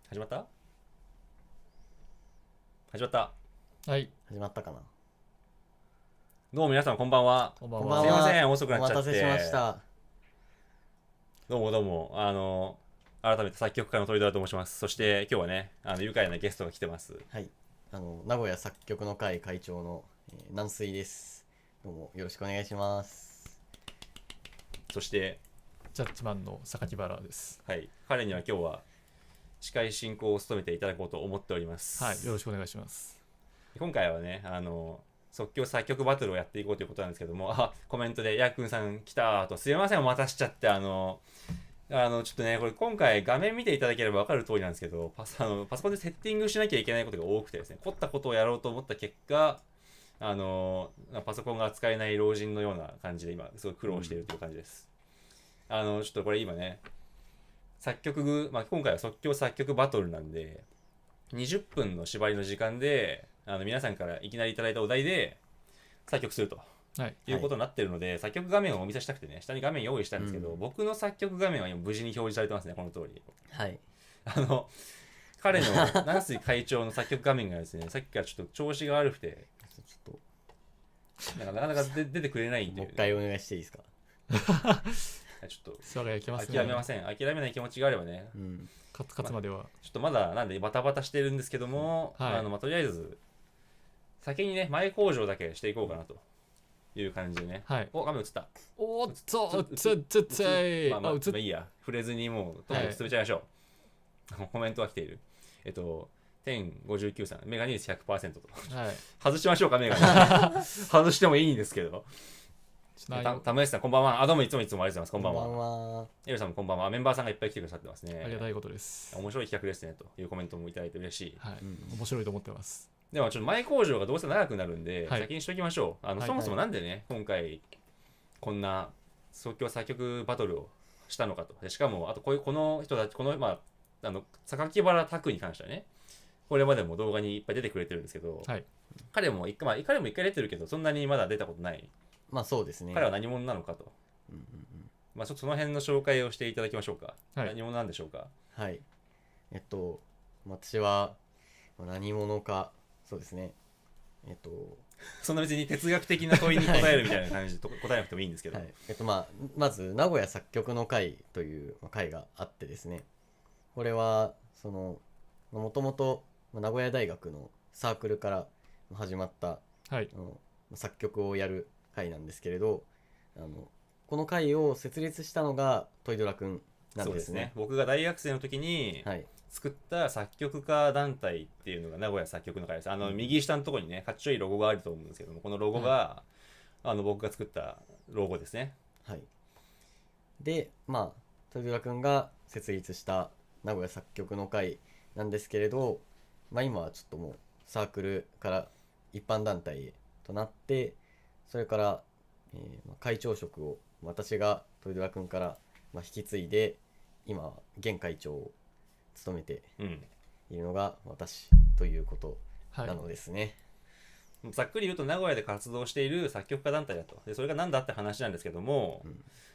始まった始まった。はい、始まったかな。どうも皆さんこんばんは。こんばんは。こんばんは。すいません、遅くなおっちゃって。待たせしました。どうもどうも。改めて作曲家の鳥虎と申します。そして今日はね、愉快なゲストが来てます。はい。名古屋作曲の会会長の、南水です。どうもよろしくお願いします。そして、ジャッジマンの榊原です。はい、彼には今日は司会進行を務めていただこうと思っております。はい、よろしくお願いします。今回はね、即興作曲バトルをやっていこうということなんですけども、コメントで、やっくんさん来たと、すいません、お待たせしちゃって、ちょっとね、これ今回画面見ていただければ分かる通りなんですけど、パソコンでセッティングしなきゃいけないことが多くてですね、凝ったことをやろうと思った結果、パソコンが使えない老人のような感じで今、すごい苦労しているという感じです。ちょっとこれ今ね、今回は即興作曲バトルなんで、20分の縛りの時間で、皆さんからいきなりいただいたお題で作曲すると。はい、いうことになってるので、作曲画面をお見せしたくてね、下に画面用意したんですけど、僕の作曲画面は今無事に表示されてますね、この通り。はい。彼の南水会長の作曲画面がですね、さっきからちょっと調子が悪くて、ちょっなかなか出てくれないんと、で、もう一回お願いしていいですか。ちょっとそれがいけますね。諦めません。諦めない気持ちがあればね、うん。勝つまでは。ちょっとまだなんでバタバタしてるんですけども、はいとりあえず、先にね、前工場だけしていこうかなという感じでね。はい。お、画面映った。おーっと、つい。まあ、映っいいや。触れずにもう、どんどん進めちゃいましょう。コメントが来ている。天59さん、メガネ率 100% と。はい。外しましょうか、メガネ。外してもいいんですけど。たむやしさん、こんばんは。どうもいつもありがとうございます。こんばんは。は。エルさんもこんばんは。メンバーさんがいっぱい来てくださってますね。ありがたいことです。面白い企画ですね。というコメントもいただいて嬉しい。はい。面白いと思ってます。でも、ちょっと前工場がどうせ長くなるんで、はい先にしときましょう。はいそもそもなんでね、今回、こんな即興作曲バトルをしたのかと。でしかも、あとこの人たち、榊原拓に関してはね、これまでも動画にいっぱい出てくれてるんですけど、はい。彼も一回出てるけど、そんなにまだ出たことない。まあそうですね。彼は何者なのかと。ちょっとその辺の紹介をしていただきましょうか。はい何者なんでしょうか。はい。私は何者か、そうですね。そんな別に哲学的な問いに答えるみたいな感じで答えなくてもいいんですけど。はい。まず、名古屋作曲の会という会があってですね。これは、もともと名古屋大学のサークルから始まったはい。作曲をやる会なんですけれど、この会を設立したのがトイドラくんなんですね。僕が大学生の時にはい。作った作曲家団体っていうのが名古屋作曲の会です。右下のところにね、かっちょいいロゴがあると思うんですけども、このロゴが、僕が作ったロゴですね。はい。で、トイドラくんが設立した名古屋作曲の会なんですけれど、今はちょっともうサークルから一般団体へとなって、それから、会長職を私がトイドラくんから引き継いで、今現会長を務めているのが私ということはい。なのですね。ざっくり言うと名古屋で活動している作曲家団体だと。でそれが何だって話なんですけども、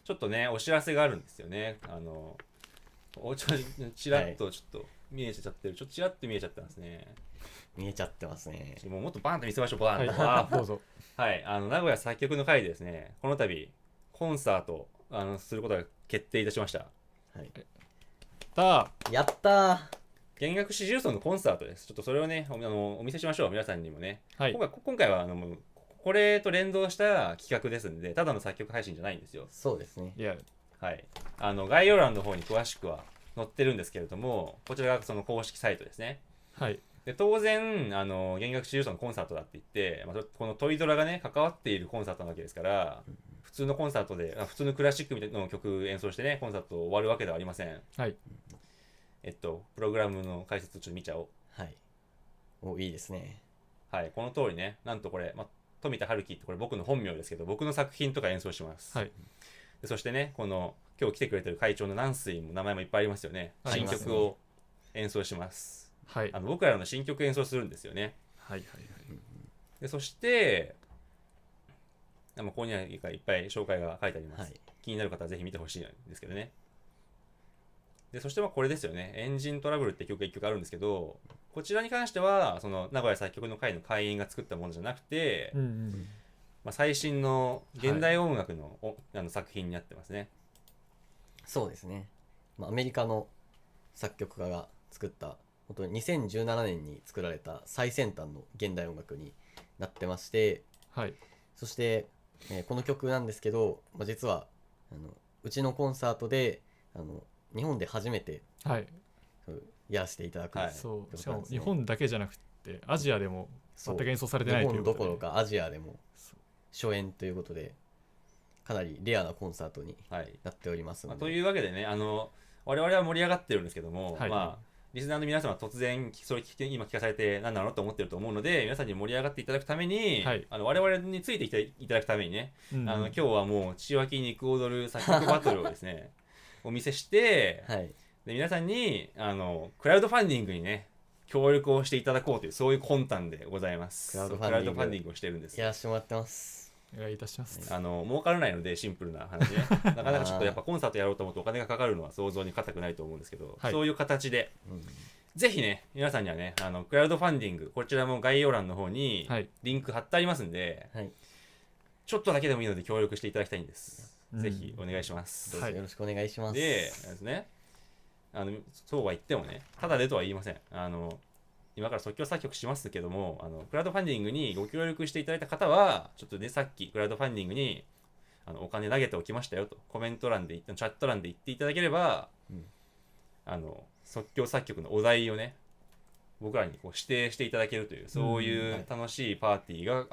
ちょっとねお知らせがあるんですよね。ちらっとちょっと見えちゃってる、ちょっとちらっと見えちゃったんですね。見えちゃってますね。もうもっとバーンと見せましょう。バーンと、はい。どうぞ。はい、名古屋作曲の会でですね、この度コンサートすることが決定いたしました。はい。やったー。弦楽四重奏のコンサートです。ちょっとそれをね、お見せしましょう、皆さんにもね。はい。今回はこれと連動した企画ですんで、ただの作曲配信じゃないんですよ。そうですね。いや、はい。概要欄の方に詳しくは載ってるんですけれども、こちらがその公式サイトですね。はい。で当然、弦楽四重奏のコンサートだって言って、このトイドラがね、関わっているコンサートなわけですから、普通のコンサートで、普通のクラシックみたいな曲演奏してね、コンサート終わるわけではありません。はい。プログラムの解説をちょっと見ちゃおう。はい。いいですね。はい、この通りね、なんとこれ、富田春樹ってこれ僕の本名ですけど、僕の作品とか演奏します。はい。でそしてね、今日来てくれてる会長の南水も名前もいっぱいありますよね。新ありますね曲を演奏します。はい。僕らの新曲演奏するんですよね。はい。でそして、ここにはいっぱい紹介が書いてあります。はい。気になる方はぜひ見てほしいんですけどね。でそしてまあこれですよね、エンジントラブルって曲が1曲あるんですけど、こちらに関してはその名古屋作曲の会の会員が作ったものじゃなくて、うんうんまあ、最新の現代音楽の、あの作品になってますね。そうですね、まあ、アメリカの作曲家が作った本当に2017年に作られた最先端の現代音楽になってまして、はいそして、この曲なんですけど、まあ、実はうちのコンサートで日本で初めてはい、そうやらせていただく、はいそうしかもそうなんですね日本だけじゃなくてアジアでもそう全く演奏されてない日ということで、本どころかアジアでも初演ということでかなりレアなコンサートにはい、なっておりますまあ、ので、というわけでね、我々は盛り上がってるんですけども、はいまあリスナーの皆様は突然それ今聞かされて何なのと思ってると思うので、皆さんに盛り上がっていただくために、はい我々についてきていただくためにね、うんうん今日はもう血湧き肉踊る作曲バトルをですねお見せして、はいで皆さんにクラウドファンディングにね協力をしていただこうという、そういう魂胆でございます。クラウドフクァンディングラウドファンディングをしてるんです。やらせてもらってます。お願いいたします。儲からないのでシンプルな話ねなかなかちょっとやっぱコンサートやろうと思うとお金がかかるのは想像に難くないと思うんですけど、はいそういう形でうんぜひね皆さんにはねクラウドファンディング、こちらも概要欄の方にはいリンク貼ってありますんで、はい、ちょっとだけでもいいので協力していただきたいんです、うんぜひお願いします。どうぞはいよろしくお願いします。でですねそうは言ってもねただでとは言いません。今から即興作曲しますけども、クラウドファンディングにご協力していただいた方はちょっとねさっきクラウドファンディングにお金投げておきましたよとコメント欄でチャット欄で言っていただければ、うん即興作曲のお題をね僕らにこう指定していただけるという、そういうんはう楽しいパーティーが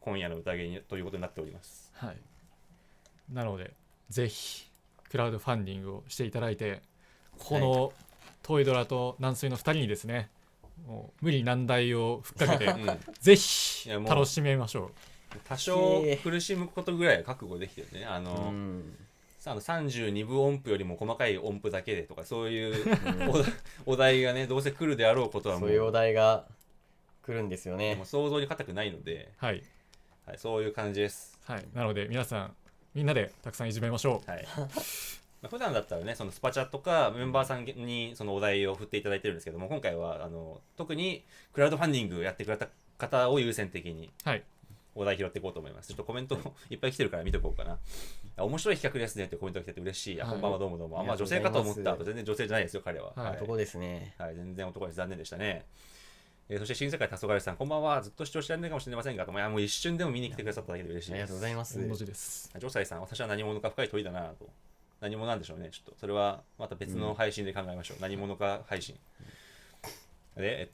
今夜の宴にということになっております。はい、なのでぜひクラウドファンディングをしていただいて、このトイドラと軟水の2人にですね、もう無理難題をふっかけてうんぜひいやもう楽しめましょ多少苦しむことぐらいは覚悟できてるね。うん32分音符よりも細かい音符だけでとかそういうお題がねどうせ来るであろうことはもそういうお題が来るんですよねでも。想像に難くないので、う。はい、はい、そういう感じです。はい、なので皆さんみんなでたくさんいじめましょはいまあ普段だったらねそのスパチャとかメンバーさんにそのお題を振っていただいてるんですけども、今回は特にクラウドファンディングやってくれた方を優先的にう。はい、お題拾っていこうと思います。ちょっとコメントいっぱい来てるから見とこうかな。面白い企画ですねってコメントが来てて嬉しい。はいこんばんはどうもどうも。まあありがとう女性ございますかと思った後全然女性じゃないですよ彼は。はい男ですね。はい、全然男です。残念でしたね。そして新世界黄昏さん、こんばんは。ずっと視聴してられないかもしれませんが、いやもう一瞬でも見に来てくださっただけで嬉しいありがとうです。ございます。同じです。ジョサイさん、私は何者か深い鳥だなと。何者なんでしょうね。ちょっとそれはまた別の配信で考えましょう。何者か配信。で、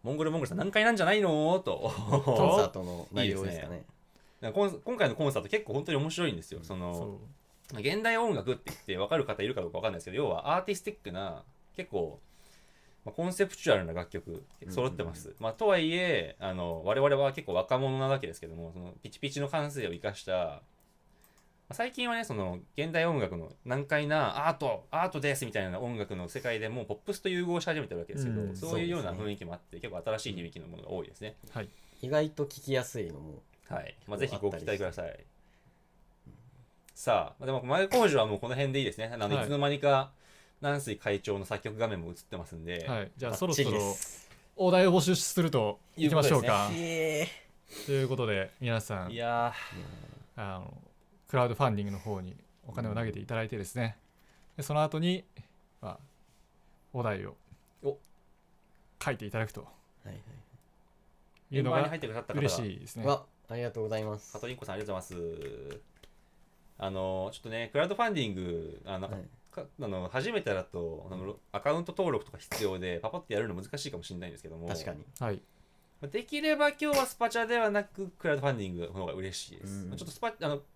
モンゴルさん、何回なんじゃないのと。コンサートの内容ですかね。今回のコンサート結構本当に面白いんですよ。そ現代音楽って言って分かる方いるかどうか分かんないですけど、要はアーティスティックな結構、コンセプチュアルな楽曲揃ってます。とはいえ我々は結構若者なわけですけども、そのピチピチの感性を生かした最近はねその現代音楽の難解なアートですみたいな音楽の世界でもうポップスと融合し始めてるわけですけど、うんそういうようなそうですね雰囲気もあって結構新しい響きのものが多いですね。う。はい、意外と聞きやすいのも。はい、ぜひご期待ください。さあでも前工場はもうこの辺でいいですね。はいいつの間にか南水会長の作曲画面も映ってますんで、はい、じゃあバッチリでそろそろす。お題を募集するといきましょうか。イエということで皆さんいやクラウドファンディングの方にお金を投げていただいてですね、でその後に、お題をお書いていただくとーはいいうのがメンバーに入ってくださった方嬉しいですね。はい。ありがとうございます。加藤凛子さんありがとうございます。ちょっとねクラウドファンディングはい初めてだとアカウント登録とか必要でパパってやるの難しいかもしれないんですけども、確かに。はい、できれば今日はスパチャではなくクラウドファンディングの方が嬉しいです。うんちょっと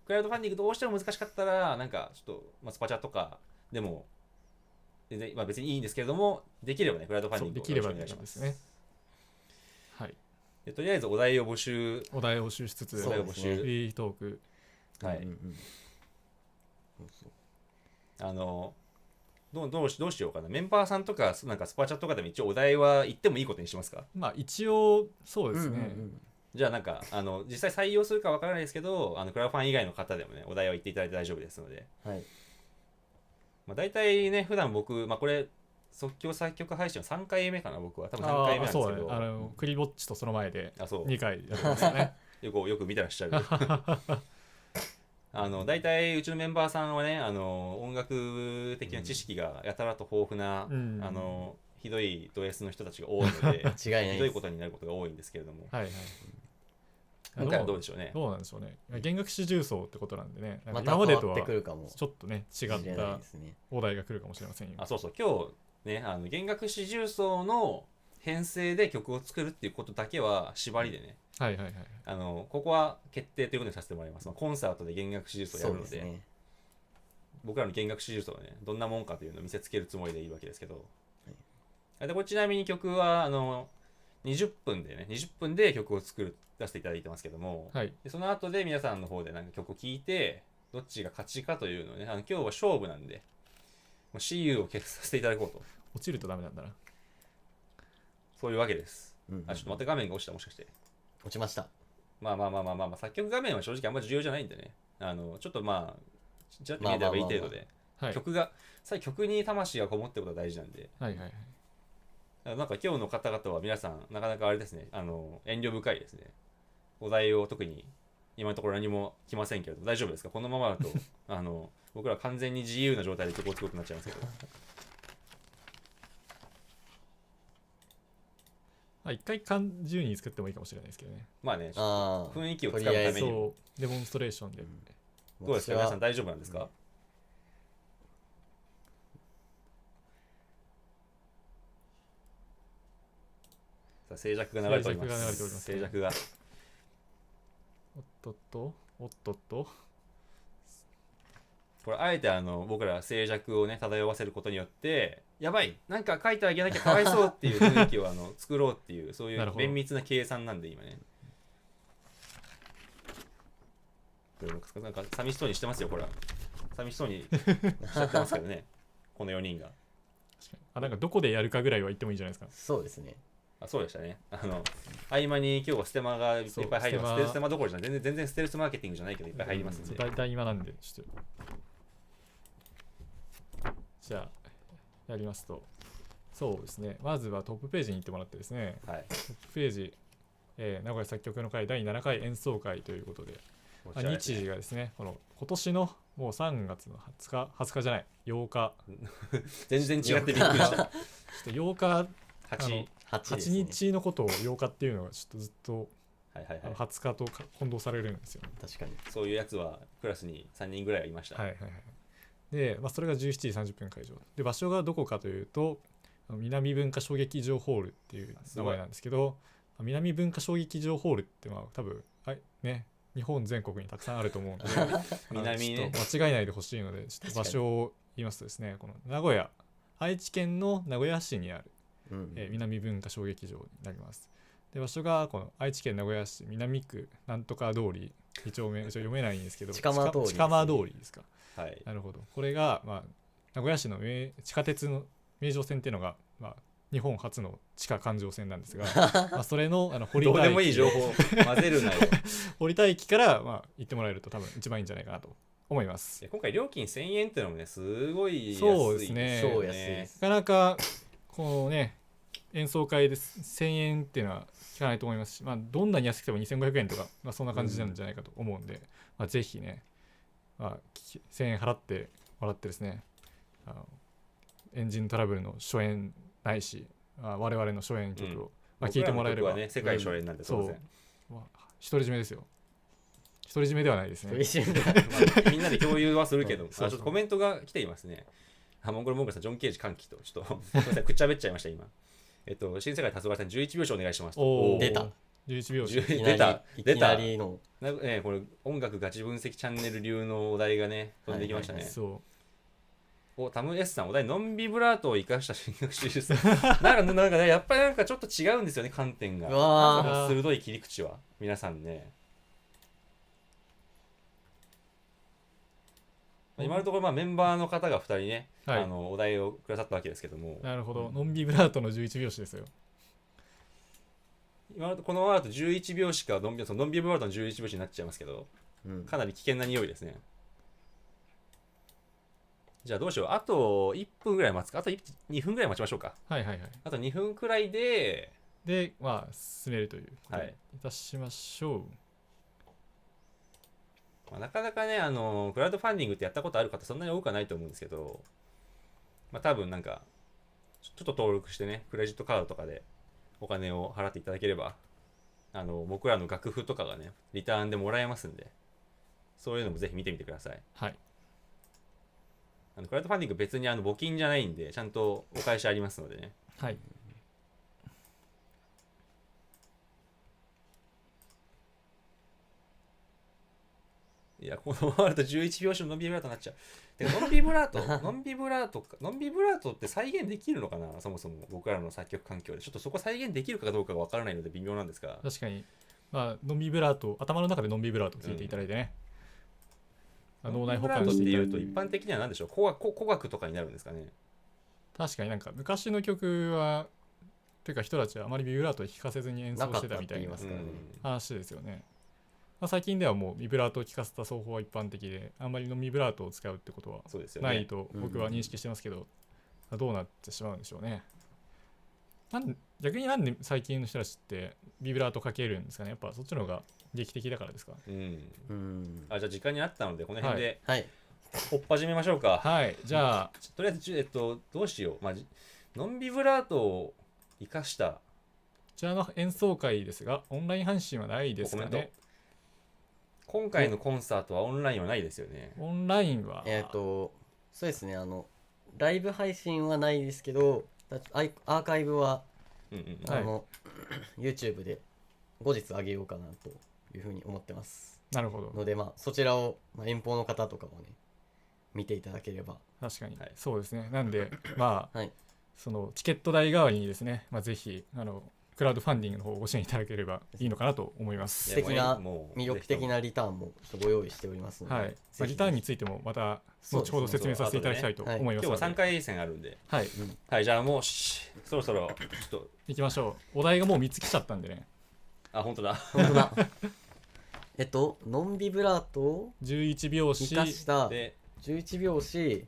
クラウドファンディングどうしても難しかったらなんかちょっと、スパチャとかでも全然、別にいいんですけれども、できればねクラウドファンディングをそうできればよろしくお願いします。ですね。はい、でとりあえずお題を募集、お題を募集しつつそうお題を募集、ですねフリートーク、はい、うんうんうんそうそうどうしようかな。メンバーさんとかなんかスパチャとかでも一応お題は言ってもいいことにしますか？一応そうですね、うんうんうんじゃあなんか実際採用するかわからないですけどクラウドファン以外の方でもねお題を言っていただいて大丈夫ですので、はい。まあ、大体ね普段僕、まあ、これ即興作曲配信は3回目かな、僕は多分3回目なんですけそうだね、ど、クリぼっちとその前であそう2回やってますよね。よく見てらっしゃる大体うちのメンバーさんはね音楽的な知識がやたらと豊富な、ひどいド S の人たちが多いので間違いないです。ひどいことになることが多いんですけれども、はいはい。今回はどうでしょうね。どうなんでしょうね。弦楽四重奏ってことなんでね、なんかまた今までとは変わってくるかもちょっとね、違しれないったですね。お題が来るかもしれませんよ。そうそう、今日ね弦楽四重奏の編成で曲を作るっていうことだけは縛りでね、はいはいはい。ここは決定ということにさせてもらいます。コンサートで弦楽四重奏をやるので、そうですね。僕らの弦楽四重奏はねどんなもんかというのを見せつけるつもりでいいわけですけど、でこれちなみに曲は20分でね20分で曲を出していただいてますけども、はい、でその後で皆さんの方でなんか曲を聴いてどっちが勝ちかというのをね今日は勝負なんでもう CU を決させていただこうと、落ちるとダメなんだな。そういうわけです。うんうんちょっとまた画面が落ちた、もしかして。落ちました。まあ作曲画面は正直あんま重要じゃないんでね、ちょっとまあちらっと見えればいい程度で、はい、曲に魂がこもってることが大事なんで、はいはいはい。なんか今日の方々は皆さんなかなかあれですね、遠慮深いですね。お題を特に今のところ何も来ませんけれど大丈夫ですか？このままだと僕ら完全に自由な状態で曲を作ることになっちゃいますけど一回缶10に作ってもいいかもしれないですけどね。まあね、ちょっと雰囲気をつかむためにそう、デモンストレーションで。どうですか皆さん大丈夫なんですか？さあ静寂が流れております。静寂が。おっとっと、おっとっと。これあえて僕ら静寂をね漂わせることによってやばいなんか書いてあげなきゃかわいそうっていう雰囲気を作ろうっていうそういう綿密な計算なんで今ね。なんか寂しそうにしてますよ、これは。寂しそうにしちゃってますけどねこの4人が。なんかどこでやるかぐらいは言ってもいいんじゃないですか。そうですね。そうでしたね。合間に今日はステマがいっぱい入ります。ステマどころじゃない全然ステルスマーケティングじゃないけどいっぱい入りますんで。大今なんでちょっとじゃあやりますと、そうですね、まずはトップページに行ってもらってですね、はい、トップページ、名古屋作曲の会第7回演奏会ということで、日時がですね、今年のもう3月の20日じゃない、8日。全然違ってびっくりした。ちょっと8日、8日のことを8日っていうのがちょっとずっと20日と混同されるんですよ。確かに。そういうやつはクラスに3人ぐらいはいました。はいはいはい。で、それが17時30分会場で、場所がどこかというと南文化小劇場ホールっていう名前なんですけど、南文化小劇場ホールって多分ね日本全国にたくさんあると思うので南ね、間違いないでほしいのでちょっと場所を言いますとですね、この名古屋、愛知県の名古屋市にある、南文化小劇場になります。で場所がこの愛知県名古屋市南区なんとか通り2丁目読めないんですけど近間通りですか。はい、なるほど。これが、名古屋市の地下鉄の名城線っていうのが、日本初の地下環状線なんですがそれの堀田駅どうでもいい情報混ぜるなよ堀田駅から、行ってもらえると多分一番いいんじゃないかなと思います。今回料金1000円っていうのもねすごい安い。そうですね。超安いです。なかなかこうね演奏会で1000円っていうのは聞かないと思いますし、どんなに安くても2500円とか、そんな感じなんじゃないかと思うんで、ぜひね、1000円払ってもらってですね、エンジントラブルの初演ないし、我々の初演曲を、聴いてもらえれば、僕はね、世界初演なんで当然、独り占めですよ。独り占めではないですね。みんなで共有はするけどちょっとコメントが来ていますね。モンゴルさん、ジョン・ケージ歓喜とちょっとごめんなさいくっちゃべっちゃいました今。新世界達郎さん11拍子お願いしますと。出た11拍子出たいきなりのこれ音楽ガチ分析チャンネル流のお題がね飛んできましたね。タム S さん、お題ノンビブラートを生かした進学習ですなんかね、やっぱりなんかちょっと違うんですよね、観点が。鋭い切り口は皆さんね。今のところメンバーの方が2人ね、お題をくださったわけですけども。なるほど、ノンビブラートの11拍子ですよ。このままだと11拍子かノンビブラートの11拍子になっちゃいますけど、かなり危険な匂いですね。じゃあどうしよう。あと1分ぐらい待つか。あと2分ぐらい待ちましょうか。はいはいはい。あと2分くらいで、で、まあ、進めるということはいでいたしましょう。まあなかなかね、クラウドファンディングってやったことある方そんなに多くはないと思うんですけど、まあ多分なんか、ちょっと登録してね、クレジットカードとかでお金を払っていただければ、僕らの楽譜とかがね、リターンでもらえますんで、そういうのもぜひ見てみてください。はい。クラウドファンディング別に募金じゃないんで、ちゃんとお返しありますのでね。はい。いや、このままだと11拍子のノンビブラートになっちゃう。てかノンビブラート、ノンビブラートって再現できるのかな、そもそも僕らの作曲環境で。ちょっとそこ再現できるかどうかがわからないので微妙なんですが。確かに、まあ、ノンビブラート、頭の中でノンビブラートを聞いていただいてね。脳内保管ノンビブラートっしていただいて。ていうと一般的には何でしょう、古楽とかになるんですかね。確かになんか昔の曲は、というか人たちはあまりビブラートを聴かせずに演奏してたみたいななかったって言いますからね話ですよね。まあ、最近ではもうビブラートを聴かせた奏法は一般的で、あんまりノンビブラートを使うってことはそうですよね。ないと僕は認識してますけど、どうなってしまうんでしょうね。逆になんで最近の人たちってビブラートかけるんですかね。やっぱそっちの方が劇的だからですか。あ、じゃあ時間にあったので、この辺ではい。追っ始めましょうか。はい、じゃあ、とりあえず、どうしよう。まあ、ノンビブラートを生かしたこちらの演奏会ですが、オンライン配信はないですかコメンね。今回のコンサートはオンラインはないですよね。オンラインは、そうですね、ライブ配信はないですけど、アーカイブは、はいYouTube で後日上げようかなというふうに思ってますなるほど。ので、まあ、そちらを、遠方の方とかもね、見ていただければ。確かに、はいそうですね。なんで、まあ、はいそのチケット代代わりにですね、ぜひクラウドファンディングの方をご支援いただければいいのかなと思います。素敵なもう魅力的なリターンもちょっとご用意しておりますので、はい。リターンについてもまた後ほど説明させていただきたいと思いますので。今日は3回戦あるんで。はい。はい、じゃあもうそろそろちょっと。行きましょう。お題がもう3つ来ちゃったんでね。あ、本当だ。本当だノンビブラートを11拍子生かしたで、 11拍子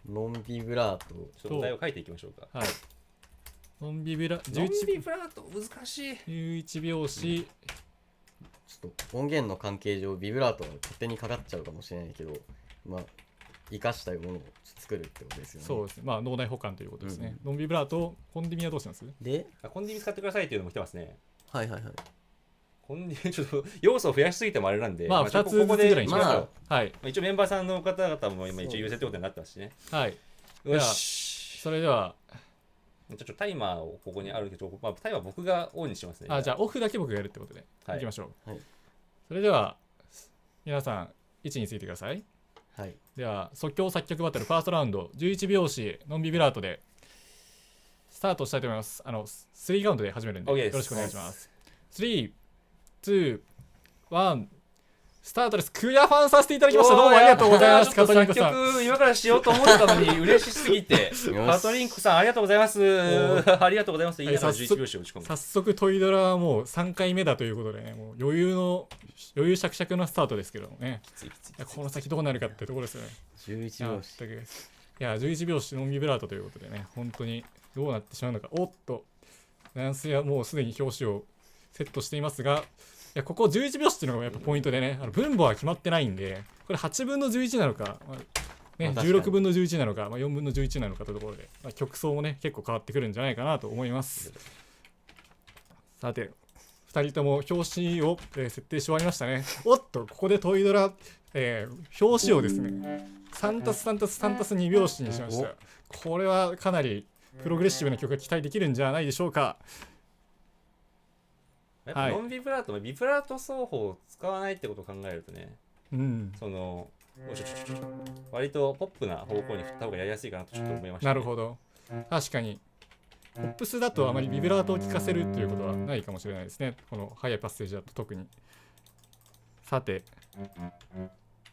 ノンビブラート。ちょっとお題を書いていきましょうか。はい。ノンビブラノンビブラート難しい。11拍子、ちょっと音源の関係上ビブラートが勝手にかかっちゃうかもしれないけど、まあ生かしたものを作るってことですよね。そうですね。脳内保管ということですね。ノンビブラート、コンディミはどうします？で、コンディミ使ってくださいっていうのも来てますね。はいはいはい。コンディミちょっと要素を増やしすぎてもあれなんで、2つずつぐらいにしましょう。はい。一応メンバーさんの方々も今一応優先ってことになってますしね。はい。よし。それでは、ちょっとタイマーをここにあるけど、タイマー僕がオンにしますね。じゃあオフだけ僕がやるってことで、はいいきましょう。はい。それでは、皆さん、位置についてください。はい。では、即興作曲バトルファーストラウンド、11拍子、ノンビブラートで、スタートしたいと思います。3カウントで始めるんで、 OK ですよろしくお願いします。3、2、1、スタートです。クリアファンさせていただきました。どうもありがとうございます。カトリンコさん。作曲今からしようと思ってたのに嬉しすぎて。カトリンコさんありがとうございます。ありがとうございます。いいながら11拍子を打ち込む。早速トイドラはもう3回目だということでね、もう余裕しゃくしゃくのスタートですけどもね。きついきついいやこの先どうなるかってところですよね。 11拍子。いや11拍子ノンビブラートということでね、本当にどうなってしまうのか。おっとナンスはもうすでに表紙をセットしていますが、いやここ11拍子っていうのがやっぱポイントでね、分母は決まってないんで、これ8分の11なのか、16分の11なのか、4分の11なのかというところで、曲奏もね結構変わってくるんじゃないかなと思います。さて2人とも表紙を、設定し終わりましたね。おっとここでトイドラ、表紙をですね3たす3たす3たす2拍子にしました。これはかなりプログレッシブな曲が期待できるんじゃないでしょうか。やっぱノンビブラート、ビブラート奏法を使わないってことを考えるとね、割とポップな方向に振った方がやりやすいかなとちょっと思いました、ね。なるほど。確かにポップスだとあまりビブラートを聴かせるということはないかもしれないですね。この速いパッセージだと特に。さて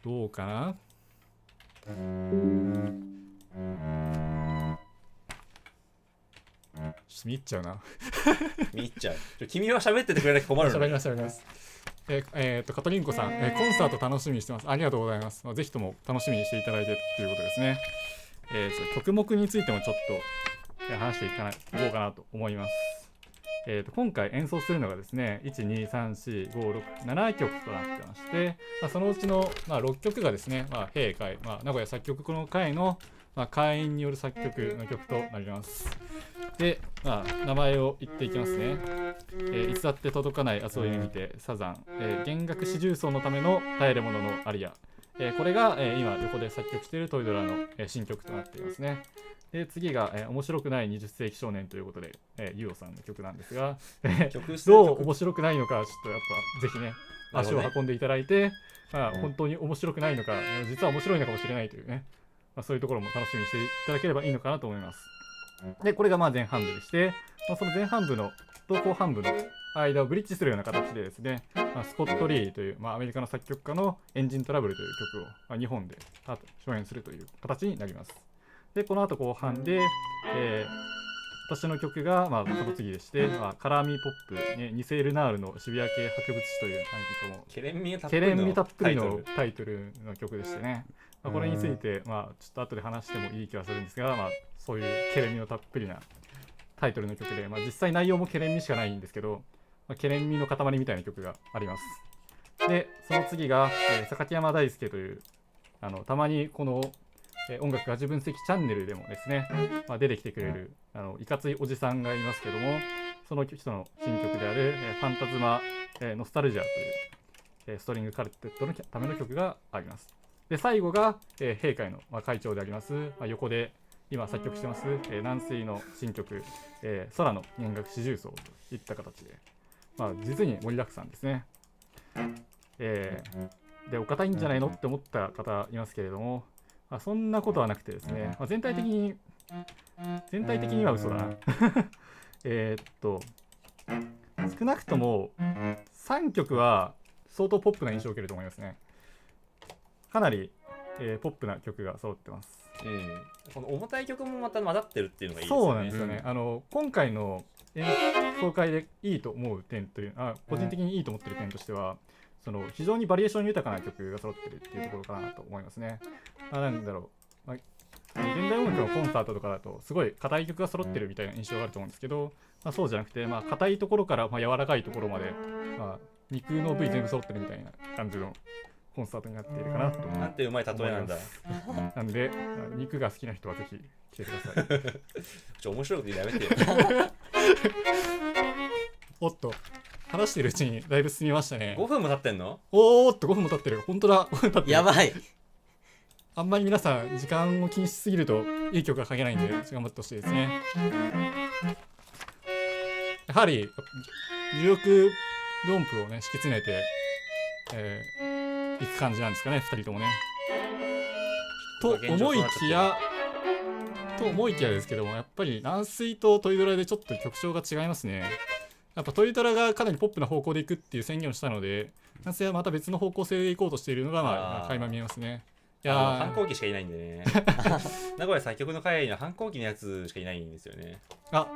どうかな。ちょっと見入っちゃうな。見入っちゃう。君は喋っててくれなきゃ困るの。喋ります。カトリンコさん、コンサート楽しみにしてます。ありがとうございます。ぜひとも楽しみにしていただいてということですね。曲目についてもちょっと話していこうかなと思います。今回演奏するのがですね、1、2、3、4、5、6、7曲となってまして、そのうちの、6曲がですね、閉会、名古屋作曲の会の、会員による作曲の曲となります。で、名前を言っていきますね。いつだって届かない明日を夢見てサザン、弦楽四重奏のための耐えるもののアリア、これが、今横で作曲しているトイドラの、新曲となっていますね。で次が、面白くない20世紀少年ということで、ユオさんの曲なんですが、どう面白くないのかちょっとやっぱぜひね足を運んでいただいて、本当に面白くないのか実は面白いのかもしれないというね、そういうところも楽しみにしていただければいいのかなと思います。でこれが前半部でして、その前半部のと後半部の間をブリッジするような形でですね、スコット・リーという、アメリカの作曲家のエンジントラブルという曲を、日本で初演するという形になります。でこの後後半で、私の曲が、その次でして、カラーミーポップ、ニセールナールの渋谷系博物史というなんかもケレン味たっぷりのタイトルの曲でしてね、これについて、ちょっと後で話してもいい気がするんですが、そういうケレン味のたっぷりなタイトルの曲で、実際内容もケレン味しかないんですけど、ケレン味の塊みたいな曲があります。でその次が、榊山大輔というたまにこの音楽ガチ分析チャンネルでもですね、出てきてくれるいかついおじさんがいますけども、その人の新曲である、ファンタズマ、ノスタルジアという、ストリングカルテットのための曲があります。で最後が、閉会の、会長であります、横で今作曲してます、軟水の新曲、空の弦楽四重奏といった形で、実に盛りだくさんですね。でお堅いんじゃないのって思った方いますけれども、そんなことはなくてですね、全体的には嘘だな少なくとも3曲は相当ポップな印象を受けると思いますね。かなり、ポップな曲が揃ってます。この重たい曲もまた混ざってるっていうのがいいですよね。そうなんですよね。今回の演奏会でいいと思う点という個人的にいいと思ってる点としては、非常にバリエーション豊かな曲が揃ってるっていうところかなと思いますね。なんだろう、現代音楽のコンサートとかだとすごい硬い曲が揃ってるみたいな印象があると思うんですけど、そうじゃなくて、硬いところから、柔らかいところまで、肉の部位全部揃ってるみたいな感じのコンサートになっているかなと思います。なんてうまい例えなんだ。なんで肉が好きな人はぜひ来てください。面白いことやめてよ。おっと話してるうちにだいぶ進みましたね。5分も経ってんの？おーっと5分も経ってる。本当だ、5分経ってる。やばい。あんまり皆さん時間を気にしすぎるといい曲が書けないんで頑張ってほしいですね。やはり重力論譜をね敷き詰めて、いく感じなんですかね、2人ともね。と思いきやですけども、やっぱり軟水とトイドラでちょっと曲調が違いますね。やっぱトイドラがかなりポップな方向でいくっていう宣言をしたので、軟水はまた別の方向性でいこうとしているのが垣間見えますね。いや反抗期しかいないんでね。名古屋作曲の会には反抗期のやつしかいないんですよね。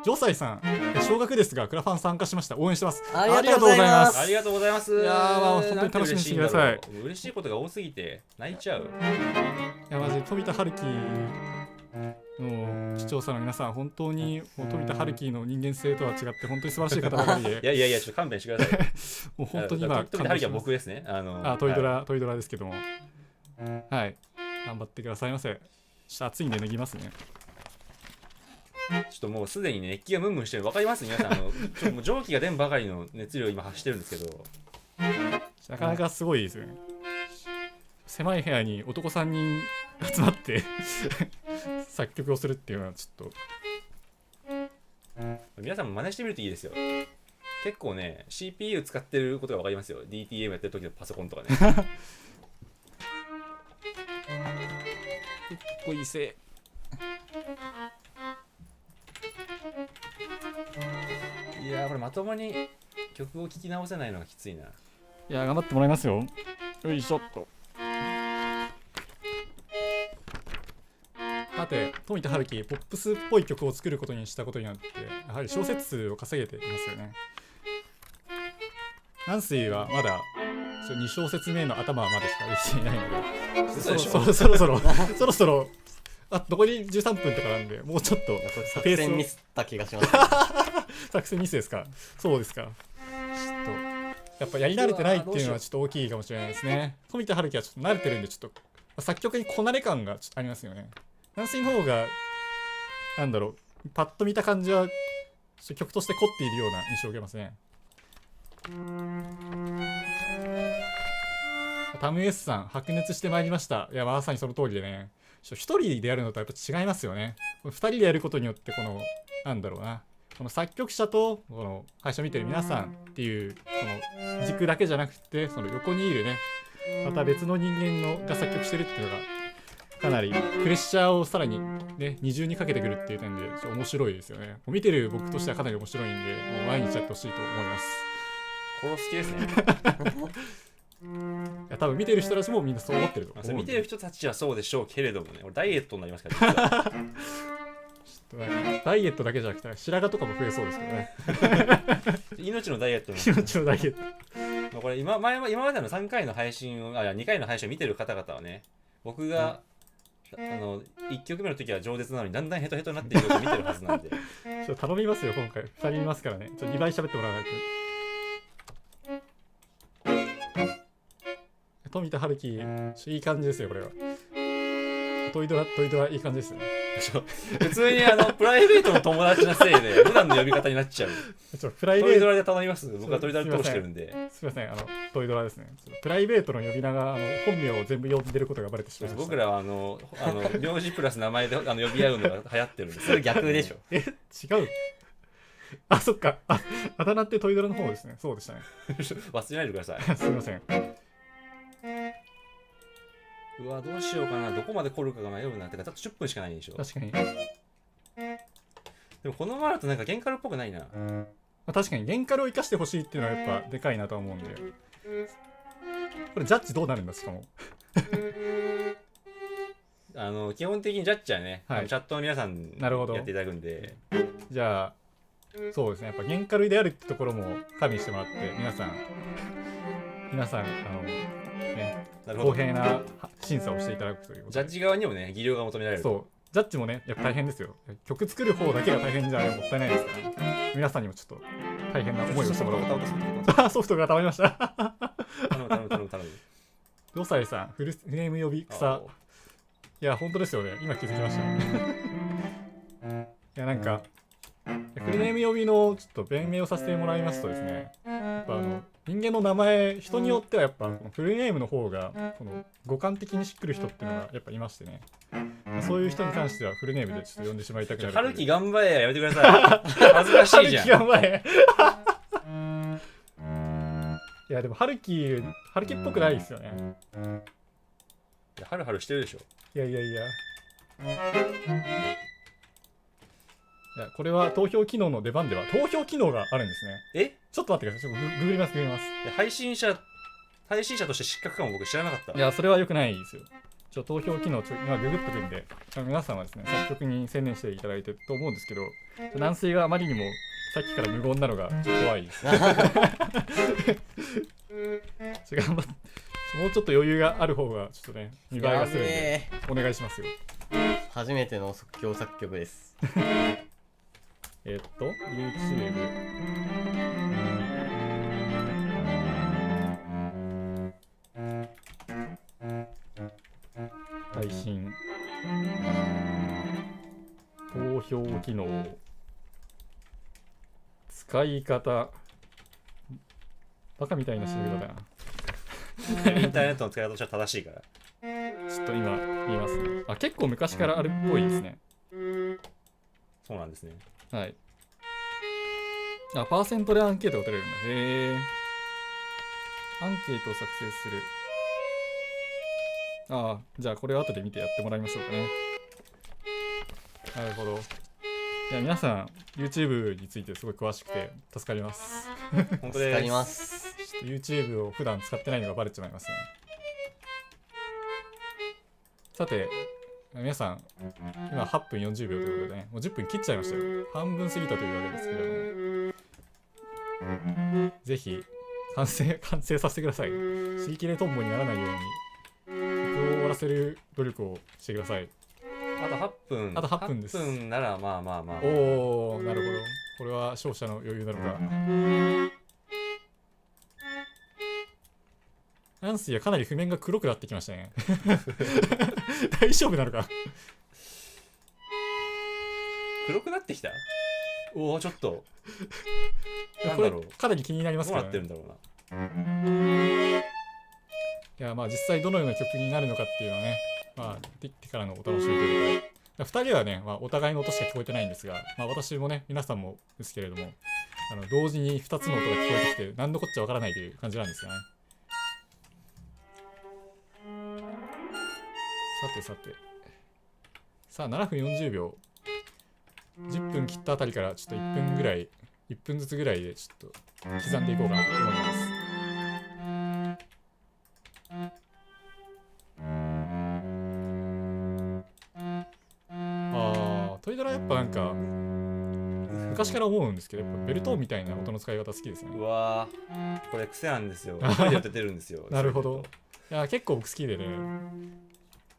ジョサイさん、小学ですがクラファン参加しました。応援してます。ありがとうございます。ありがとうございます。いや本当に楽しみにしてください。嬉しいことが多すぎて泣いちゃう。いやマジで富田春樹の視聴者の皆さん、本当にもう富田春樹の人間性とは違って本当に素晴らしい方ばかりでいやちょっと勘弁してください。もう本当に今富田春樹は僕ですね。トイドラですけども、はい、頑張ってくださいませ。ちょっと暑いんで脱ぎますね。ちょっともうすでに熱気がムンムンしてる。わかります？皆さんもう蒸気が出んばかりの熱量を今発してるんですけど、なかなかすごいですよね。狭い部屋に男3人集まって作曲をするっていうのはちょっと皆さんも真似してみるといいですよ。結構ね CPU 使ってることがわかりますよ。 DTM やってる時のパソコンとかね。結構いいせいやこれまともに曲を聴き直せないのがきついな。いや頑張ってもらいますよ。よいしょっと。さて富田春樹ポップスっぽい曲を作ることにしたことによってやはり小説数を稼げていますよね。軟水はまだ2小節目の頭までしかできていないので、そうでしょそろそろ残り13分とかなんで、もうちょっとこれ作ペースを戦ミスった気がします、作戦ミスですか。そうですか。ちょっとやっぱやり慣れてないっていうのはちょっと大きいかもしれないですね。富田春樹はちょっと慣れてるんで、ちょっと作曲にこなれ感がちょっとありますよね。ナンシーの方がなんだろう、パッと見た感じは曲として凝っているような印象を受けますね。タムエスさん、白熱してまいりました。いや、まさにその通りでね、一人でやるのとやっぱ違いますよね。二人でやることによって、このなんだろうな、この作曲者とこの配信を見てる皆さんっていうこの軸だけじゃなくて、その横にいるね、また別の人間のが作曲してるっていうのがかなりプレッシャーをさらにね、二重にかけてくるっていう点で面白いですよね。もう見てる僕としてはかなり面白いんで、もう毎日やってほしいと思います。殺す気ですね。いや多分見てる人たちもみんなそう思ってると思うんで、見てる人たちはそうでしょうけれどもね、俺ダイエットになりますから、実はダイエットだけじゃなくて白髪とかも増えそうですけどね。命のダイエット命のダイエット。これ今までの3回の配信を、2回の配信を見てる方々はね、僕が、1曲目の時は饒舌なのにだんだんヘトヘトになっているのを見てるはずなんで。ちょっと頼みますよ、今回。2人いますからね。ちょっと2倍喋ってもらわないと。富田春樹、いい感じですよ、これは。トイドラいい感じですね。普通にプライベートの友達のせいで普段の呼び方になっちゃう。プライベートトイドラで頼みます。僕はトイドラ通してるんで。すみません、トイドラですね。プライベートの呼び名が本名を全部呼んでることがバレてしまいました。僕らは名字プラス名前で呼び合うのが流行ってるんです。それ逆でしょ。違う。あ、そっか。あだ名ってトイドラの方ですね。そうでしたね。忘れないでください。すみません。うわ、どうしようかな。どこまで来るかが迷うな。てか、あと10分しかないでしょ。確かに。でもこのままだとなんかゲンカルっぽくないな。確かにゲンカルを生かしてほしいっていうのはやっぱでかいなとは思うんで。これジャッジどうなるんだしかも。基本的にジャッジはね、はいチャットの皆さんになるほどやっていただくんで。じゃあそうですね、やっぱゲンカルであるってところも加味してもらって皆さんね、公なるほど。平な審査をしていただくということで。ジャッジ側にもね、技量が求められる。そうジャッジもねやっぱ大変ですよ。曲作る方だけが大変じゃもったいないですから皆さんにもちょっと大変な思いをしてもらおうと。ソフトがたまりました。頼む。ロサイさんフルネーム呼び草。いや本当ですよね、今気づきましたね。いやなんかフルネーム呼びのちょっと弁明をさせてもらいますとですね、やっぱ人間の名前、人によってはやっぱこのフルネームの方がこの五感的にしっくる人っていうのがやっぱいましてね、そういう人に関してはフルネームでちょっと呼んでしまいたくなる。春樹頑張れやめてください。恥ずかしいじゃん。春樹頑張れ。いやでも春樹っぽくないですよね。ハルハルしてるでしょ。いやこれは投票機能の出番では投票機能があるんですね。え、ちょっと待ってください。ちょっとググります。配信者として失格かも僕知らなかった。いやそれは良くないですよ。投票機能今ググっとくんで、皆さんはですね作曲に専念していただいてると思うんですけど、男性があまりにもさっきから無言なのがちょっと怖いです。もうちょっと余裕がある方がちょっとね見栄えがするんでお願いしますよ。初めての即興作曲です。YouTube 配信投票機能使い方バカみたいな調べ方だな。インターネットの使い方としては正しいから。ちょっと今言いますね。結構昔からあるっぽいですね。そうなんですね。はい。パーセントでアンケートが取れるんだ。アンケートを作成する。じゃあこれを後で見てやってもらいましょうかね。なるほど。いや皆さん YouTube についてすごい詳しくて助かります。本当です。助かります。YouTube を普段使ってないのがバレちまいますね。さて皆さん今8分40秒ということでね、もう10分切っちゃいましたよ。半分過ぎたというわけですけれども、ぜひ完成させてください。シーキレトンボにならないように曲を終わらせる努力をしてください。あと8分。あと8分です8分ならまあまあまあ。おお、なるほど。これは勝者の余裕なのか。アンスイはかなり譜面が黒くなってきましたね。大丈夫なのか。黒くなってきた。おお、ちょっと。なんこれだろう。かなり気になりますどうけどね。なってるんだろうな。いや、まあ実際どのような曲になるのかっていうのはね、まあできてからのお楽しみというか、2人はね、まあ、お互いの音しか聞こえてないんですが、まあ、私もね、皆さんもですけれども、同時に2つの音が聞こえてきて、何のこっちゃわからないという感じなんですよね。さてさて。さあ、7分40秒。10分切ったあたりから、ちょっと1分ぐらい、1分ずつぐらいで、ちょっと刻んでいこうかなと思います。トイドラやっぱなんか昔から思うんですけど、やっぱベルトーンみたいな音の使い方好きですね。うわー、これ癖なんですよ。一人で歌ってるんですよ。なるほど。いや結構僕好きでね。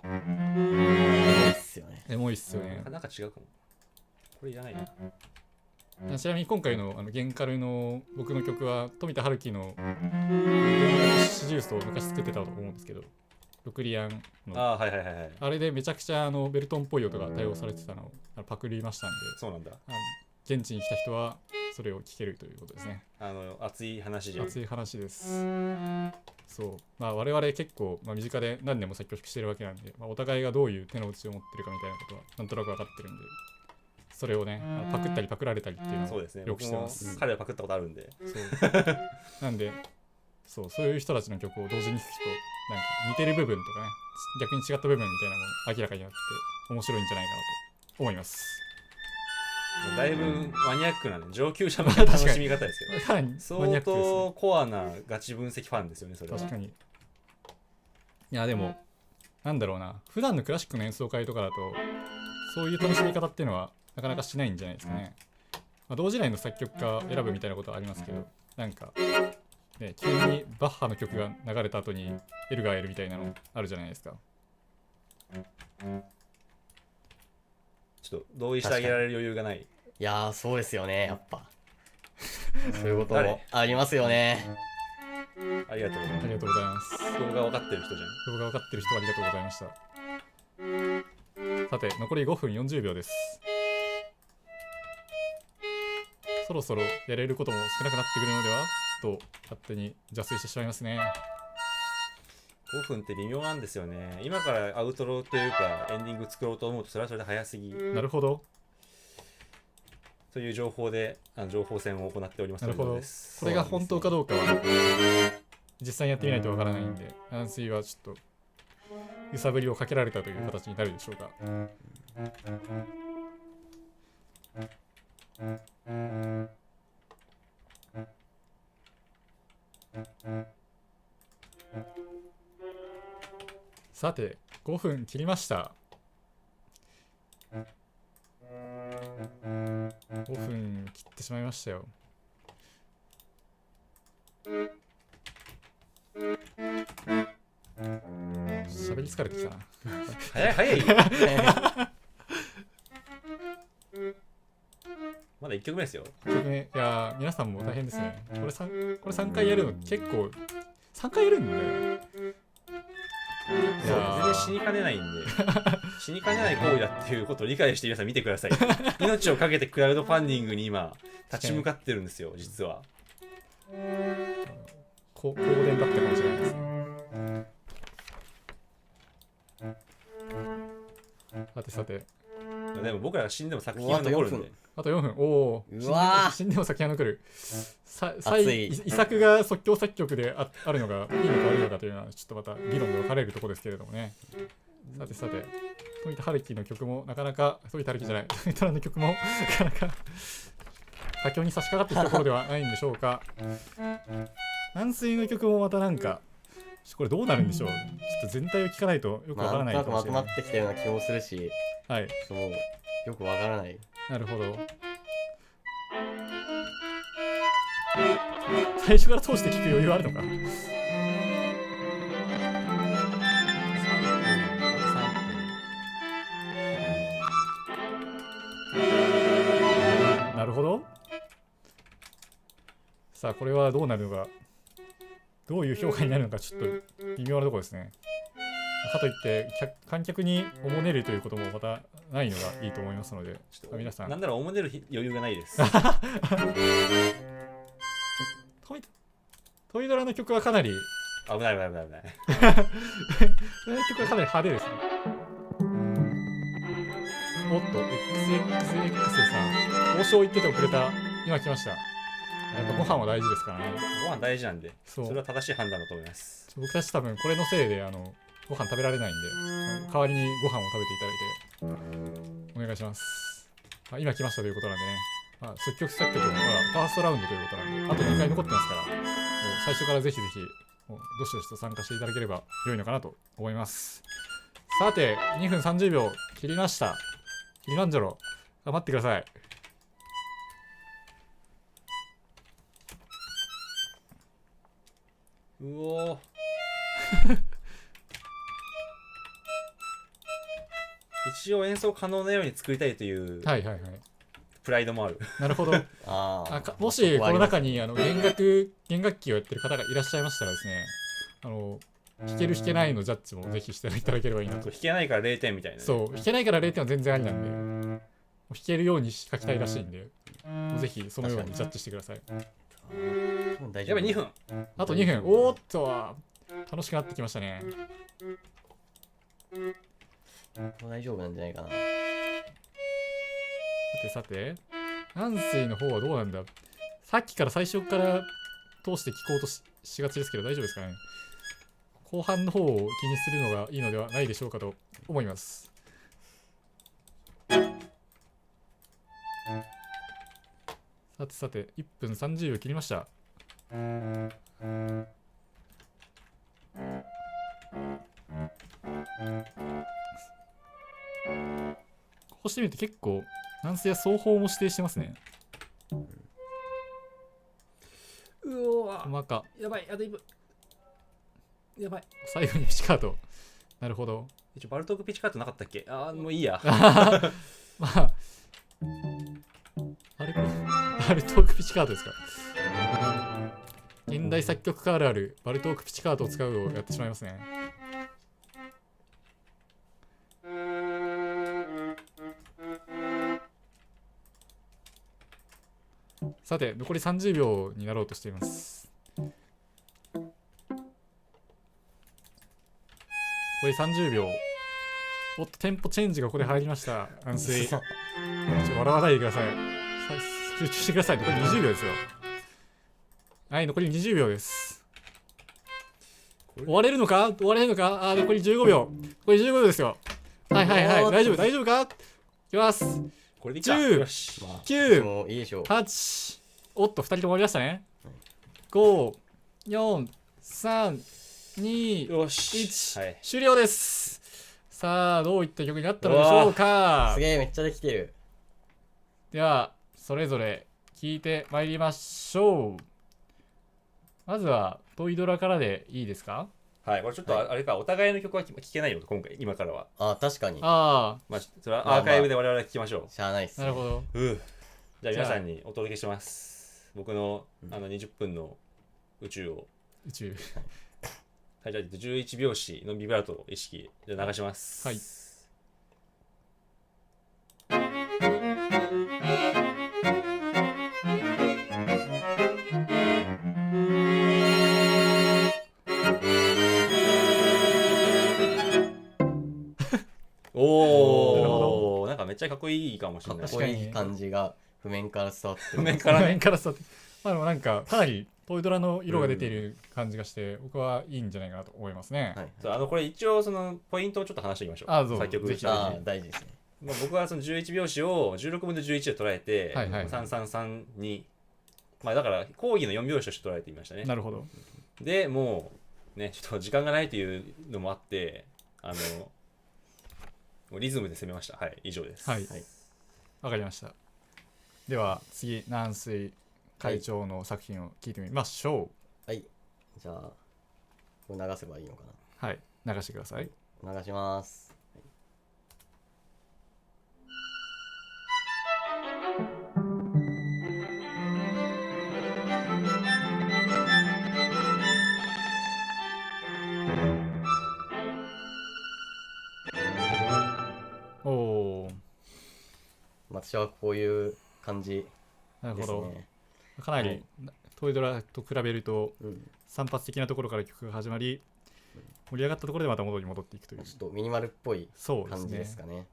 ですよね。エモいっすよね。なんか違うかも。これいらないな。ちなみに今回のゲンカルの僕の曲は富田春樹のシジウスを昔作ってたと思うんですけど、ロクリアンのはいはいはいはい。あれでめちゃくちゃベルトンっぽい音が対応されてたのをパクりましたんで、そうなんだ。現地に来た人はそれを聞けるということですね。熱い話じゃん。熱い話です。そう。まあ我々結構、身近で何年も作曲してるわけなんで、お互いがどういう手の内を持ってるかみたいなことはなんとなく分かってるんで、それをね、パクったりパクられたりっていうのをそうですね。よくしてます。彼はパクったことあるんで。そうなんで、そういう人たちの曲を同時に聴くと、なんか似てる部分とかね、逆に違った部分みたいなのも明らかになって面白いんじゃないかなと思います。だいぶマニアックなね、上級者向けの楽しみ方ですけど、かなりマニアックですね。相当コアなガチ分析ファンですよね、それは。確かに。いやでも、なんだろうな、普段のクラシックの演奏会とかだと、そういう楽しみ方っていうのはなかなかしないんじゃないですかね。同時代の作曲家選ぶみたいなことはありますけど、なんか、ね、急にバッハの曲が流れた後にエルガーエルみたいなのあるじゃないですか。ちょっと同意してあげられる余裕がない。いやー、そうですよね、やっぱ。そういうこともありますよね。ありがとうございます。ありがとうございます。動画分かってる人じゃん。動画分かってる人ありがとうございました。さて、残り5分40秒です。そろそろやれることも少なくなってくるのではと勝手に邪推してしまいますね。5分って微妙なんですよね。今からアウトロというかエンディング作ろうと思うとそれはそれで早すぎ。なるほど。という情報で情報戦を行っております。なるほど。これが本当かどうかは実際にやってみないとわからないんで、安水はちょっと揺さぶりをかけられたという形になるでしょうか。さて、5分切りました。5分切ってしまいましたよ。喋り疲れてきたな。早いまだ1曲目ですよ。1曲目、いや皆さんも大変ですね。これ3回やるの結構3回やるんだよ。いや全然死にかねないんで死にかねない行為だっていうことを理解して皆さん見てください。命をかけてクラウドファンディングに今立ち向かってるんですよ、実は。公電だったかもしれないですね。さてさて、でも僕らが死んでも作品は残るんで。あと4分。おお、うわー、死んでも作品は残る。熱い遺作が即興作曲であるのがいいのか悪いのかというのはちょっとまた議論で分かれるところですけれどもね。さてさて、富田春樹の曲もなかなか、富田春樹じゃない、富田の曲もなかなか佳境に差し掛かってきたところではないんでしょうか。軟水の曲もまたなんか、これどうなるんでしょう。ちょっと全体を聞かないとよくわからないなんとなくまかもしれない。とまってきたような気もするし、はい、そうよくわからない。なるほど。最初から通して聞く余裕あるのか。なるほど。さあこれはどうなるのか、どういう評価になるのかちょっと微妙なところですね。かといって観客におもねるということもまたないのがいいと思いますので、皆さんなんならおもねる余裕がないです。トイドラの曲はかなり危ない危ない危ない危ない。トイドラの曲はかなり派手ですね。おっと XXX さん、王将言っててくれた。今来ました。やっぱご飯は大事ですからね。ご飯大事なんで、そう、それは正しい判断だと思います。僕たち多分これのせいでご飯食べられないんで、代わりにご飯を食べていただいてお願いします。今来ましたということなんでね、作曲作曲のファーストラウンドということなんで、あと2回残ってますから、もう最初からぜひぜひもうどしどしと参加していただければ良いのかなと思います。さて2分30秒切りました。キリマンジャロ頑張ってください。うおー一応演奏可能なように作りたいというはいはいはい。プライドもある。なるほど。もしこの中に弦楽器をやってる方がいらっしゃいましたらですね、弾ける弾けないのジャッジもぜひしていただければいいなと。弾けないから0点みたいな、ね、そう、弾けないから0点は全然ありなんで、弾けるように書きたいらしいんで、ぜひそのようにジャッジしてください。やばい2分。あと2分。おーっと楽しくなってきましたね。大丈夫なんじゃないかな。さて軟水の方はどうなんだ。さっきから最初から通して聞こうと しがちですけど大丈夫ですかね。後半の方を気にするのがいいのではないでしょうかと思います。さてさて1分30秒切りました。こうしてみると結構軟水は双方も指定してますね。うわ細か。やばい、あと1分。やばい。最後にピチカート。なるほど。一応バルトークピチカートなかったっけ。もういいや。まああれこれバルトークピチカートですか。現代作曲家あるあるバルトークピチカートを使うをやってしまいますね。さて残り30秒になろうとしています。残り30秒。おっとテンポチェンジがここで入りました。安水ちょっと笑わないでください。集中してください。残り20秒ですよ。はい、残り20秒です。終われるのか終われるのか。残り15秒。残り15秒ですよ。はいはいはい。大丈夫大丈夫か。いきます。これでいいか。10よし。9、いいでしょう。8、おっと2人とも終わりましたね。5、4、3、2、よし。 1、はい。終了です。さあどういった曲になったのでしょうか。すげえめっちゃできてる。ではそれぞれ聴いてまいりましょう。まずはトイドラからでいいですか。はい、これちょっとあれか、お互いの曲は聴けないよ、今回、今からは。確かに。あまあ、それはアーカイブで我々は聴きましょしゃあないっすあ、なるほど。う。じゃあ皆さんにお届けします。僕の20分の宇宙を。宇宙。はい、じゃあ11拍子のビブラートを意識。じゃあ流します。はい。おお、なんかめっちゃかっこいいかもしれない。かっこいい感じが譜面から伝わってる。譜面からね。画面から伝わって。まあでもなんかかなりトイドラの色が出ている感じがして、僕はいいんじゃないかなと思いますね。はい。そうこれ一応そのポイントをちょっと話していきましょう。どうぞ作曲ぜひ大事ですね。まあ僕はその11拍子を16分の11で捉えて、はいはい3332、まあだから講義の4拍子として捉えていましたね。なるほど。でもうね、ちょっと時間がないというのもあってもうリズムで攻めました。はい、以上です。はい、わかりました。では次軟水会長の作品を聞いてみましょはいじゃあこれ流せばいいのかう。はい、流してください。な。流します。おおー、私はこういう感じですなるほど。ね。かなり、はいトイドラと比べるとうん、散発的なところから曲が始まり、盛り上がったところでまた元に戻っていくという。ちょっとミニマルっぽいそうです感じでね。すかね。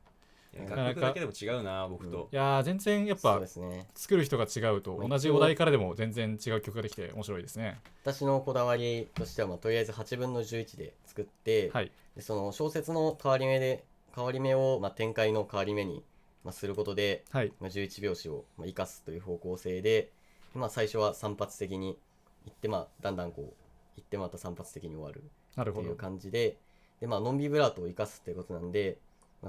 いやなかなか楽曲だけでも違うな僕といやー全然やっそうぱですね。作る人が違うとまあ同じお題からでも全然違う曲ができて面白いですね。私のこだわりとしては、とりあえず8分の11で作って、はい。でその小説の変わり目を、展開の変わり目に、することで、はい。 11拍子を、生かすという方向性で、最初は散発的にいって、だんだんこういってまた散発的に終わるなるほどという。感じで、ノンビブラートを生かすってことなんで、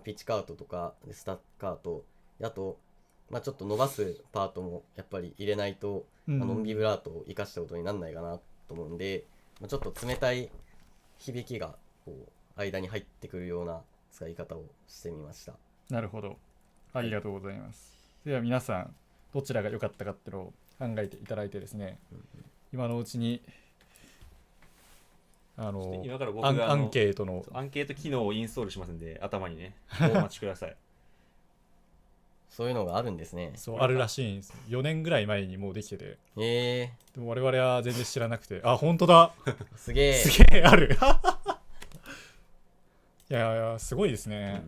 ピッチカートとかでスタッカート、あと、ちょっと伸ばすパートもやっぱり入れないと、うんノンビブラートを生かしたことにならないかなと思うんで、ちょっと冷たい響きがこう間に入ってくるような使い方をしてみました。なるほど。ありがとうございます。では皆さんどちらが良かったかっていうのを考えていただいてですね、今のうちに今から僕アンがアンケートのアンケート機能をインストールしますんで頭にねお待ちください。そういうのがあるんですね。そうあるらしいんです。4年ぐらい前にもうできてて、えでも我々は全然知らなくて、あ本当だすげえ。すげえあるいやいやすごいですね。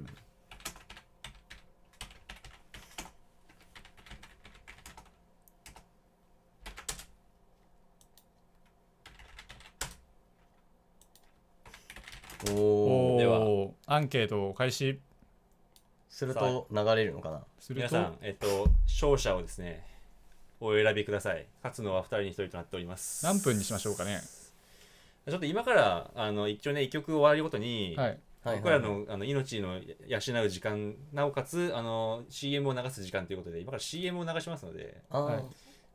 おおお。ではおアンケートを開始すると流れるのかな。すると、皆さん勝者をですねお選びください。勝つのは2人に1人となっております。何分にしましょうかね。ちょっと今から一応ね一曲終わるごとに、はい。僕らの命の養う時間なおかつCM を流す時間ということで今から CM を流しますので、ああ、はい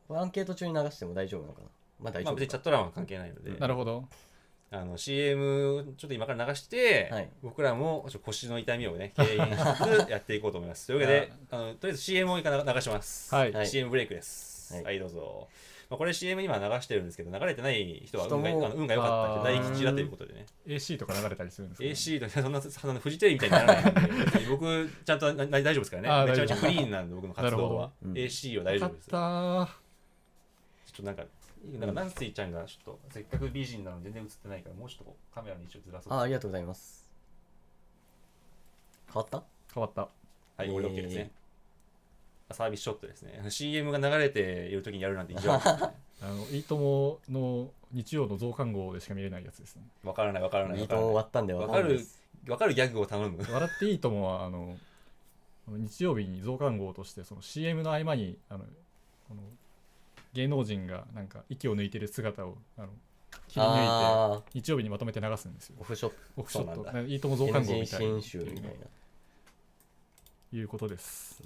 これアンケート中に流しても大丈夫なのかな。大丈夫別にチャット欄は関係ないので、なるほど。CM ちょっと今から流して、はい僕らもちょっと腰の痛みをね軽減しつつやっていこうと思います。というわけでとりあえず CM を流します。はいはい CM ブレイクです。はいはいどうぞ。これ CM 今流してるんですけど流れてない人は運が人も運が良かったってあー大吉だということでね。 AC とか流れたりするんですか、ね、 AC とそんなフジテレビみたいにならないので僕ちゃんと大丈夫ですからあーね。めちゃめちゃ大丈夫クリーンなんで僕の活動は、なるほどうん AC は大丈夫です。よかっちょっとなんかナンシーちゃんがちょっとせっかく美人なのに全然映ってないからもうちょっとこうカメラに一応ずらそう。ありがとうございます。変わったた変わった。はい、これ OK ですね。サービスショットですね。CM が流れている時にやるなんて異常ですね。いいともの日曜の増刊号でしか見れないやつですね。わからないわからないいいとも終わったんでわかんないです。わかるギャグを頼む。笑っていいともは日曜日に増刊号としてその CM の合間にこの芸能人がなんか息を抜いてる姿を切り抜いてあ日曜日にまとめて流すんですよ。オフショッオフショッそうなんト。いいとも増刊号 NG みたいな新集みたいな。いうことです。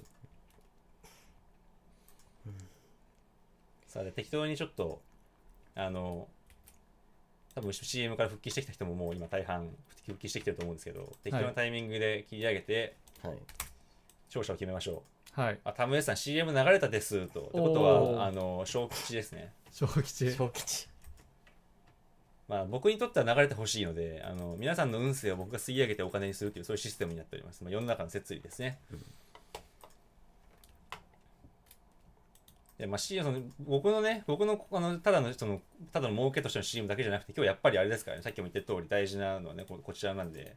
さあで適当にちょっと多分 CM から復帰してきた人ももう今大半復帰してきてると思うんですけど適当なタイミングで切り上げてはい。勝者を決めましょう。はい。タムエスさん CM 流れたですと。ってことは小吉ですね。小吉。小吉。僕にとっては流れてほしいので皆さんの運勢を僕が吸い上げてお金にするというそういうシステムになっております。世の中の摂理ですね。で僕のただの儲けとしての CM だけじゃなくて今日やっぱりあれですからね、さっきも言った通り大事なのはねこちらなんで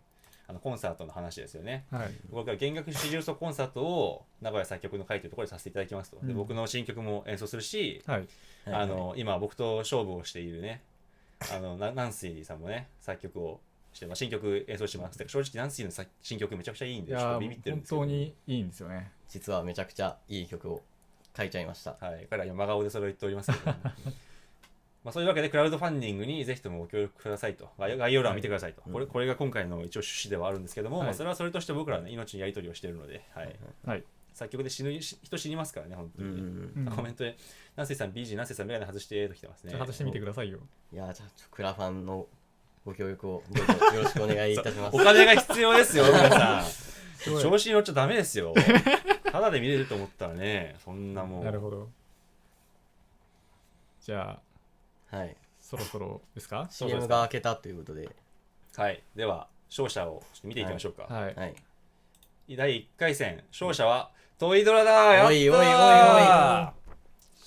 コンサートの話ですよね。はい。僕は弦楽四重奏コンサートを名古屋作曲の会というところでさせていただきますと。で僕の新曲も演奏するし、はい。今僕と勝負をしているねナンシーさんもね作曲をして、新曲演奏します。正直ナンシーの新曲めちゃくちゃいいんいでちょっとやビビってるん本ですけど、当にいいんですよね。実はめちゃくちゃいい曲を書いちゃいました。はい、彼は今真顔でそれを言っておりますけどそういうわけでクラウドファンディングにぜひともご協力くださいと、概要欄を見てくださいと、はいこれが今回の一応趣旨ではあるんですけども、はいそれはそれとして僕らは、ね、命のやり取りをしているので、はいはい。作曲で人死にますからね本当にね、うんコメントでナンセイさん BG ナンセイさんメガネ外してと来てますね。外してみてくださいよ。いやじゃあクラファンのご協力をどうぞよろしくお願いいたしますお金が必要ですよ皆さん調子に乗っちゃダメですよただで見れると思ったらねそんなもん。なるほど。じゃあはいそろそろですか。そうです CM が開けたということではいでは勝者をちょっと見ていきましょうか、はい。はい第1回戦勝者はトイドラだやったーおいおいおいおいな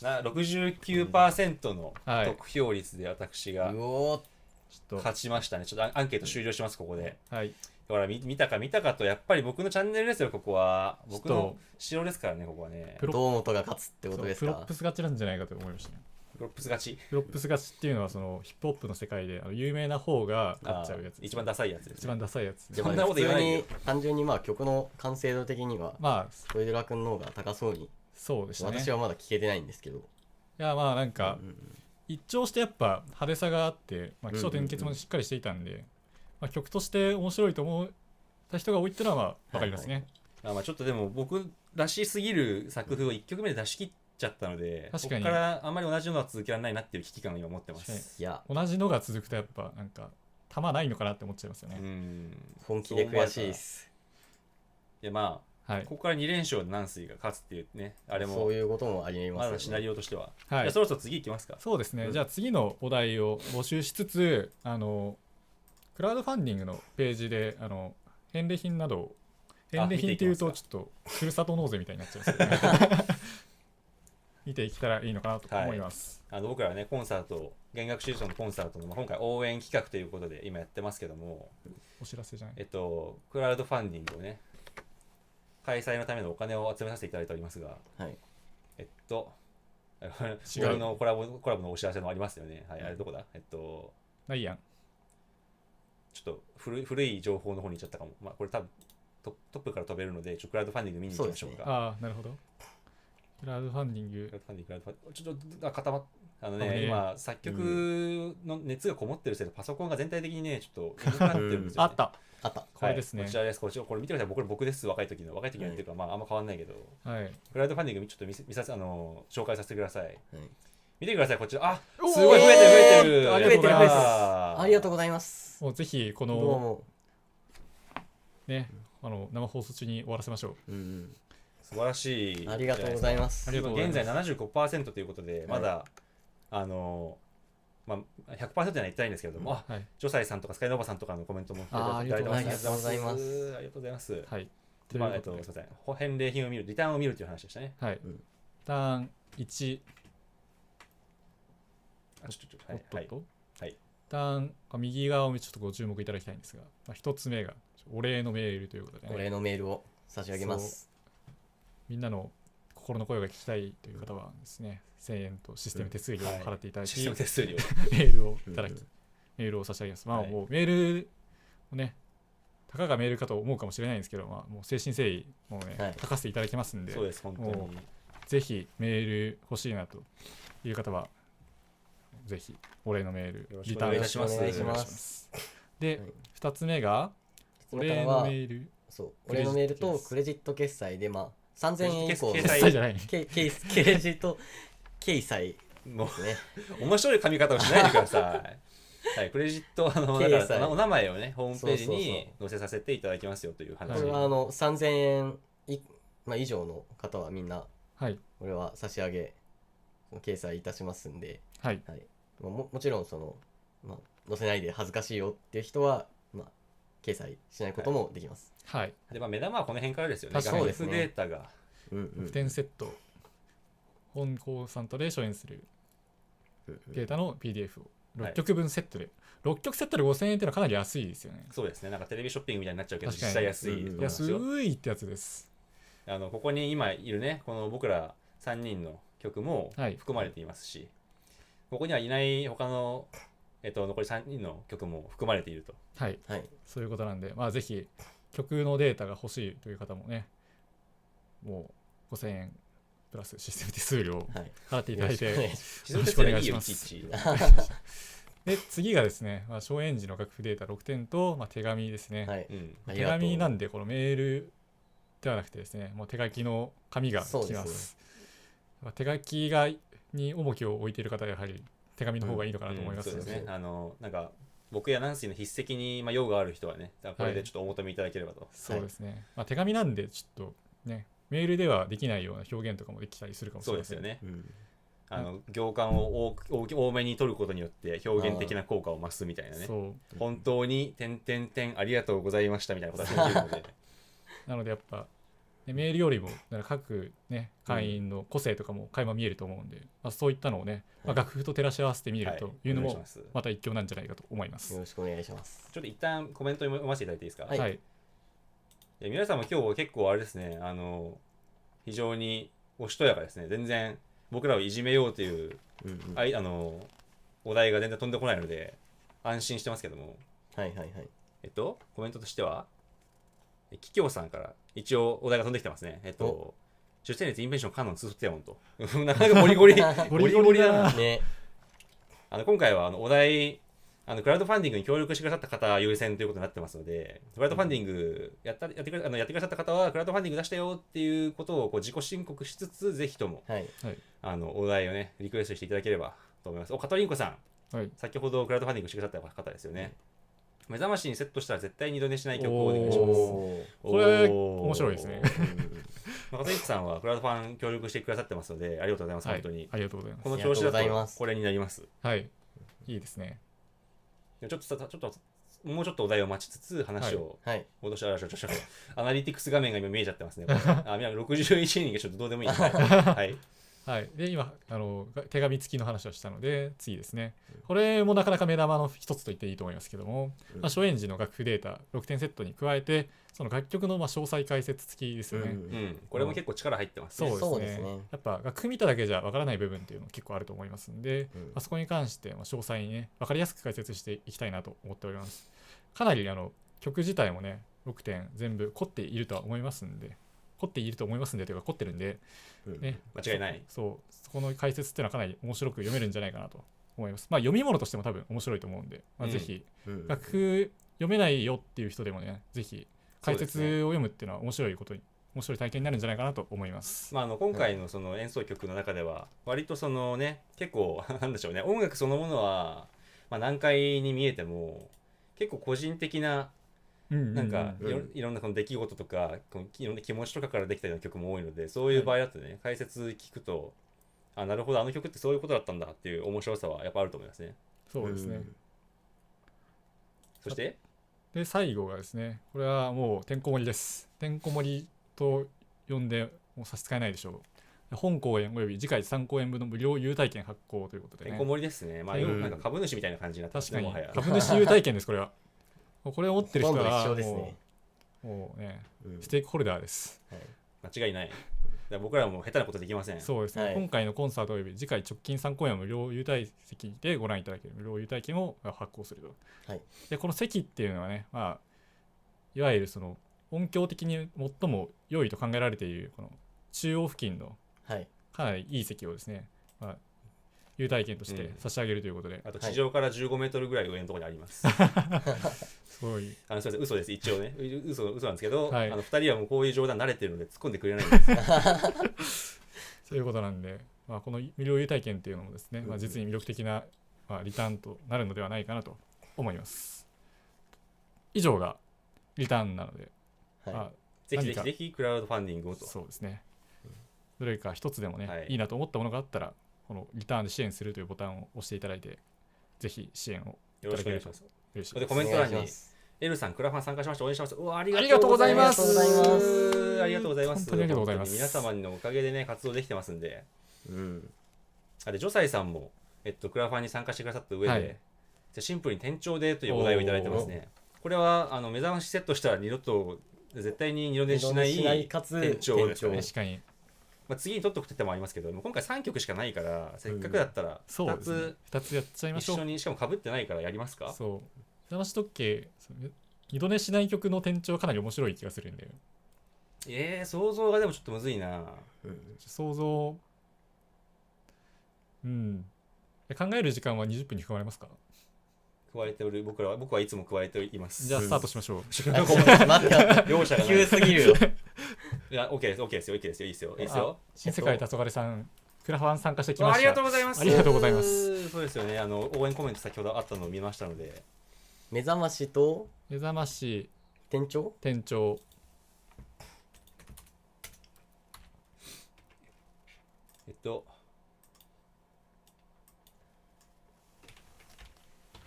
69% のはい得票率で私がうおーちょっ勝ちましたね。ちょっとアンケート終了しますここで。とはい。だから見たかとやっぱり僕のチャンネルですよここは。僕ちょっの城ですからねここはね。プロ堂本が勝つってことそうですかプロップス勝ちなんじゃないかと思いましたね。プロップス勝ち。プロップス勝ちっていうのはそのヒップホップの世界で有名な方が勝っちゃうやつです。一番ダサいやつです、一番ダサいやつ。でもそんなこと言わないよ普通に単純にまあ曲の完成度的にはまあトイドラ君の方が高そうにそうでしたね。私はまだ聞けてないんですけどいやまあなんかうん一聴してやっぱ派手さがあって、まあ、起承転結もしっかりしていたんで、まあ、曲として面白いと思った人が多いっていうのはまあ分かりますね。まあちょっとでも僕らしすぎる作風を1曲目で出し切っちゃったので、確かにここからあんまり同じのは続けられないなっていう危機感を今持ってま確かにす。いや同じのが続くとやっぱなんか弾ないのかなって思っちゃいますよね。本気で悔しいですいやまあ、はいここから2連勝でナンスイが勝つっていうねあれもそういうこともありえますよねまだシナリオとしては、はいじゃあそろそろ次行きますか。そうですね、うんじゃあ次のお題を募集しつつクラウドファンディングのページで返礼品などを返礼品っていうと見ていきちょっとふるさと納税みたいになっちゃうんですけど、見ていけたらいいのかなと思います。僕らはねコンサート弦楽手術のコンサートの、まあ、今回応援企画ということで今やってますけどもお知らせじゃない。クラウドファンディングをね開催のためのお金を集めさせていただいておりますがはい違う僕のコラボのお知らせもありますよね。はい、あれどこだないやん。ちょっと古い情報の方に行っちゃったかも。まあこれ多分トップから飛べるのでクラウドファンディング見に行きましょうか。ああなるほど。クラウドファンディングクラウドファンディングちょっと固まっね今作曲の熱がこもってるせいでパソコンが全体的にねちょっと重くなってるんですよ、ね。あったあったこれですね。はい、こちらですこれ見てください。僕です若い時のっていうか、まああんま変わんないけどはい。クラウドファンディングちょっと紹介させてください。はい見てくださいこちら。あおーすごい増えてるありがとうございますありがとうございますもうぜひこどうのもね生放送中に終わらせましょう。うん素晴らしい。ありがとうございす。ますありがとうござい現ます。在 75% ということで、まだ、まあ、100% には言ってないんですけれども、はいジョサイさんとかスカイノーバさんとかのコメントもいあーただいてます。ありがとうございますありがとうございます。はい。といまあ、うことですみません。返礼品を見る、リターンを見るという話でしたね。はいうん。ターン1、あちょっと、はい。はいおっとっと、はいターン右側をちょっとご注目いただきたいんですが、まあ、1つ目がお礼のメールということで、ね、お礼のメールを差し上げますみんなの心の声が聞きたいという方はですね、1000円とシステム手数料を払っていただき、システム手数料。メールをいただき、うんメールを差し上げます。まあはいもうメールをね、たかがメールかと思うかもしれないんですけど、まあ、もう誠心誠意、もうね、はい書かせていただきますんで、そうです、本当もに。ぜひメール欲しいなという方は、ぜひお礼のメールよろ、しリくターンします。お願いしますお願いしまお願いしますで、はい2つ目が、おそれか礼のらはメール、そうお礼のメールとクレジット決済でまあ3000円以降の決済決済じゃない。ケクレジット掲載もですねう、面白い髪型をしないでください。はい、クレジット、だ掲載からお名前をね、ホームページそうに載せさせていただきますよという話。これは3000円まあ、以上の方はみんなはい。これは差し上げ掲載いたしますんで、はい。はい、もちろんまあ、載せないで恥ずかしいよっていう人は、まあ、掲載しないこともできます、はい。で、まあ、目玉はこの辺からですよね。確かに画面データが。うんうん6点セット、本コンサートで初演するデータの PDF をはい6曲分セットで、6曲セットで5000円っていうのはかなり安いですよね。そうですね。なんかテレビショッピングみたいになっちゃうけど、確かに実際安いと思います安よ。いってやつです。ここに今いるね、この僕ら3人の曲もはい含まれていますし、ここにはいない他の、残り3人の曲も含まれていると。はい。はいそういうことなんで、まあぜひ曲のデータが欲しいという方もね、もう5000円プラスシステム手数料をはい払っていただいて、よろしくお願いしますよろしくお願いしますいちいちで、次がですね、まあ、初演時の楽譜データ6点と、まあ、手紙ですね。はいうん。手紙なんで、このメールではなくてですね、もう手書きの紙がそう来ま。ですす手書きに重きを置いている方はやはり手紙の方がいいのかなと思いますので、そうですね。なんか僕やナンシーの筆跡に用がある人はね、これでちょっとお求めいただければと。そうですね、手紙なんでちょっとね、メールではできないような表現とかもできたりするかもしれません。そうですよね。うん行間を多めに取ることによって表現的な効果を増すみたいなね。そう本当に点々点ありがとうございましたみたいなことができるので。なのでやっぱ、ね、メールよりもだから各、ね、会員の個性とかも垣間見えると思うんで、そういったのをね、楽譜と照らし合わせて見れるというのもお願いしますまた一興なんじゃないかと思います。よろしくお願いします。ちょっと一旦コメント読ませていただいていいですか。はいはい、いや皆さんも今日結構あれですね、非常におしとやかですね。全然僕らをいじめようという、うんうんお題が全然飛んでこないので安心してますけども、はいはいはい。コメントとしてはキキョウさんから一応お題が飛んできてますね。お出生率インベンションカノンツーソテヤモンとなかなかゴリゴリゴリゴリだな。ね、今回はお題クラウドファンディングに協力してくださった方優先ということになってますので、クラウドファンディングやってくださった方はクラウドファンディング出したよっていうことを自己申告しつつ、ぜひともはい。お題をねリクエストしていただければと思います。カトリンコさん、はい、先ほどクラウドファンディングしてくださった方ですよね。目覚ましにセットしたら絶対二度寝しない曲をお願いします。おーこれ面白いですね。カトリンコさんはクラウドファン協力してくださってますのでありがとうございます、はい、本当に。ありがとうございます。この調子だとありがとうございますこれになります。はい、いいですね。ちょっともうちょっとお題を待ちつつ話をはい。戻しアナリティクス画面が今見えちゃってますね。61人がちょっとどうでもいい。はい。はい、で今手紙付きの話をしたので次ですね、これもなかなか目玉の一つと言っていいと思いますけども、初演時の楽譜データ6点セットに加えてその楽曲の詳細解説付きですよね。これも結構力入ってますね。そうですね。やっぱ楽譜見ただけじゃわからない部分っていうの結構あると思いますんで、そこに関して詳細にね分かりやすく解説していきたいなと思っております。かなり曲自体もね6点全部凝っているとは思いますんで、というか凝ってるんで、ね、間違いない。そこの解説っていうのはかなり面白く読めるんじゃないかなと思います。読み物としても多分面白いと思うんで、ぜひ楽譜読めないよっていう人でもね、ぜひ解説を読むっていうのは面白い体験になるんじゃないかなと思います。今回のその演奏曲の中では割とそのね結構なんでしょうね、音楽そのものは難解に見えても結構個人的ななんかいろんなこの出来事とかいろんな気持ちとかからできたような曲も多いので、そういう場合だとね、解説聞くとなるほどあの曲ってそういうことだったんだっていう面白さはやっぱあると思いますね。そうですね。そしてで最後がですね、これはもうてんこ盛りです。てんこ盛りと呼んでもう差し支えないでしょう。本公演および次回3公演分の無料優待券発行ということでね。てんこ盛りですね。なんか株主みたいな感じになってますね。確かに株主優待券ですこれは。これを持ってる人はもうね、ステークホルダーです。間違いない。僕らも下手なことできません。そうですね。今回のコンサートおよび次回直近3公演無料優待席でご覧いただける無料優待券を発行すると。でこの席っていうのはね、いわゆるその音響的に最も良いと考えられているこの中央付近のかなりいい席をですね、優待券として差し上げるということで、あと地上から15メートルぐらい上のところにあります。すごい。すみません、嘘です、一応ね、嘘なんですけど、はい、2人はもうこういう冗談慣れてるので突っ込んでくれないんです。そういうことなんで、この無料優待券っていうのもですね、実に魅力的な、リターンとなるのではないかなと思います。以上がリターンなので、ぜひクラウドファンディングをと。そうですね。どれか一つでもね、いいなと思ったものがあったら、このリターンで支援するというボタンを押していただいて、ぜひ支援をよろしくお願いします。嬉しいでコメント欄にエルさんクラファン参加しました、応援します。ありがとうございます。ありがとうございます。本当にありがとうございます。皆様のおかげでね活動できてますんで。でジョサイさんもクラファンに参加してくださった上で、シンプルに店長でというお題をいただいてますね。これは目覚ましセットしたら二度と絶対に二度寝しない店長ですよね。確かに。次に取っとく手もありますけど、今回3曲しかないからせっかくだったら2つやっちゃいましょう。一緒にしかも被ってないからやりますか。そう目覚まし時計二度寝しない曲の転調はかなり面白い気がするんだよ。想像がでもちょっとむずいな。想像考える時間は20分に含まれますか。加えておる僕はいつも加えています。じゃあスタートしましょう。待って両者がない急すぎるよ。いや OK です OK ですよ OK ですよいいですよいいですあよ。新世界黄昏さんクラファン参加してきました。ありがとうございます。ありがとうございますそうですよね。応援コメント先ほどあったのを見ましたので。目覚ましと目覚まし店長店長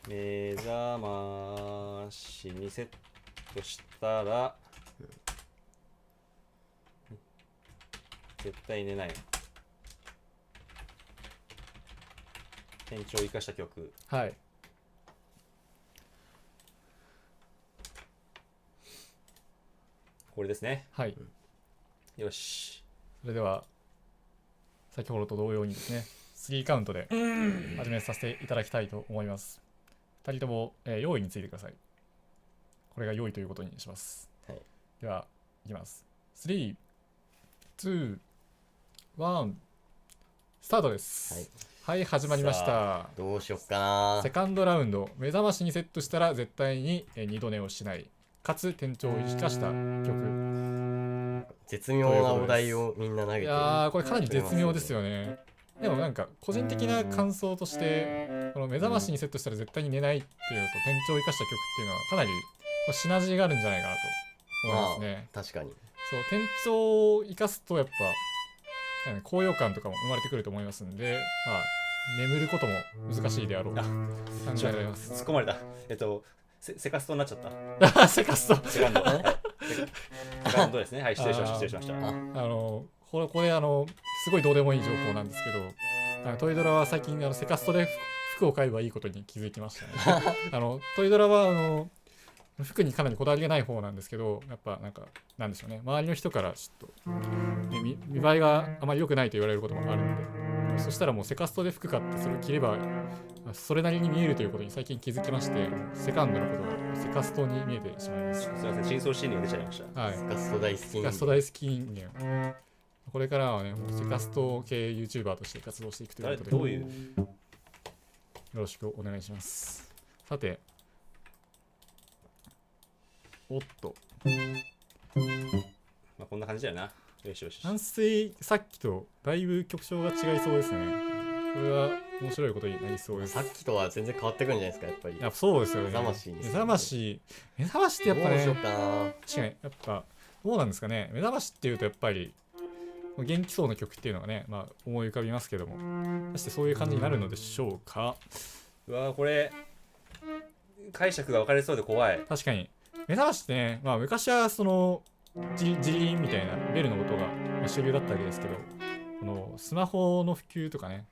目覚ましにセットしたら絶対寝ない。店長を生かした曲。はいこれですね。はい。よし。それでは先ほどと同様にですね3カウントで始めさせていただきたいと思います。2人とも、用意についてください。これが用意ということにします。はい、ではいきます。3、2、1スタートです。はい、始まりました。どうしよっかな。セカンドラウンド、目覚ましにセットしたら絶対に2度寝をしない、かつ店長を生かした曲。絶妙なお題をみんな投げてる。いやーこれかなり絶妙ですよね。でもなんか個人的な感想としてこの目覚ましにセットしたら絶対に寝ないっていうのと店長を生かした曲っていうのはかなりシナジーがあるんじゃないかなと思いますね。確かに。そう店長を生かすとやっぱ高揚感とかも生まれてくると思いますんで、まあ、眠ることも難しいであろうと考えられます。突っ込まれた。セカストになっちゃった。セカスト。セカンド。セカンドですね。はい、失礼しました。失礼しました。これすごいどうでもいい情報なんですけど、トイドラは最近セカストで服を買えばいいことに気づきましたね。トイドラは服にかなりこだわりがない方なんですけど、やっぱなんでしょうね、周りの人からちょっと、見栄えがあまり良くないと言われることもあるので、そしたらもうセカストで服買ってそれを着ればそれなりに見えるということに最近気づきまして、セカンドのことがセカストに見えてしまいました。すいません、真相心理が出ちゃいました。はい、セカスト大好き。セカスト大好き人間。これからはね、もうセカスト系 YouTuber として活動していくということで、どういうよろしくお願いします。さて、おっと。まあこんな感じだよな。よしよし。軟水、さっきとだいぶ曲調が違いそうですね。これは面白いことになりそうです。さっきとは全然変わってくるんじゃないですか、やっぱり。やっぱそうですよね。目覚ましに。目覚ましってやっぱね、どうしようかな。確かに、やっぱ、どうなんですかね。目覚ましっていうとやっぱり、元気そうな曲っていうのがね、まあ思い浮かびますけども、果たしてそういう感じになるのでしょうか。うわー、これ、解釈が分かれそうで怖い。確かに。目覚ましってね、まあ昔はその、ジリーンみたいなベルの音が主流だったわけですけど、このスマホの普及とかね、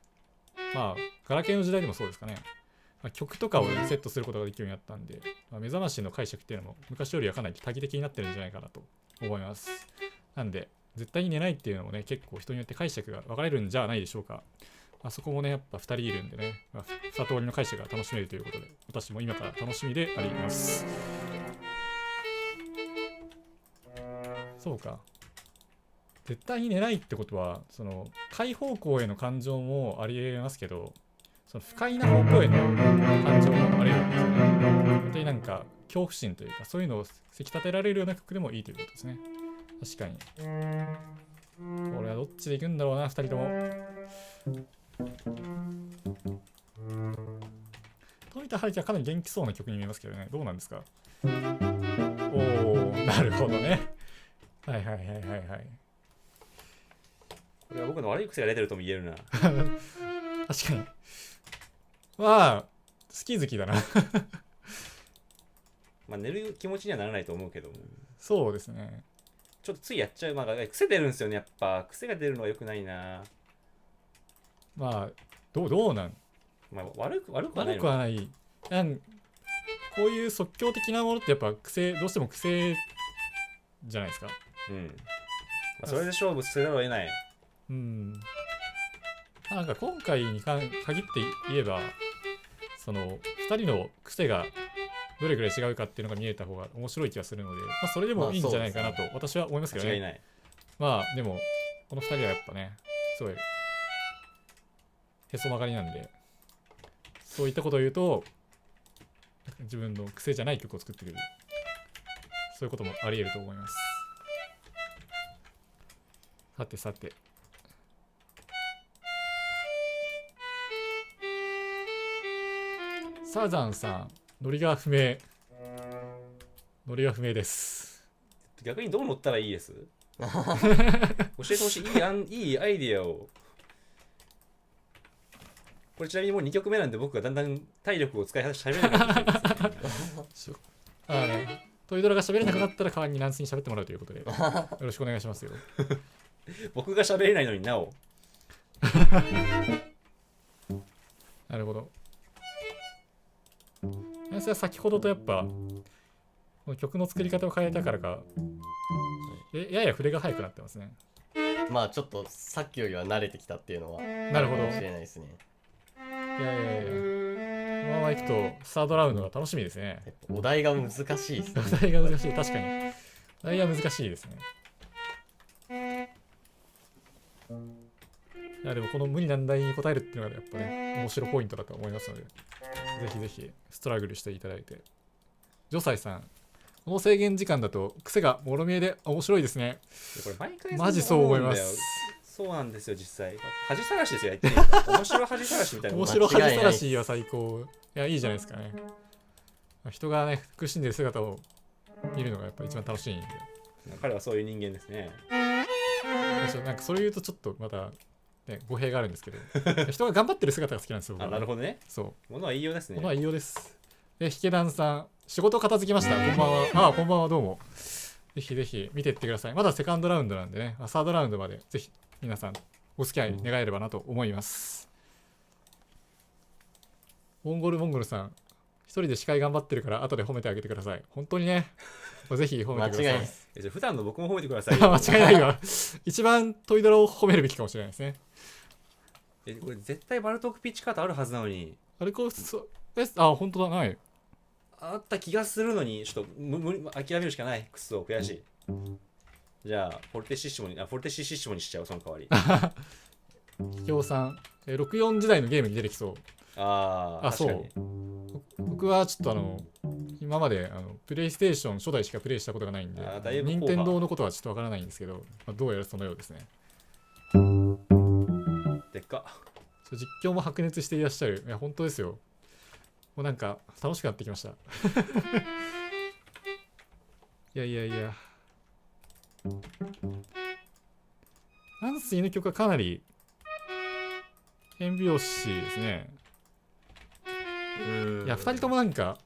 まあ、ガラケーの時代でもそうですかね、まあ、曲とかをセットすることができるようになったんで、まあ、目覚ましの解釈っていうのも昔よりはかなり多義的になってるんじゃないかなと思います。なんで、絶対に寝ないっていうのもね、結構人によって解釈が分かれるんじゃないでしょうか。まあ、そこもね、やっぱ2人いるんでね、まあ、2通りの解釈が楽しめるということで、私も今から楽しみであります。そうか。絶対に寝ないってことは、その快方向への感情もありえますけど、その不快な方向への感情もありえるんですよね。本当に恐怖心というか、そういうのをせき立てられるような曲でもいいということですね。確かに。これはどっちでいくんだろうな、2人とも。富田春樹はかなり元気そうな曲に見えますけどね、どうなんですか。おー、なるほどね。はいはいはいはいはい。これは僕の悪い癖が出てるとも言えるな。確かに。まあ、好き好きだな。まあ寝る気持ちにはならないと思うけども。そうですね。ちょっとついやっちゃう。まあ、癖出るんですよね、やっぱ。癖が出るのは良くないな。まあ、どうなんまあ、悪くはないの。悪くはない。こういう即興的なものってやっぱどうしても癖じゃないですか。うん。まあ、それで勝負せざるを得ない。うん。今回に限って言えば、その2人の癖がどれくらい違うかっていうのが見えた方が面白い気がするので、まあ、それでもいいんじゃないかなと私は思いますけどね。間違いない。まあでも、この2人はやっぱね、すごいへそ曲がりなんで、そういったことを言うと、自分の癖じゃない曲を作ってくる、そういうこともあり得ると思います。さてさて、サザンさん、ノリが不明。ノリが不明です。逆にどう乗ったらいいです？教えてほしい。いいアイディアを。これちなみにもう2曲目なんで、僕がだんだん体力を使い果たして喋れなくなってきてるんですよ。トイドラが喋れなくなったら代わりにナンスに喋ってもらうということでよろしくお願いしますよ。僕が喋れないのになお。なるほど。ナンスは先ほどとやっぱこの曲の作り方を変えたからかやや筆が速くなってますね。まあちょっとさっきよりは慣れてきたっていうのはなるほど。かもしれないですね。いやいやいや、このままいくとサードラウンドが楽しみですね。お題が難しいですね。お題が難しい、確かに。お題が難しいですね。いやでもこの無理難題に答えるっていうのがやっぱね、面白ポイントだと思いますので、ぜひぜひストラグルしていただいて。ジョサイさん、この制限時間だと癖がもろ見えで面白いですね。これ毎回マジそう思います。そうなんですよ、実際。恥さらしですよ、やってる。面白恥さらしみたいな。面白恥さらしは最高。いや、いいじゃないですかね。人がね、苦しんでる姿を見るのがやっぱ一番楽しいんで。彼はそういう人間ですね。なんかそれ言うとちょっとまた、ね、語弊があるんですけど、人が頑張ってる姿が好きなんですよ。あ、なるほどね。そう。ものは言いようですね。ものは言いようです。で、ヒケダンさん、仕事片付きました。こんばんは。こんばんは、どうも。ぜひぜひ見てってください。まだセカンドラウンドなんでね、サードラウンドまでぜひ皆さんお付き合い願えればなと思います。モンゴルさん、一人で司会頑張ってるから後で褒めてあげてください。本当にね、ぜひ褒めてください。間違いないです。じゃあ普段の僕も褒めてくださいよ。間違いないわ。一番トイドラを褒めるべきかもしれないですね。これ絶対バルトークピッチカートあるはずなのに。あれこそ、本当だ、ない。あった気がするのに、ちょっと諦めるしかない。クソ悔しい。じゃあ、フォルテシッシモにしちゃう、その代わり。ひきょうさん、64時代のゲームに出てきそう。確かに。僕はちょっと今までプレイステーション初代しかプレイしたことがないんで、任天堂のことはちょっとわからないんですけど、どうやらそのようですね。でっか。実況も白熱していらっしゃる。いや、本当ですよ。もうなんか楽しくなってきました。いや。ナンスイの曲はかなり変拍子ですね。いや、2人ともなんか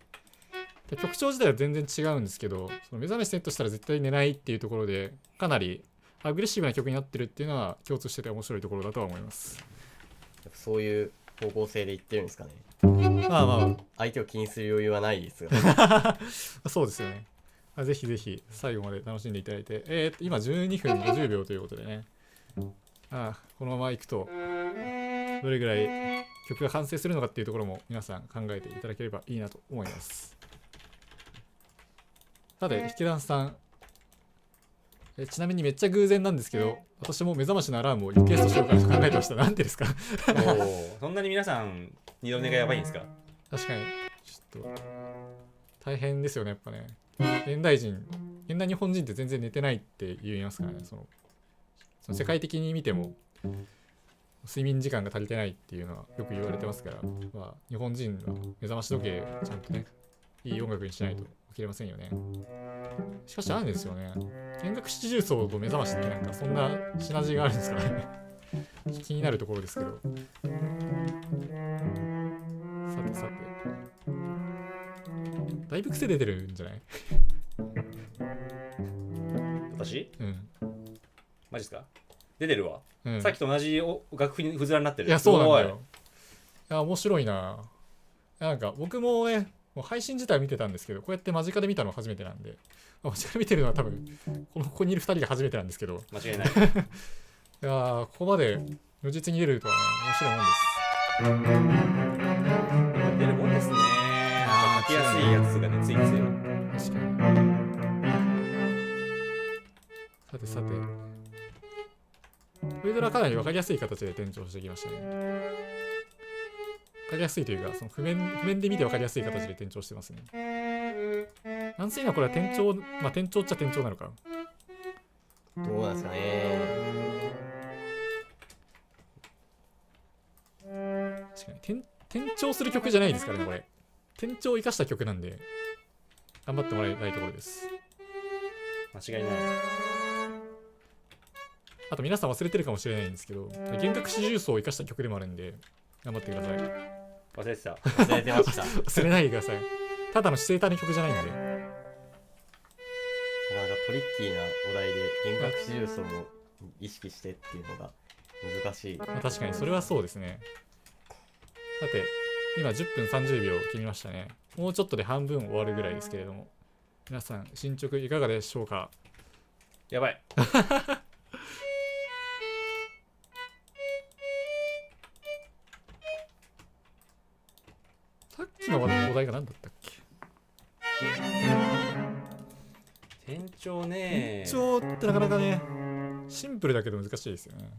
曲調自体は全然違うんですけど、その目覚めセットしたら絶対寝ないっていうところでかなりアグレッシブな曲になってるっていうのは共通してて面白いところだとは思います。そういう方向性で言ってるんですかね。まあ相手を気にする余裕はないですがそうですよね。ぜひぜひ最後まで楽しんでいただいて、今12分50秒ということでね、このままいくとどれぐらい曲が完成するのかっていうところも皆さん考えていただければいいなと思います。さて、ヒケダンさん、ちなみにめっちゃ偶然なんですけど、私も目覚ましのアラームをリクエストしようかなと考えてました。なんでですか？そんなに皆さん二度寝がやばいんですか？確かにちょっと大変ですよね、やっぱね。現代日本人って全然寝てないって言いますからね。その世界的に見ても睡眠時間が足りてないっていうのはよく言われてますから、日本人は目覚まし時計ちゃんとね、いい音楽にしないと起きれませんよね。しかしあるんですよね。弦楽七重奏と目覚ましってなんかそんなシナジーがあるんですからね。気になるところですけど。さて。だいぶ癖出てるんじゃない？私？うん。マジですか？出てるわ。うん、さっきと同じ楽譜にふずらになってる。いや、そうなんだよ。いや、面白いな。なんか僕もね、もう配信自体は見てたんですけど、こうやって間近で見たのは初めてなんで、間近で見てるのは多分ここにいる2人が初めてなんですけど、間違いない。いやここまで如実に出るとはね、面白いもんです。出るもんですね。書きやすいやつがね、ついつい。確かに。さて。ウェドラかなり分かりやすい形で転調してきましたね。かりやすいというか、その譜面で見て分かりやすい形で転調してますね。なんせ今これは転調、まあ転調っちゃ転調なのか。どうなんですかね。確かに転調する曲じゃないですからね、これ。転調を生かした曲なんで、頑張ってもらいたいところです。間違いない。あと皆さん忘れてるかもしれないんですけど、弦楽四重奏を生かした曲でもあるんで、頑張ってください。忘れてた。忘れてました。忘れないでください。ただの姿勢体の曲じゃないんで。なかなかトリッキーなお題で弦楽四重奏を意識してっていうのが難しい。まあ、確かにそれはそうですね。さて、今10分30秒切りましたね。もうちょっとで半分終わるぐらいですけれども、皆さん進捗いかがでしょうか。やばい。さっきのお題が何だったっけ。転調ね。転調ってなかなかね、シンプルだけど難しいですよね。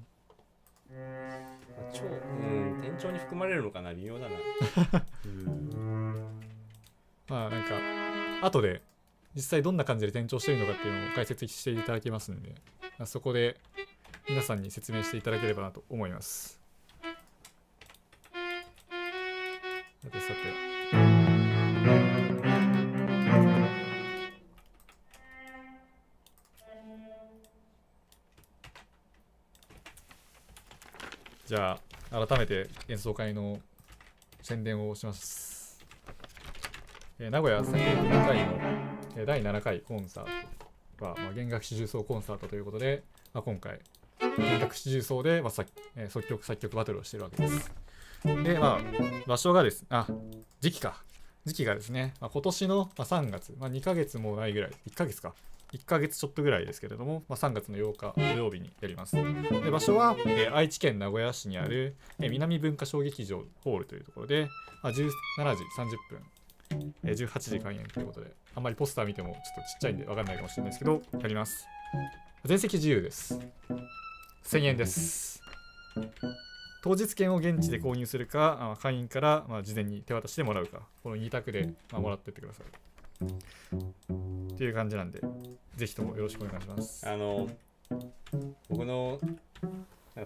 転調に含まれるのかな、微妙だな。まあなんか後で実際どんな感じで転調しているのかっていうのを解説していただきますんで、そこで皆さんに説明していただければなと思います。さてさて、じゃあ改めて演奏会の宣伝をします。名古屋3年文化会の第7回コンサートは、弦楽四重奏コンサートということで、今回弦楽四重奏で、即曲作曲バトルをしているわけです。で、場所がです、時期がですね、今年の3月、2ヶ月もないぐらい、1ヶ月か。1ヶ月ちょっとぐらいですけれども、3月の8日土曜日にやります。で場所は、愛知県名古屋市にある、南文化小劇場ホールというところで、17時30分、18時開演ということで、あんまりポスター見てもちょっとちっちゃいんで分かんないかもしれないですけど、やります。全席自由です。1000円です。当日券を現地で購入するか、会員から事前に手渡しでもらうか、この2択でもらってってください。っていう感じなんで、ぜひともよろしくお願いします。僕の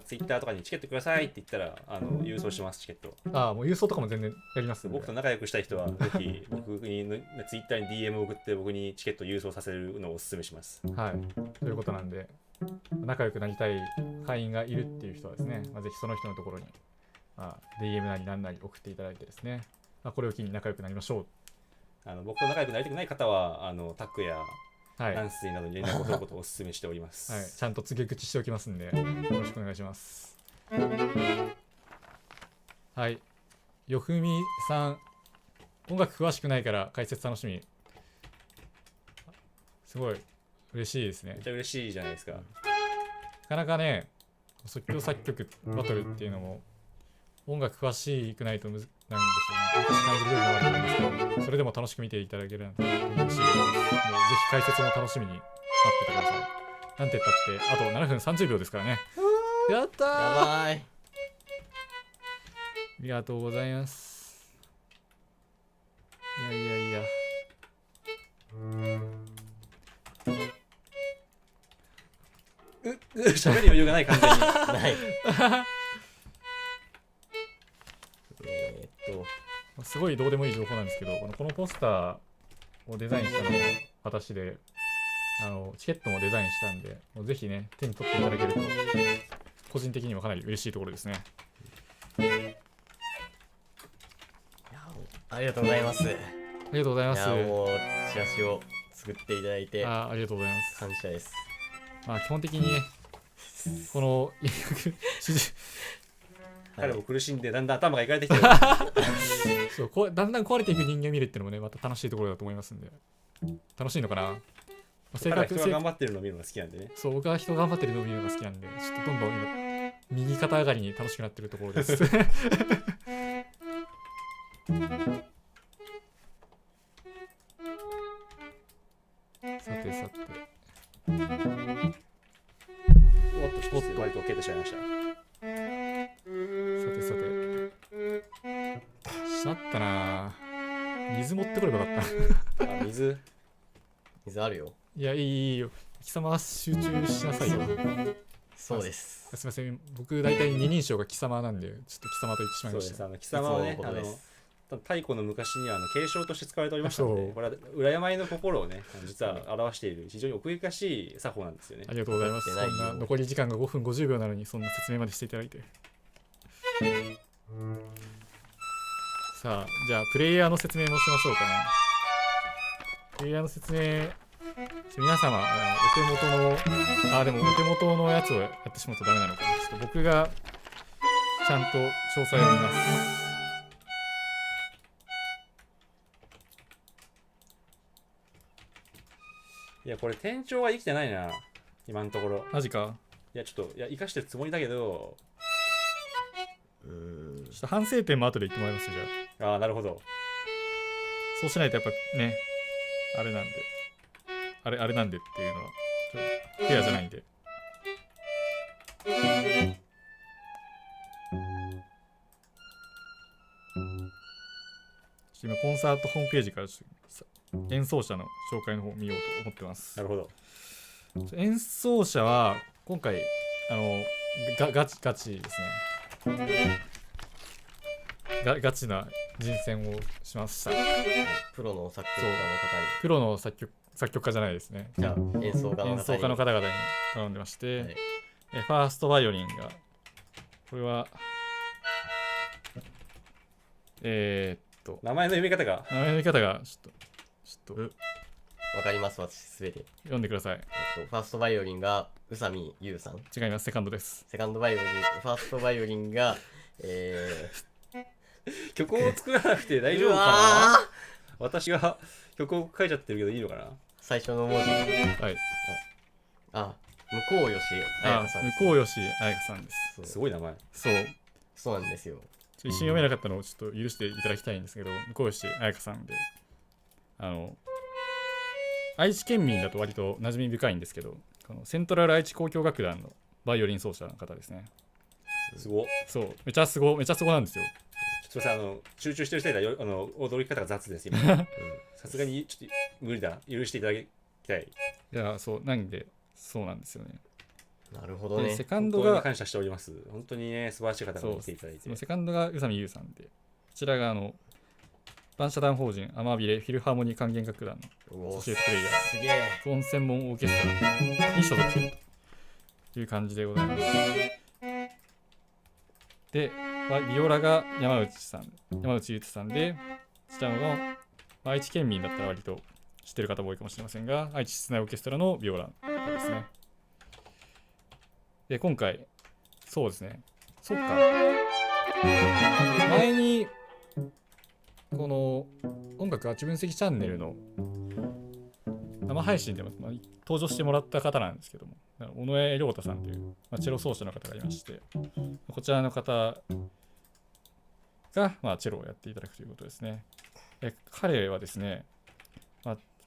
ツイッターとかにチケットくださいって言ったら郵送します。チケット。もう郵送とかも全然やりますんで。僕と仲良くしたい人はぜひ僕にツイッターに DM を送って僕にチケットを郵送させるのをお勧めします。はい。ということなんで、仲良くなりたい会員がいるっていう人はですね、ぜひその人のところに、DM なり何なり送っていただいてですね、これを機に仲良くなりましょう。僕と仲良くなりたくない方はタックやはい、軟水などに連絡を取ることをお勧めしております。はい、ちゃんと告げ口しておきますんで、よろしくお願いします。はい。よふみさん、音楽詳しくないから解説楽しみ。すごい嬉しいですね。めっちゃ嬉しいじゃないですか。なかなかね、即興作曲バトルっていうのも、音楽詳しくないとなんでしょうね。難しく感じる部分もあると思うんですけど、それでも楽しく見ていただけるなんて嬉しいです。もうぜひ解説も楽しみに待っててください。なんて言ったって、あと7分30秒ですからね。やったー。やばい。ありがとうございます。いや。喋る余裕がない完全に。ない。すごいどうでもいい情報なんですけど、このポスターをデザインしたのは私で、チケットもデザインしたんで、もうぜひね、手に取っていただけると、個人的にはかなり嬉しいところですね。ありがとうございます。ありがとうございます。もうチラシを作っていただいてありがとうございます。感謝です。基本的にね、この彼も苦しんでだんだん頭がいかれてきてる。そうだんだん壊れていく人間を見るっていうのもね、また楽しいところだと思いますんで、楽しいのかな。人が頑張ってるのを見るのが好きなんでね。そう、僕は人が頑張ってるのを見るのが好きなんで、ちょっとどんどん今右肩上がりに楽しくなってるところです。さておっと一つ割と消えてしまいました。さてしまったな。水持ってこればよかった。あ、水あるよ。いや、いいよ。貴様は集中しなさいよ。そうです。すみません。僕、大体二人称が貴様なんで、ちょっと貴様と言ってしまいました。貴様はねいつものことです。太古の昔には継承として使われておりましたので、これは裏山の心をね、実は表している非常に奥ゆかしい作法なんですよね。ありがとうございます。そんな残り時間が5分50秒なのに、そんな説明までしていただいて。さあ、じゃあ、プレイヤーの説明もしましょうかね。プレイヤーの説明、皆様、お手元の、でもお手元のやつをやってしまうとダメなのかな。ちょっと僕がちゃんと詳細を見ます。いや、これ店長は生きてないな、今のところ。マジか。いや、ちょっと、生かしてるつもりだけど、ちょっと反省点も後で言ってもらいますよ、じゃあ。ああ、なるほど。そうしないとやっぱね、あれなんで、あれなんでっていうのは、フェアじゃないんで。今、コンサートホームページから演奏者の紹介の方を見ようと思ってます。なるほど。演奏者は、今回、ガチですね。ガチな人選をしました。プロの作曲家の方に。プロの作曲家じゃないですね。じゃあ演奏家の方々に頼んでまして、はい、ファーストバイオリンが、これは、名前の読み方が。ちょっと、わかります、私、すべて。読んでください。ファーストバイオリンが宇佐美優さん。違います、セカンドです。セカンドバイオリン、ファーストバイオリンが、曲を作らなくて大丈夫かな。私が曲を書いちゃってるけどいいのかな。最初の文字。はい。向こうよしあやかさんです。向こうよしあやかさんです。すごい名前。そうなんですよ。一瞬読めなかったのをちょっと許していただきたいんですけど、向こうよしあやかさんで、愛知県民だと割と馴染み深いんですけど、このセントラル愛知交響楽団のバイオリン奏者の方ですね。すご。そう、めちゃすごなんですよ。ちょっとさ、集中してる人いたら驚き方が雑です、今。さすがにちょっと無理だ。許していただきたい。いや、なんで、そうなんですよね。なるほどね。セカンドが、本当に感謝しております。本当にね、素晴らしい方が来ていただいて。セカンドが宇佐美優さんで、こちらが万社団法人アマビレフィルハーモニー管弦楽団のソシエテプレイヤー、すげえ。ゾーン専門オーケストラに所属するという感じでございます。で、ビオラが山内優斗さんで、こちらの愛知県民だったら割と知ってる方も多いかもしれませんが、愛知室内オーケストラのビオラですね。で、今回、そうですね、そっか、前に、この音楽ガチ分析チャンネルの生配信でも登場してもらった方なんですけども、尾上亮太さんという、チェロ奏者の方がいまして、こちらの方が、チェロをやっていただくということですね。彼はですね、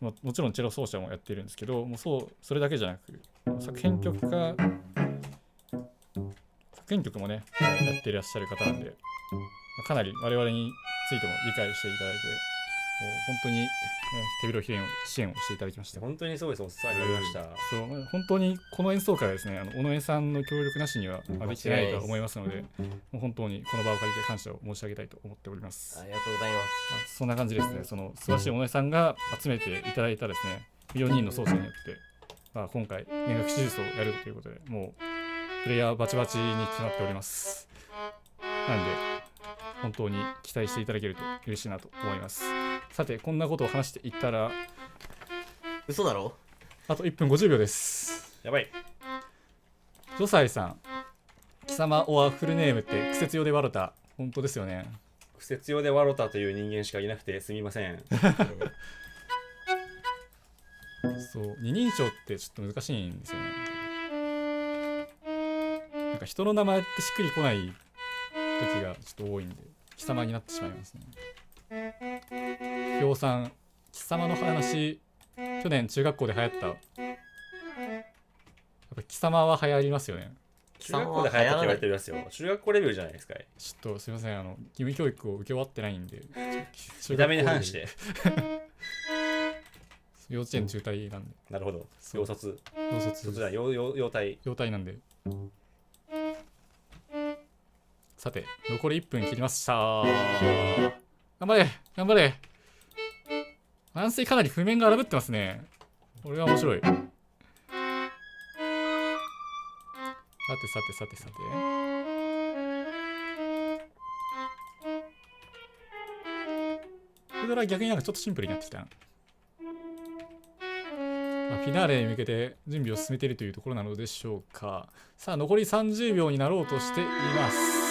もちろんチェロ奏者もやっているんですけど、それだけじゃなく、作編曲もね、やっていらっしゃる方なんで、かなり我々についても理解していただいて、本当に、手広い支援をしていただきました。本当にそうです、お世話になりました。本当にこの演奏会はですね、尾上さんの協力なしにはできてないと思いますので、もう本当にこの場を借りて感謝を申し上げたいと思っております。ありがとうございます。そんな感じですね。その素晴らしい尾上さんが集めていただいたですね、4人の奏者によって、今回、弦楽手術をやるということで、もう、プレイヤーバチバチに決まっております。なんで、本当に期待していただけると嬉しいなと思います。さて、こんなことを話していったら、嘘だろ？あと1分50秒です。やばい。ジョサイさん、貴様オアフルネームって苦節用で笑った。本当ですよね。苦節用で笑ったという人間しかいなくてすみません。そう、二人称ってちょっと難しいんですよね。なんか人の名前ってしっくりこない時がちょっと多いんで、貴様になってしまいますね。ひょうさん、貴様の話、去年中学校で流行った。やっぱ貴様は流行りますよね。中学校で流行ったって言われてるやつよ。中学校レベルじゃないですか。ちょっとすいません、義務教育を受け終わってないんで、見た目に反して。幼稚園中退なんで、なるほど。そう幼卒。高卒卒じゃない、幼体。幼退なんで。さて、残り1分切りました。頑張れ頑張れ。軟水かなり譜面が荒ぶってますね。これは面白い。さてさてさてさて。これは逆になんかちょっとシンプルになってきたな。フィナーレに向けて準備を進めているというところなのでしょうか。さあ、残り30秒になろうとしています。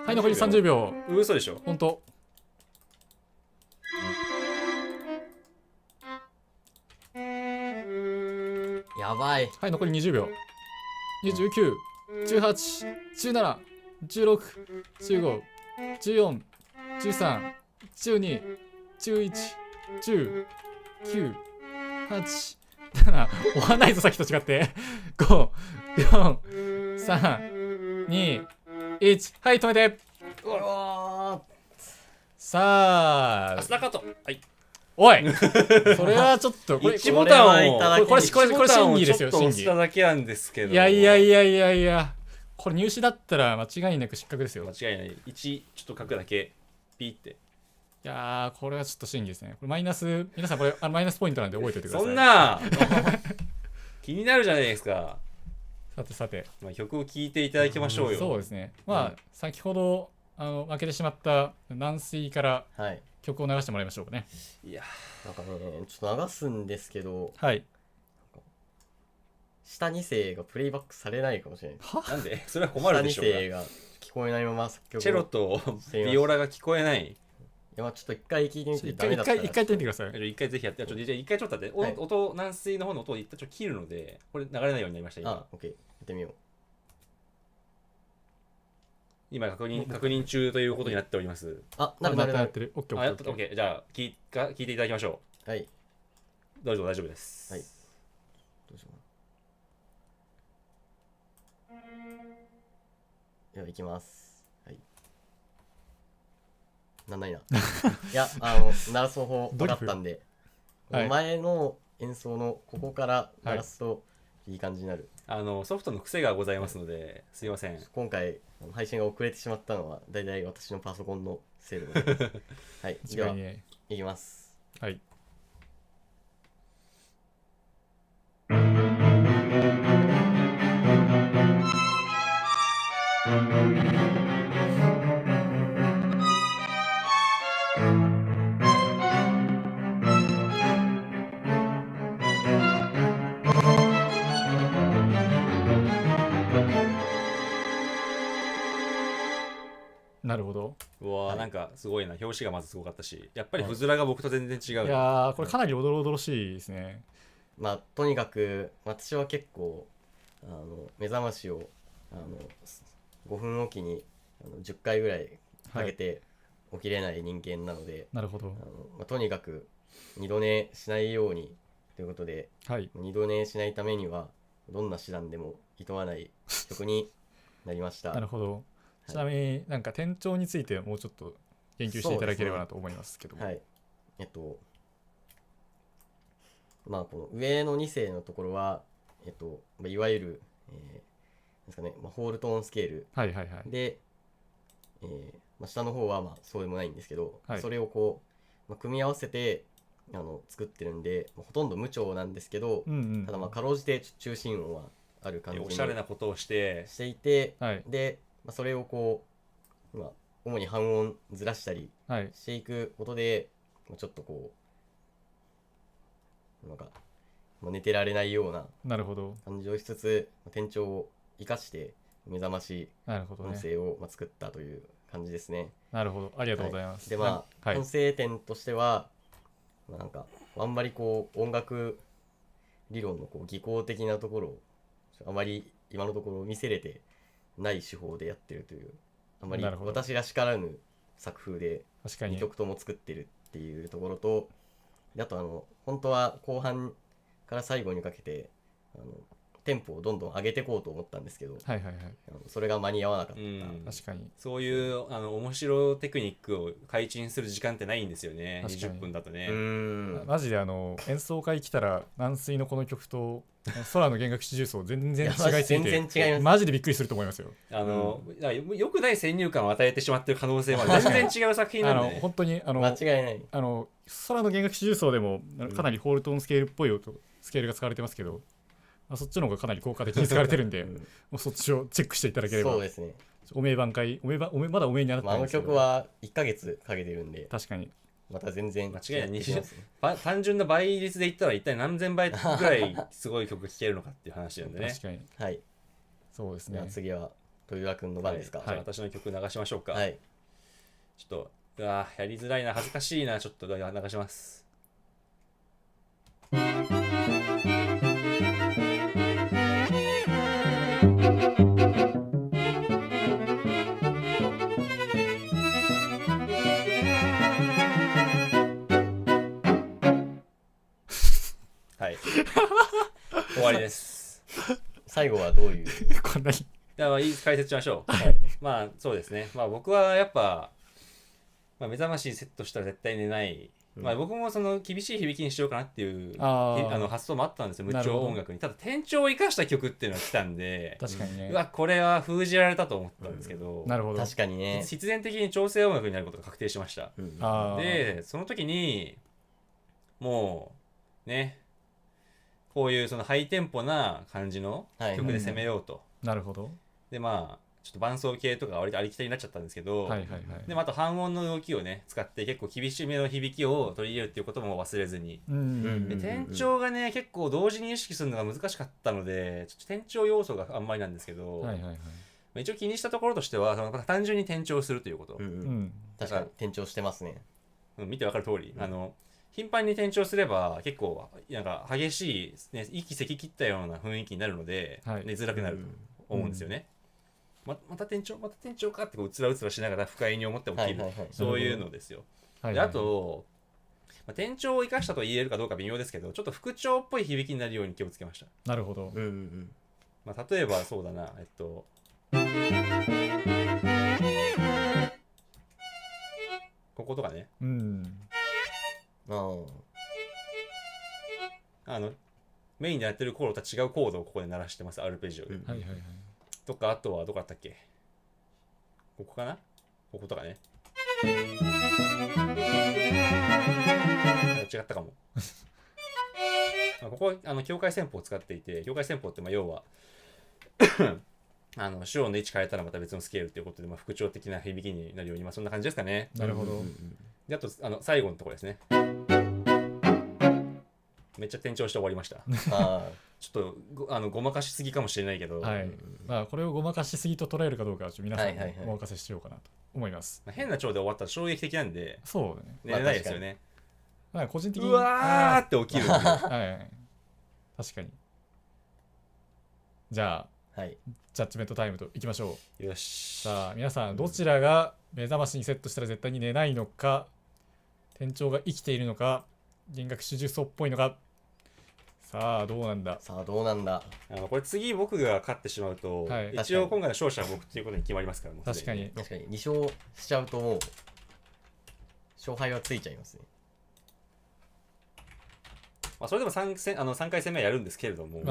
はい、残り30秒。嘘でしょ。本当。やばい。はい、残り20秒。29、18、17、16、15、14、13、12、11、10、9、8、7、終わんないぞ、さっきと違って。5、4、3、2、1。はい、止めて。うわさあ、スタカット。はい。おいそれはちょっと、これ、 1ボタンを、これ審議ですよ、ちょっと押し審議。ただけなんですけど。いやいやいやいやいや、これ入試だったら間違いなく失格ですよ。い間違いない。1、ちょっと書くだけ。ピーって。やー、これはちょっと審議ですね。これマイナス、皆さんこれマイナスポイントなんで覚えておいてください。そんな気になるじゃないですか。さてさて。まあ、曲を聴いていただきましょうよ。そうですね。まあ、先ほど負けてしまった軟水からーはい。曲を流してもらいましょうかね。いや、なんかね、ちょっと流すんですけど、はい。下2世がプレイバックされないかもしれない。なんでそれは困るでしょう下2が。世が聞こえないまま作曲をチェロとビオラが聞こえない。いや、まあちょっと一回聞いてみて一ダメだったら回やってみてください。一回ぜひやって、じゃあ一回ちょっと待って、はい音、軟水の方の音を一旦ちょっと切るので、これ流れないようになりました、今。あ、オッケー。やってみよう。今確認中ということになっております。あ、ななるなるなる。るやってる。オッケーオあ、やっッケーオッケー。たオッケー。じゃあ聞いていただきましょはい。う。どうぞ大丈夫です。はい。どうしようかな。では、いきます。はい。なんないな。いや、鳴らす方法分かったんで、ドリフ前の演奏のここから鳴らすといい感じになる。ソフトの癖がございますので、すいません。今回、配信が遅れてしまったのは、だいたい私のパソコンのせいでございます。はい。では、間違いね。いきます。はい。なるほど。うわー、はいなんかすごいな。表紙がまずすごかったし、やっぱり絵面が僕と全然違う。いやー、これかなりおどろおどろしいですね。まあ、とにかく、私は結構、目覚ましを、5分おきに10回ぐらいかけて起きれない人間なので、なるほど。まあ、とにかく二度寝しないようにということで、はい。二度寝しないためにはどんな手段でも厭わない曲になりました。なるほど。ちなみになんか転調についてもうちょっと研究していただければなと思いますけども。はい。まあこの上の2世のところは、まあいわゆる、なんですかね、まあ、ホールトーンスケールはいはいはい。で、まあ、下の方はまあそうでもないんですけど、はいそれをこう、まあ、組み合わせて作ってるんで、まあほとんど無調なんですけど、うんうん。ただまあかろうじて中心音はある感じにおしゃれなことをして、していて、はいで、まあ、それをこう、まあ、主に半音ずらしたりはい。していくことで、まあちょっとこうなんか、まあ、寝てられないようななるほど。感じをしつつ、まあ転調を生かして目覚まし音なるほどね。声をまあ作ったという感じですね。なるほど。ありがとうございます。でまあ、はい反。省点としては、まあ、なんかあんまりこう音楽理論のこう技巧的なところをあまり今のところ見せれてない手法でやってるという、あまりなるほど私らしからぬ作風で2確かに。曲とも作ってるっていうところと、であと本当は後半から最後にかけてテンポをどんどん上げていこうと思ったんですけど、はいはいはい。それが間に合わなかった、うん確かに。そういう面白テクニックを開陳する時間ってないんですよね。確かに20分だとね。マジで演奏会来たら軟水のこの曲と空の弦楽四重奏全然違いすぎて全然違います。マジでびっくりすると思いますよ。だからよくない先入観を与えてしまってる可能性もある。全然違う作品なんで、ね。本当に間違いない。空の弦楽四重奏でもかなりホールトーンスケールっぽいスケールが使われてますけど、そっちの方がかなり効果的に使われてるんで、もうそっちをチェックしていただければ。そうですね。おめえ挽回、まだおめえになってないんですけど、曲は1ヶ月かけてるんで、確かにまた全然間違いない。違ってきますね。単純な倍率で言ったら一体何千倍ぐらいすごい曲聴けるのかっていう話なんでね。確かにはい。そうですね。じゃあ次は鳥浦くんの番ですか。じゃあ私の曲流しましょうか。はい。ちょっとやりづらいな、恥ずかしいな、ちょっと流します。はい。終わりです。最後はどういうこんなにではいい解説しましょう。はい。まあそうですね。まあ僕はやっぱ、目覚ましセットしたら絶対寝ない。まあ僕もその厳しい響きにしようかなっていう発想もあったんですよ。無調音楽に。ただ転調を生かした曲っていうのが来たんで、確かにね。うわこれは封じられたと思ったんですけど、なるほど。確かにね。必然的に調整音楽になることが確定しました。でその時にもうね、こういうそのハイテンポな感じの曲で攻めようと。なるほど。でまあちょっと伴奏系とか割とありきたりになっちゃったんですけど、はいはいはい。でもあと半音の動きをね使って結構厳しめの響きを取り入れるっていうことも忘れずに、で転調がね結構同時に意識するのが難しかったのでちょっと転調要素があんまりなんですけど、はいはいはい。一応気にしたところとしてはその単純に転調するということ、確かに転調してますね。見て分かる通り、頻繁に転調すれば結構なんか激しい、ね、息せき切ったような雰囲気になるので、寝づらくなると思うんですよね。また転調かってこううつらうつらしながら不快に思って起きる、そういうのですよ。であと、転調を生かしたと言えるかどうか微妙ですけど、ちょっと復調っぽい響きになるように気をつけました。なるほど。例えばそうだな、こことかね、メインでやってるコードとは違うコードをここで鳴らしてます、アルペジオで。はいはいはい。とか、あとはどこだったっけ、ここかな、こことかね。違ったかも。ここは境界線法を使っていて、境界線法って要は手音の位置変えたらまた別のスケールということで、復調的な響きになるように、そんな感じですかね。なるほど。であと最後のところですね。めっちゃ転調して終わりました。ちょっとごまかしすぎかもしれないけど、はい。これをごまかしすぎと捉えるかどうかは皆さんにお任せしようかなと思います。変な調で終わったら衝撃的なんで、そうだね。寝れないですよね。個人的にうわーって起きる。はい。確かに。じゃあ、ジャッジメントタイムといきましょう。よし。さあ皆さんどちらが目覚ましにセットしたら絶対に寝ないのか、転調が生きているのか、弦楽四重奏っぽいのか。さあどうなんだ。これ次僕が勝ってしまうと、一応今回の勝者は僕っていうことに決まりますから。確かに2勝しちゃうともう勝敗はついちゃいますね。それでも 3回戦目はやるんですけれども、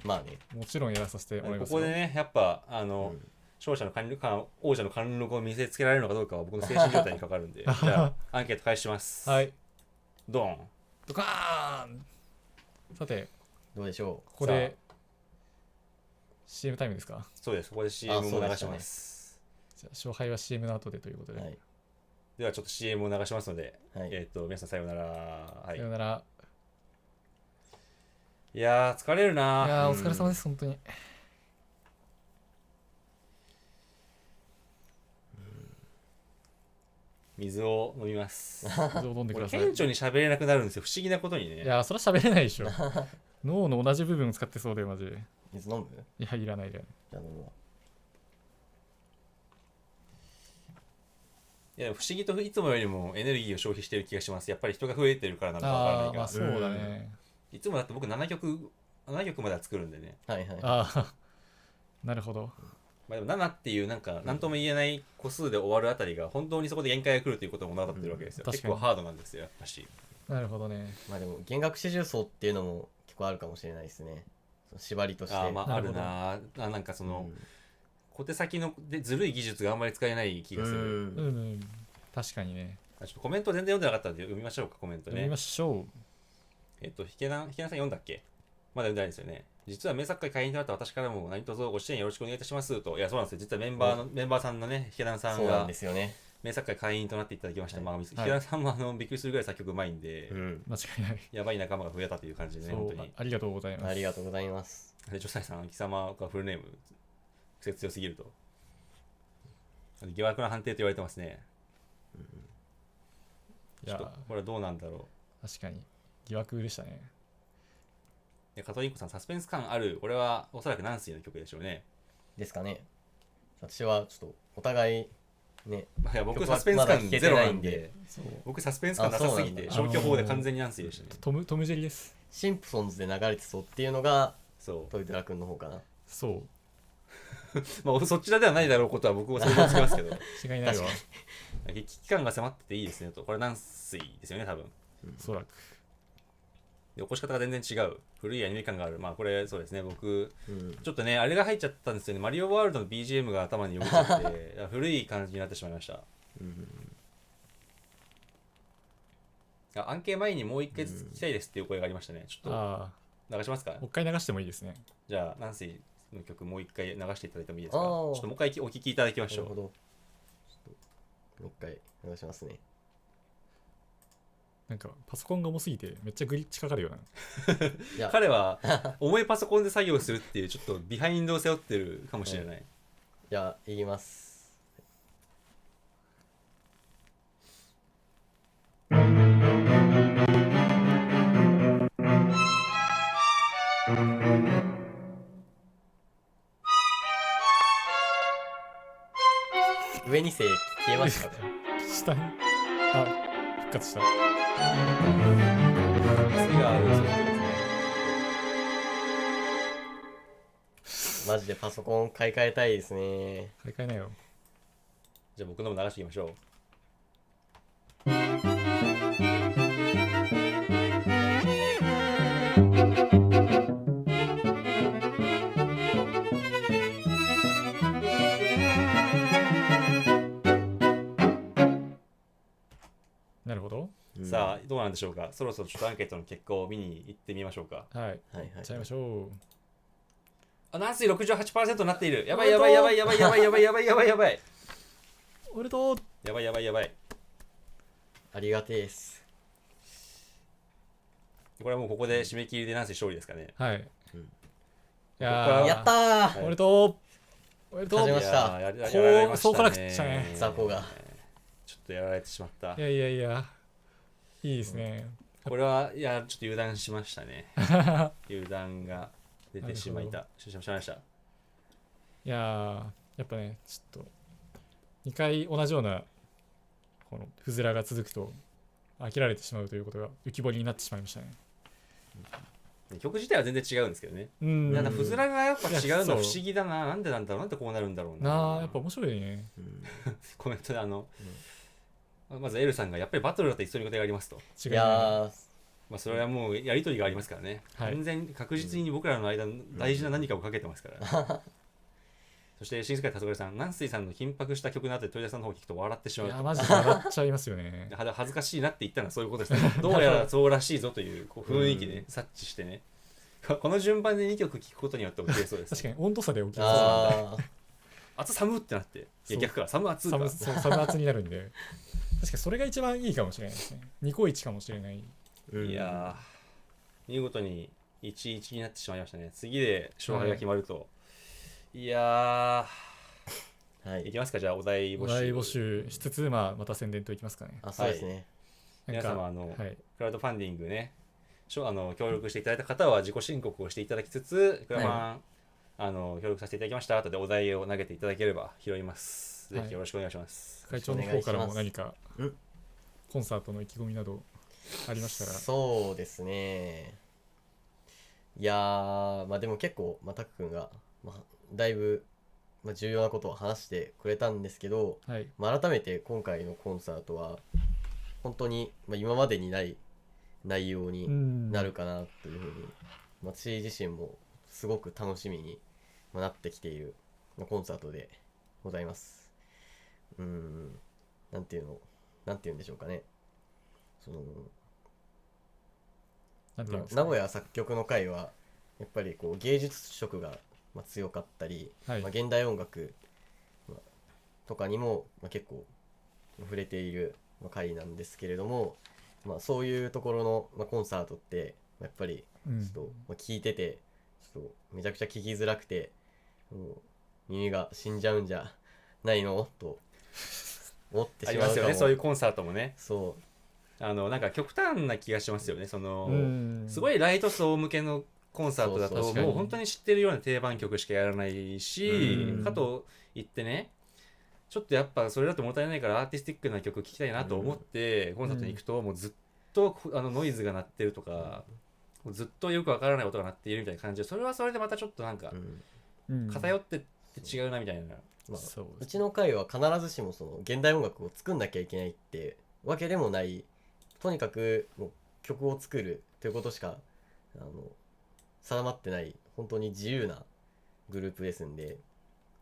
まあね、もちろんやらさせてもらいます。ここでねやっぱ勝者の王者の貫禄を見せつけられるのかどうかは僕の精神状態にかかるんでじゃあアンケート開始します。はい、ドンドカーン。さてどうでしょう。ここで CM タイムですか。そうです。ここで CM も流します。じゃあ勝敗は CM の後でということで、ではちょっと CM を流しますので、皆さんさようなら。さようなら。いやー疲れるな。いやーお疲れ様です本当に。水を飲みます。水を飲んでください。顕著に喋れなくなるんですよ、不思議なことにね。いやーそれは喋れないでしょ。脳の同じ部分を使ってそうでマジで。水飲む？いやいらないで。じゃあ飲むわ。いや不思議といつもよりもエネルギーを消費してる気がします。やっぱり人が増えてるからなのかわからないが。そうだね。いつもだって僕7曲7曲までは作るんでね。はいはい。ああなるほど。まあ、でも7っていうなんか何とも言えない個数で終わるあたりが本当にそこで限界が来るということもなってるわけですよ。うん結構ハードなんですよやっぱし。なるほどね。まあでも弦楽四重奏っていうのも結構あるかもしれないですね。その縛りとして。あーまああるなるほどなあ。なんかその、うん小手先のでずるい技術があんまり使えない気がする。うんうん確かにね。ちょっとコメント全然読んでなかったんで読みましょうかコメントね読みま。しょひけなさん読んだっけ？まだ読んでないんですよね。実は名作会会員となった私からも何卒ご支援よろしくお願いいたしますと。いやそうなんですよ。実はメンバーさんのね、ひけなさんそうなんがですよね。名作会会員となっていただきました。はいまあ、ひけなさんもびっくりするぐらい作曲うまいんで、うん。う。間違いない。やばい仲間が増えたという感じでね、そう本当に。ありがとうございます。ありがとうございます。で、ジョサイさん、貴様がフルネーム、癖強すぎると。疑惑の判定と言われてますね。いやちょっと、これはどうなんだろ確かに疑惑でしたね。う。カトリンコさん、サスペンス感ある。これはおそらくナンシーの曲でしょうね。ですかね。私はちょっとお互いね、いや僕、曲はサスペンスまだ聞感ゼロけてないんでなんで、そう僕、サスペンス感なさすぎて、あ消去法で完全にナンシーでしたね。トムジェリです。シンプソンズで流れてそうっていうのがそう。トイトラ君の方かな。そうまあ、そちらではないだろうことは僕も想像つきますけど、違いないわ。危機感が迫ってていいですねと。これ、ナンシーですよね、多分。おそらく。で起こし方が全然違う。古いアニメ感がある。まあ、これ、そうですね、僕、うん。ちょっとね、あれが入っちゃったんですよね。マリオワールドの BGM が頭によぎっちゃって、古い感じになってしまいました。案件前にもう一回聞きたいですっていう声がありましたね。ちょっあと流しますか？あもう一回流してもいいですね。じゃあ、ナンシーの曲もう一回流していただいてもいいですか？ちあーょっともう一回お聴きいただきましょう。なるほど。ちょっともう一回流しますね。なんかパソコンが重すぎてめっちゃグリッチかかるような。いや、彼は重いパソコンで作業するっていうちょっとビハインドを背負ってるかもしれない。じゃあ、いきます。上に消えましたね。下にあ復活した。癖があるソフトですね。マジでパソコン買い替えたいですね。買い替えなよ。じゃあ僕のも流していきましょう。なるほど。さあ、どうなんでしょうか。そろそろちょっとアンケートの結果を見に行ってみましょうか。はい。はいはい行っちゃいましょあ、ナンシー 68% になっている。やばいやばいやばいやばいやばいやばいやばいやばいやばい。う。おめでとう。やばいやばいやばい。ありがてえです。これはもうここで締め切りでナンシー勝利ですかね。はい。うんいここやからーやったーおめでとう。おめでとう。勝ちましたいやーやられましたね。そうこなくちゃね雑魚がちょっとやられてしまったい。やいやいや。いいですね。これは、いや、ちょっと油断しましたね。油断が出てしまいた。しまいました。いやーやっぱねちょっと2回同じようなこのふずらが続くと飽きられてしまうということが浮き彫りになってしまいましたね。曲自体は全然違うんですけどね。うん。なんか、ふずらがやっぱ違ういやそうの不思議だな。なんでなんだろう。なんでこうなるんだろうなあやっぱ面白いね。コメントでまずエルさんがやっぱりバトルだと一緒にことがありますと。い違いない。やー、まあそれはもうやりとりがありますからね。はい完全に確実に僕らの間大事な何かをかけてますから。そして新世界黄昏さん、ナンシーさんの緊迫した曲の後で鳥田さんの方を聞くと笑ってしまうと。いやマジで笑っちゃいますよね。恥ずかしいなって言ったのはそういうことですね。どうやらそうらしいぞというこう雰囲気で察知してね。この順番で2曲聴くことによって起きれそうです。確かに温度差で起きる。あー暑寒ってなって。いそうや逆から寒暑か。サブ圧になるんで。確かにそれが一番いいかもしれないですね。ニコイチかもしれない。いやー、見事に1-1になってしまいましたね。次で勝敗が決まると。いやはい。いきますか、じゃあお題募集。お題募集しつつ、また宣伝といきますかね。あ、そうですね。皆様はい。クラウドファンディングね、協力していただいた方は自己申告をしていただきつつ、クラファン、協力させていただきました後でお題を投げていただければ拾います。ぜひよろしくお願いします。会長の方からもお願い何かうんコンサートの意気込みなどありましたら。そうですね。いやー、まあでも結構、タク君が、だいぶ、重要なことを話してくれたんですけど、はい。改めて今回のコンサートは本当に、今までにない内容になるかなというふうに、私自身もすごく楽しみになってきているコンサートでございます。なんていうんでしょうかね。そのなんていうんですかね。名古屋作曲の会はやっぱりこう芸術色が強かったり、はい。現代音楽とかにも結構触れている回なんですけれども、そういうところのコンサートってやっぱりちょっと聞いててちょっとめちゃくちゃ聞きづらくて、もう耳が死んじゃうんじゃないのと思ってありしまうかも。ますよね、そういうコンサートもね。そなんか極端な気がしますよね。すごい。いライト層向けのコンサートだとそうそうもう本当に知ってるような定番曲しかやらないし、かといってね、ちょっとやっぱそれだともったいないからアーティスティックな曲聴きたいなと思ってコンサートに行くともうずっとノイズが鳴ってるとか、ずっとよくわからない音が鳴っているみたいな感じで、それはそれでまたちょっとなんか偏ってって違うなみたいな。そううちの会は必ずしもその現代音楽を作んなきゃいけないってわけでもない、とにかくもう曲を作るということしか定まってない本当に自由なグループですんで、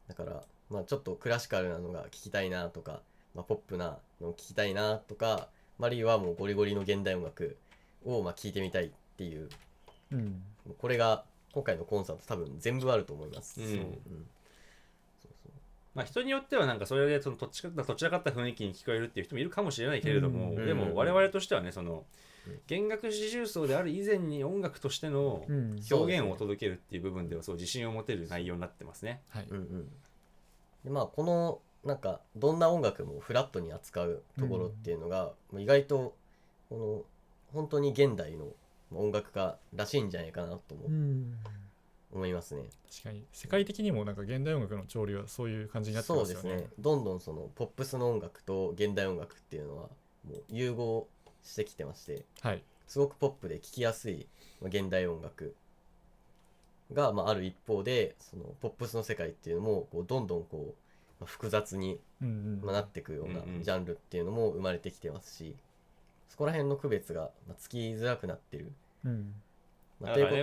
だからちょっとクラシカルなのが聴きたいなとか、ポップなのを聴きたいなとか、あるいはもうゴリゴリの現代音楽を聴いてみたいっていう、これが今回のコンサート多分全部あると思います。人によってはなんかそれでそのどちらかった雰囲気に聞こえるっていう人もいるかもしれないけれども、でも我々としてはね、その弦楽四重奏である以前に音楽としての表現を届けるっていう部分ではそう自信を持てる内容になってますね。はい。でこのなんかどんな音楽もフラットに扱うところっていうのが、意外とこの本当に現代の音楽家らしいんじゃないかなとも思いますね。確かに世界的にもなんか現代音楽の潮流はそういう感じになってますよね。そうですね。どんどんそのポップスの音楽と現代音楽っていうのはもう融合してきてまして、はい。すごくポップで聴きやすい現代音楽がある一方で、そのポップスの世界っていうのもこうどんどんこう複雑になっていくようなジャンルっていうのも生まれてきてますし、そこら辺の区別がつきづらくなってる。だからね、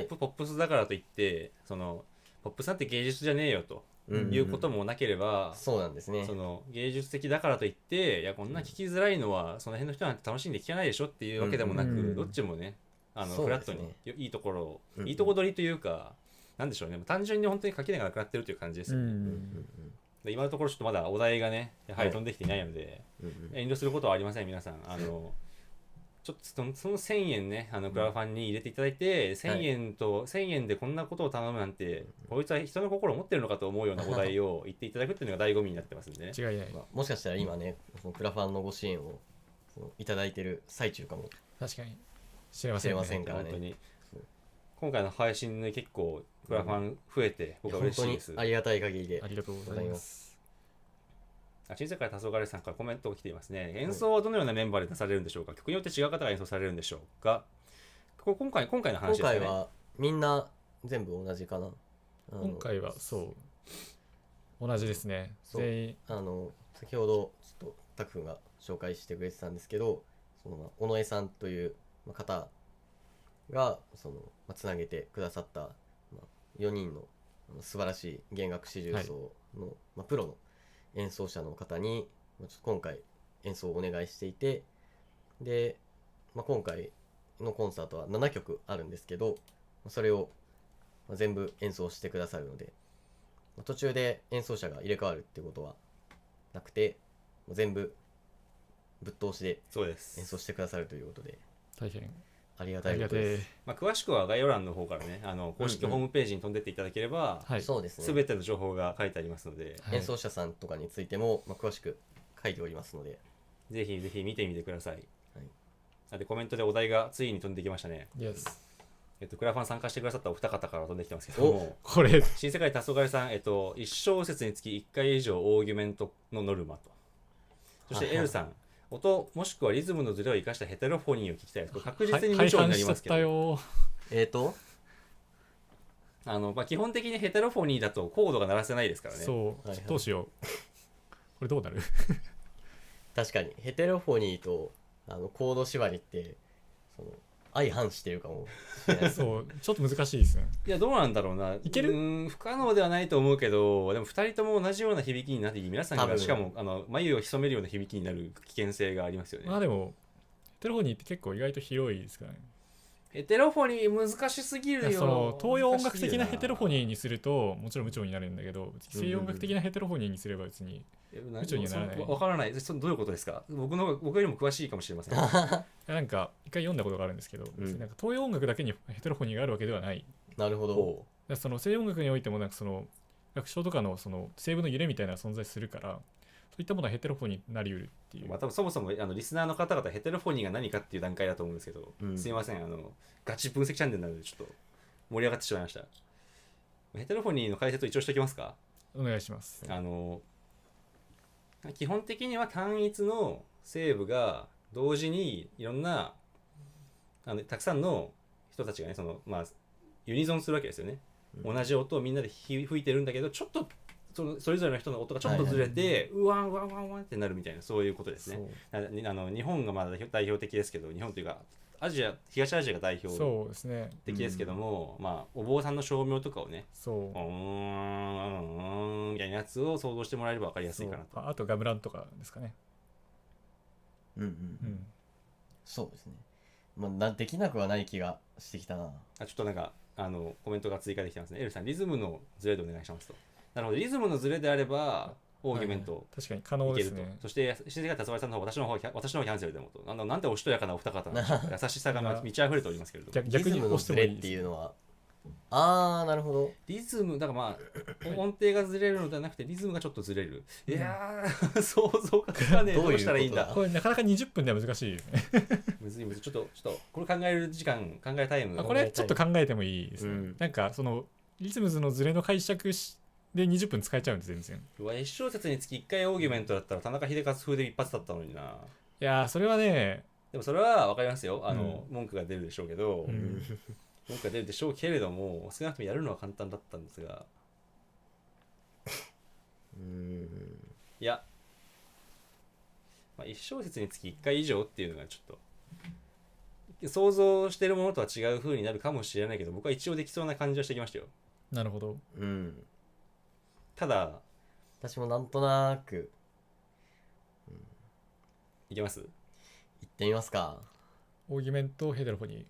ポップスだからといってそのポップスなんて芸術じゃねえよということもなければ、そうなんですね。その芸術的だからといっていやこんな聞きづらいのはその辺の人なんて楽しんで聞かないでしょっていうわけでもなく、どっちもねフラットにいいところを、いいとこ取りというか、なんでしょうね、単純に本当に垣根がなくなってるという感じですよね。で今のところちょっとまだお題がねやはり飛んできていないので、遠慮することはありません。皆さんちょっとその1000円ねクラファンに入れていただいて、1000円でこんなことを頼むなんて、こいつは人の心を持ってるのかと思うようなお題を言っていただくっていうのが醍醐味になってますんでね。違いない。もしかしたら今ね、そのクラファンのご支援をいただいてる最中かも確かに知れませんからね。本当に今回の配信で結構クラファン増えて僕は嬉しいです。本当にありがたい限りでありがとうございます。新世界黄昏さんからコメントが来ていますね。演奏はどのようなメンバーで出されるんでしょうか。曲によって違う方が演奏されるんでしょうか。今回の話ですね。今回はみんな全部同じかな。今回はそう同じですね。全員先ほどちょっとタク君が紹介してくれてたんですけど、その尾上さんという方がつなげてくださった4人の素晴らしい弦楽四重奏のプロの演奏者の方に今回演奏をお願いしていて、で、今回のコンサートは7曲あるんですけど、それを全部演奏してくださるので、途中で演奏者が入れ替わるってことはなくて、全部ぶっ通しで演奏してくださるということで、大変ありがたいことです。詳しくは概要欄の方からね公式ホームページに飛んでっていただければ、そうですね、全ての情報が書いてありますので、演奏者さんとかについても詳しく書いておりますので、ぜひぜひ見てみてください。でコメントでお題がついに飛んできましたね。クラファン参加してくださったお二方から飛んできてますけども、これ新世界黄昏さん、1小節につき1回以上オーギュメントのノルマと、そして L さん、音もしくはリズムのズレを生かしたヘテロフォニーを聞きたいです。これ確実に無償になりますけど、基本的にヘテロフォニーだとコードが鳴らせないですからね。そう、はいはいどうしようこれどうなる確かにヘテロフォニーとコード縛りってその相反してるかもしれないそうちょっと難しいですね。いや、どうなんだろうな。いける不可能ではないと思うけど、でも2人とも同じような響きになって皆さん多分がしかも眉を潜めるような響きになる危険性がありますよね。まあでもヘテロフォニーって結構意外と広いですからね。ヘテロフォニー難しすぎるよ。その東洋音楽的なヘテロフォニーーにするともちろん無調になるんだけど、西洋音楽的なヘテロフォニーにすれば別に無調にはならない。わからない。どういうことですか？僕よりも詳しいかもしれません。なんか一回読んだことがあるんですけど、うんなんか東洋音楽だけにヘテロフォニーがあるわけではない。なるほど。だからその西洋音楽においてもなんかその楽章とかのその声部の揺れみたいなのが存在するから、そういったものはヘテロフォニーになりうるっていう。まあ、多分そもそもリスナーの方々ヘテロフォニーが何かっていう段階だと思うんですけど、うんすいませんガチ分析チャンネルなのでちょっと盛り上がってしまいました。ヘテロフォニーの解説を一応しておきますか。お願いします。基本的には単一の声部が同時にいろんなたくさんの人たちがねユニゾンするわけですよね、同じ音をみんなで吹いてるんだけどちょっとそれぞれの人の音がちょっとずれて、うわんうわんうわんうわんってなるみたいな、そういうことですね。日本がまだ代表的ですけど、日本というか東アジアが代表的ですけども、お坊さんの称名とかをね、みたいなやつを想像してもらえれば分かりやすいかなと。あとガムランとかですかね。そうですね。できなくはない気がしてきたな。ちょっとなんかコメントが追加できてますね。エルさん、リズムのズレでお願いしますと。なるほど、リズムのズレであればオーギュメント確かに可能ですね。そして自然が達割さんの方、私の方キャンセルでもと。なんておしとやかなお二方なんでしょうか。優しさが満ち溢れておりますけれども。逆にリズムのズレっていうのはなるほど。リズムだから音程がずれるのではなくてリズムがちょっ想像る。いやー想像がつかねえ。どうしたらいいんだ。これなかなか20分では難しいですね。むずいちょっとこれ考える時間、考えタイム。これちょっと考えてもいいですね。なんかそのリズムズのズレの解釈で20分使えちゃうんです全然。1小節につき1回オーギュメントだったら田中秀和風で一発だったのにな。いやそれはね、でもそれは分かりますよ。文句が出るでしょうけど、文句が出るでしょうけれども、少なくともやるのは簡単だったんですが、いや、1小節につき1回以上っていうのがちょっと想像してるものとは違う風になるかもしれないけど、僕は一応できそうな感じはしてきましたよ。なるほど。ただ私もなんとなく、いけます？行ってみますか。オーギュメントヘテロフォニー。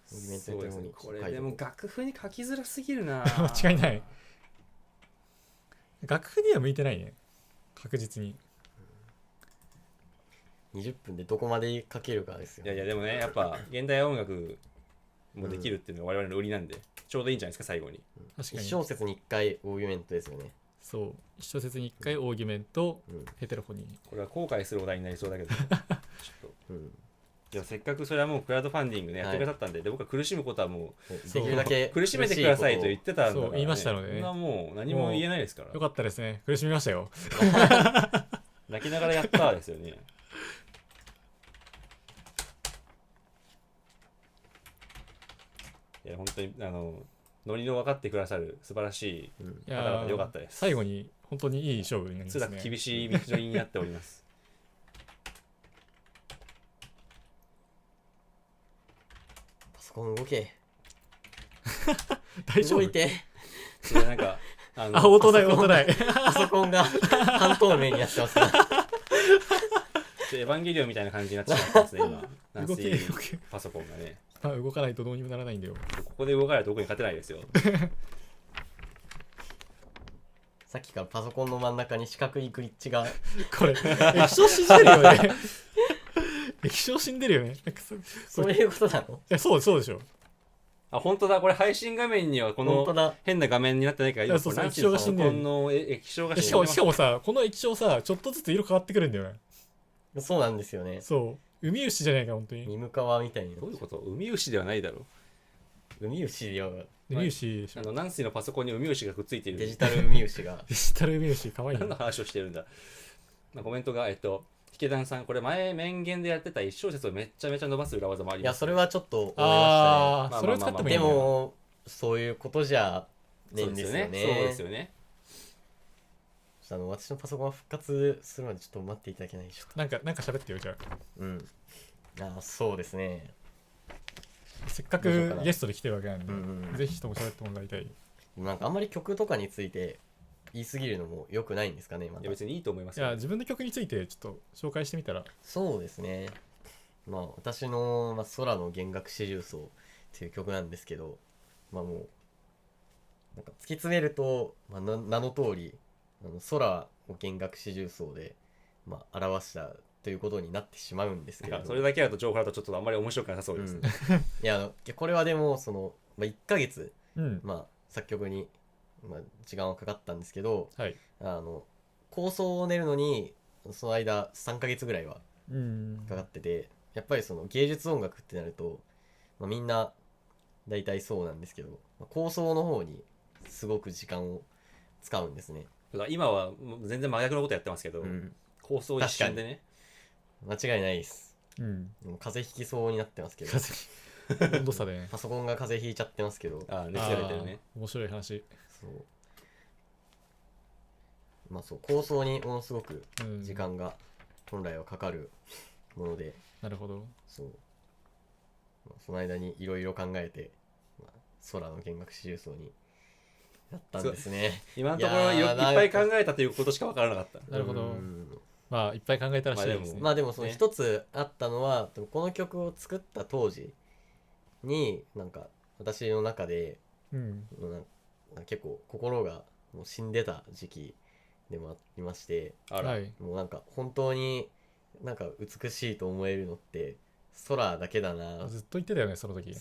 そうですね。これでも楽譜に書きづらすぎるな。間違いない。楽譜には向いてないね、確実に。20分でどこまで書けるかですよ。いやでもね、やっぱ現代音楽もできるっていうのが我々の売りなんで、ちょうどいいんじゃないですか最後に。確かに。1小節に1回オーギュメントですよね。そう、1小節に1回オーギュメント、ヘテロフォニー。これは後悔するお題になりそうだけどちょっと、いやせっかくそれはもうクラウドファンディングねやってくださったんで、僕は苦しむことはもうできるだけ苦しめてくださいと言ってたんだから、そう言いましたのでね。そんなもう何も言えないですから。よかったですね、苦しみましたよ。泣きながらやったですよね。いや本当にノリの分かってくださる素晴らしい方々、よかったです。最後に本当にいい勝負になりますね。辛く厳しい道のりになっております。パソコン動け。大丈夫？動いて。なんか音ない音ない。パソコンが半透明になってますから。エヴァンゲリオンみたいな感じになってしまったんですね今。動けパソコンがね。動かないとどうにもならないんだよ。ここで動かないと僕に勝てないですよ。さっきからパソコンの真ん中に四角いグリッチが。これ液晶死んでるよね。液晶死んでるよね。そういうことなの？そうでしょ。本当だ、これ配信画面にはこの変な画面になってないから、そう液晶が死んでる。液晶が死んでる。しかもさ、この液晶さ、ちょっとずつ色変わってくるんだよね。そうなんですよね。そう、ウミウシじゃないか本当に。ミムカワみたいな。どういうこと？ウミウシではないだろう。ウミウシよ。ウミウシでしょ。ナンシーのパソコンにウミウシがくっついている。デジタルウミウシが。デジタルウミウシかわいい。何の話をしてるんだ。コメントが池田さん、これ前面言でやってた1小節をめちゃめちゃ伸ばす裏技もあります。いやそれはちょっと思いましたね。それを使ってもいい。でもそういうことじゃ年ですよね。そうですよね。ちょっと私のパソコンが復活するまでちょっと待っていただけないでしょうか。なんか喋ってよ、じゃあ。うんそうですね。せっかどうしようかなくゲストで来てるわけなんで、うんうんぜひとも喋ってもらいたい。なんかあんまり曲とかについて言い過ぎるのも良くないんですかね。またいや別にいいと思いますいや、よ。自分の曲についてちょっと紹介してみたら。そうですね。私の、空の弦楽四重奏っていう曲なんですけど、もうなんか突き詰めると、名の通り空を弦楽四重奏で、表したということになってしまうんですけれど、それだけだと情報だとちょっとあんまり面白くなさそうですね。いやこれはでも1ヶ月、うん。作曲に、時間はかかったんですけど、はい。構想を練るのにその間3ヶ月ぐらいはうん。かかってて、やっぱり芸術音楽ってなると、みんな大体そうなんですけど、構想の方にすごく時間を使うんですね。だから今はもう全然真逆のことやってますけど、構想一瞬でね。間違いないです。うん。もう風邪ひきそうになってますけど、温度差でね。パソコンが風邪ひいちゃってますけど、熱が出てるね。面白い話。そう構想にものすごくうん。時間が本来はかかるもので、なるほど。その間にいろいろ考えて、空の弦楽四重奏になったんですね。今のところいっぱい考えたということしか分からなかった。なるほど。うんいっぱい考えたらしいですね。でもその一つあったのは、この曲を作った当時に私の中で、うん。結構心がもう死んでた時期でもありまして、あら、はい。もう本当に美しいと思えるのって空だけだな。ずっと言ってたよね、その時ね。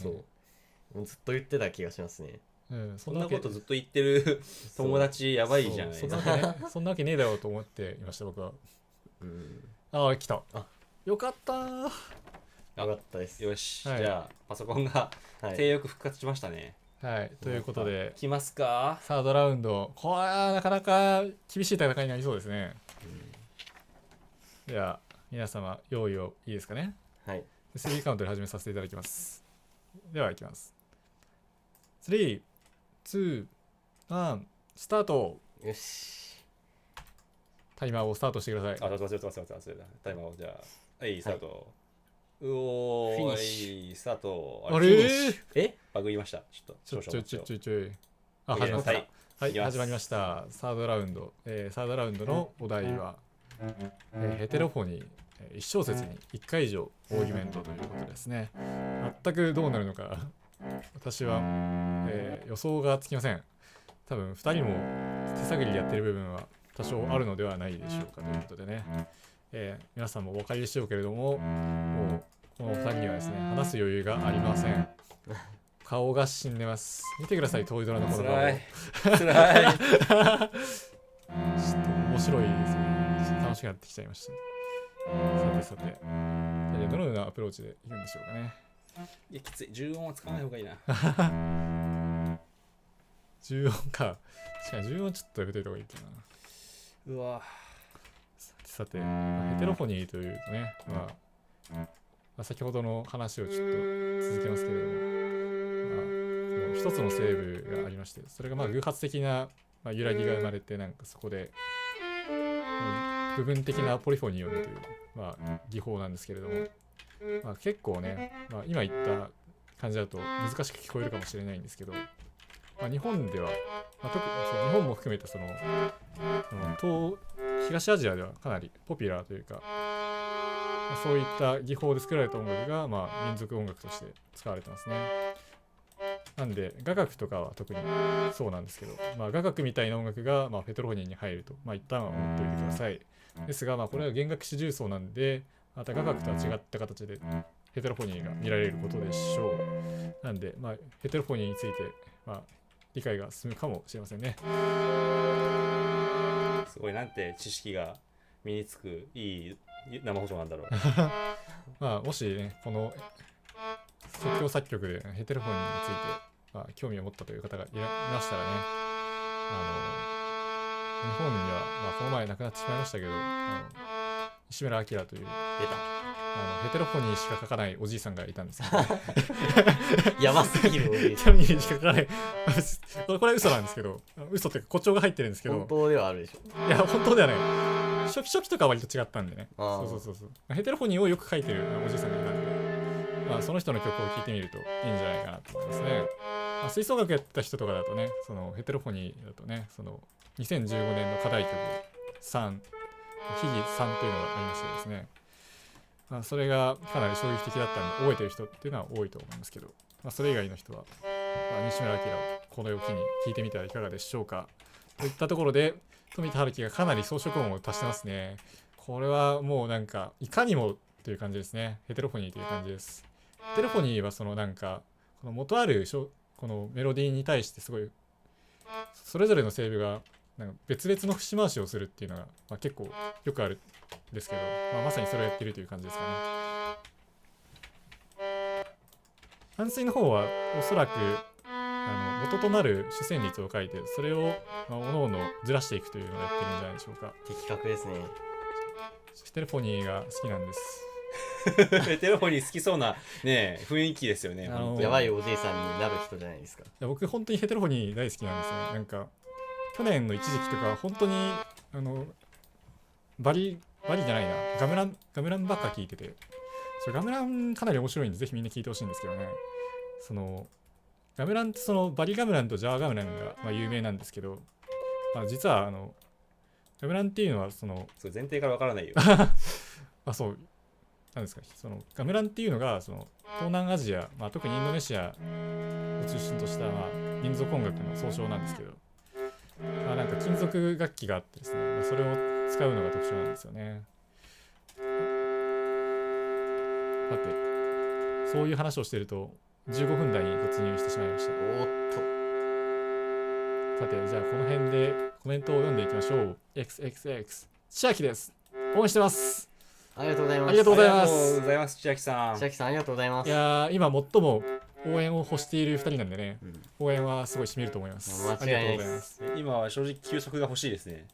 もうずっと言ってた気がしますね。うん。そんなことずっと言ってる友達やばいじゃないそんですか。なわけね、そんなわけねえだろうと思っていました、僕は。来た。よかったー。よかったです。よし、はいじゃあパソコンが低欲復活しましたね。はい。ということで、いきますか。サードラウンド。これはなかなか厳しい戦いになりそうですね。では、皆様、用意をいいですかね。はい。3カウントで始めさせていただきます。では、いきます。3、2、1、スタート。よし。タイマーをスタートしてください。忘れた。タイマーをじゃあ、スタート。うおー、フィニッシスタート。あれフィニッシュバグりました。ちょっと、少々。ちょい。始まった。はいはい、いきます始まりました。サードラウンド。サードラウンドのお題は、ヘテロフォニー、1小節に1回以上オーギュメントということですね。全くどうなるのか、私は、予想がつきません。多分2人も手探りでやってる部分は多少あるのではないでしょうかということでね。皆さんもお分かりでしょうけれども、もうこの2人にはですね、話す余裕がありません。顔が死んでます。見てください、トイドラのこの顔。つらい。ちょっと面白いですね。楽しくなってきちゃいました。さて。じゃあどのようなアプローチでいくんでしょうかね。いや、きつい。重音は使わない方がいいな。重音か。確かに重音ちょっとやめといた方がいいかな。うわ。さて、ヘテロフォニーというとね、先ほどの話をちょっと続けますけれども、この一つの成分がありまして、それが偶発的な揺らぎが生まれて、そこで部分的なポリフォニーを生むという、技法なんですけれども、結構ね、今言った感じだと難しく聞こえるかもしれないんですけど、日本では、特に日本も含めて東アジアではかなりポピュラーというか、そういった技法で作られた音楽が、民族音楽として使われてますね。なんで雅楽とかは特にそうなんですけど、雅楽みたいな音楽が、フェトロフォニーに入ると、一旦は思っておいてください。ですが、これは弦楽四重奏なんで、また雅楽とは違った形でヘテロフォニーが見られることでしょう。なんで、ヘテロフォニーについて、理解が進むかもしれませんね。すごい、なんて知識が身につくいい生放送なんだろう。もしね、この即興作曲でヘテロフォニーについて、興味を持ったという方がいましたらね、日本には、この前亡くなってしまいましたけど、西村明という出ヘテロフォニーしか書かないおじいさんがいたんですけど、た。やばすぎるおじいヘさテロフォニーしか書かないこれは嘘なんですけど、嘘っていうか誇張が入ってるんですけん。ど、本当ではあるでしょ。いや本当ではない。初期とかは割と違ったんでね。あーそうヘテロフォニーをよく書いてるおじいさんがいたんで、その人の曲を聴いてみるといいんじゃないかなと思いますね。吹奏楽やった人とかだとね、そのヘテロフォニーだとね、その2015年の課題曲3、秘技3というのがありましてですね、それがかなり衝撃的だったんで覚えてる人っていうのは多いと思いますけど、それ以外の人は、西村明をこのを機に聴いてみてはいかがでしょうかといったところで、富田春樹がかなり装飾音を足してますね。これはもうなんかいかにもという感じですね。ヘテロフォニーという感じです。ヘテロフォニーはそのなんかこの元あるこのメロディーに対してすごいそれぞれの声部がなんか別々の節回しをするっていうのが、結構よくあるんですけど、まさにそれをやってるという感じですかね。反水の方はおそらく元となる主旋律を書いてそれを各々ずらしていくというのをやってるんじゃないでしょうか。的確ですね。ヘテロフォニーが好きなんです。ヘテロフォニー好きそうなね雰囲気ですよね。本当にやばいおじいさんになる人じゃないですか。いや僕本当にヘテロフォニー大好きなんですね。なんか去年の一時期とか本当にバリじゃないな、ガムランばっか聞いてて、ガムランかなり面白いんでぜひみんな聞いてほしいんですけどね。そのガムランってそのバリガムランとジャワガムランが有名なんですけど、実はガムランっていうのはそのそう前提からわからないよ。そうなんですか、そのガムランっていうのがその東南アジア、特にインドネシアを中心とした、民族音楽の総称なんですけど、なんか金属楽器があってですね、それを使うのが特徴なんですよね。さて、そういう話をしていると15分台に突入してしまいました。おっと。さて、じゃあこの辺でコメントを読んでいきましょう。XXX 千秋です。応援してます。ありがとうございます。ありがとうございます。ありがとうございます、千秋さん。千秋さんありがとうございます。いやー、今最も応援を欲している2人なんでね、うん応援はすごいしみると思います。間違いないですありがとうございます。今は正直休息が欲しいですね。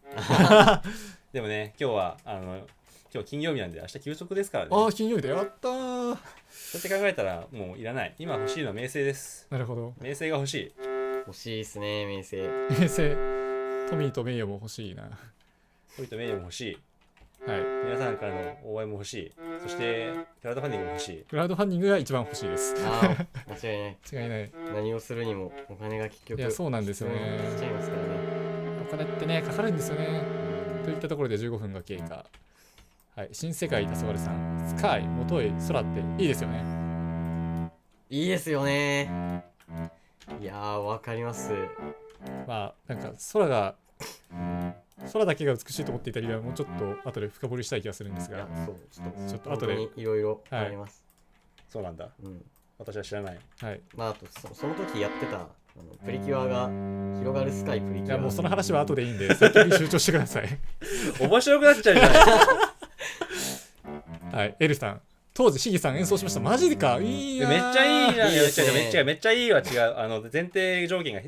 でもね、今日は今日金曜日なんで明日休息ですからね。金曜日だ、やったー。そうやって考えたらもういらない。今欲しいのは名声です。なるほど。名声が欲しい。欲しいですね、名声。名声、トミーと名誉も欲しいな。恋と名誉も欲しい。はい。皆さんからの応援も欲しい。そしてクラウドファンディングも欲しい。クラウドファンディングが一番欲しいです。間違いない。違いない。何をするにもお金が結局いや、そうなんですよね。しちゃいますからね。お金ってね、かかるんですよね。といったところで15分が経過。はい。新世界黄昏さん、スカイ、元へ、空っていいですよね。いいですよね。いやー、わかります。なんか空だけが美しいと思っていた理由はもうちょっと後で深掘りしたい気がするんですが、そう、ちょっと後で。いろいろあります。そうなんだ。うん。私は知らない。はい。あとその時やってたプリキュアが広がるスカイプリキュア。いや、もうその話は後でいいんで、先に集中してください。面白くなっちゃうじゃない。はい。エルさん、当時、シギさん演奏しました。マジでか、いいなー。めっちゃいいな。いいですねめっちゃいいは違う。前提条件が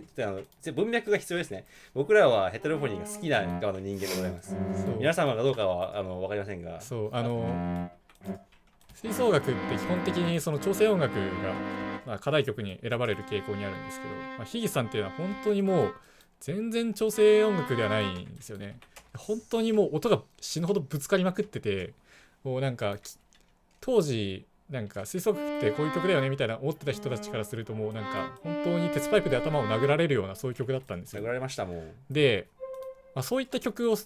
文脈が必要ですね。僕らはヘテロフォニーが好きな側の人間でございます。そう皆様がどうかは分かりませんが。そう吹奏楽って基本的にその調整音楽が、課題曲に選ばれる傾向にあるんですけど、ヒギさんっていうのは本当にもう全然調整音楽ではないんですよね。本当にもう音が死ぬほどぶつかりまくってて、もうなんか当時なんか吹奏楽ってこういう曲だよねみたいな思ってた人たちからするともうなんか本当に鉄パイプで頭を殴られるようなそういう曲だったんですよ殴。られましたもん。で、そういった曲を、聞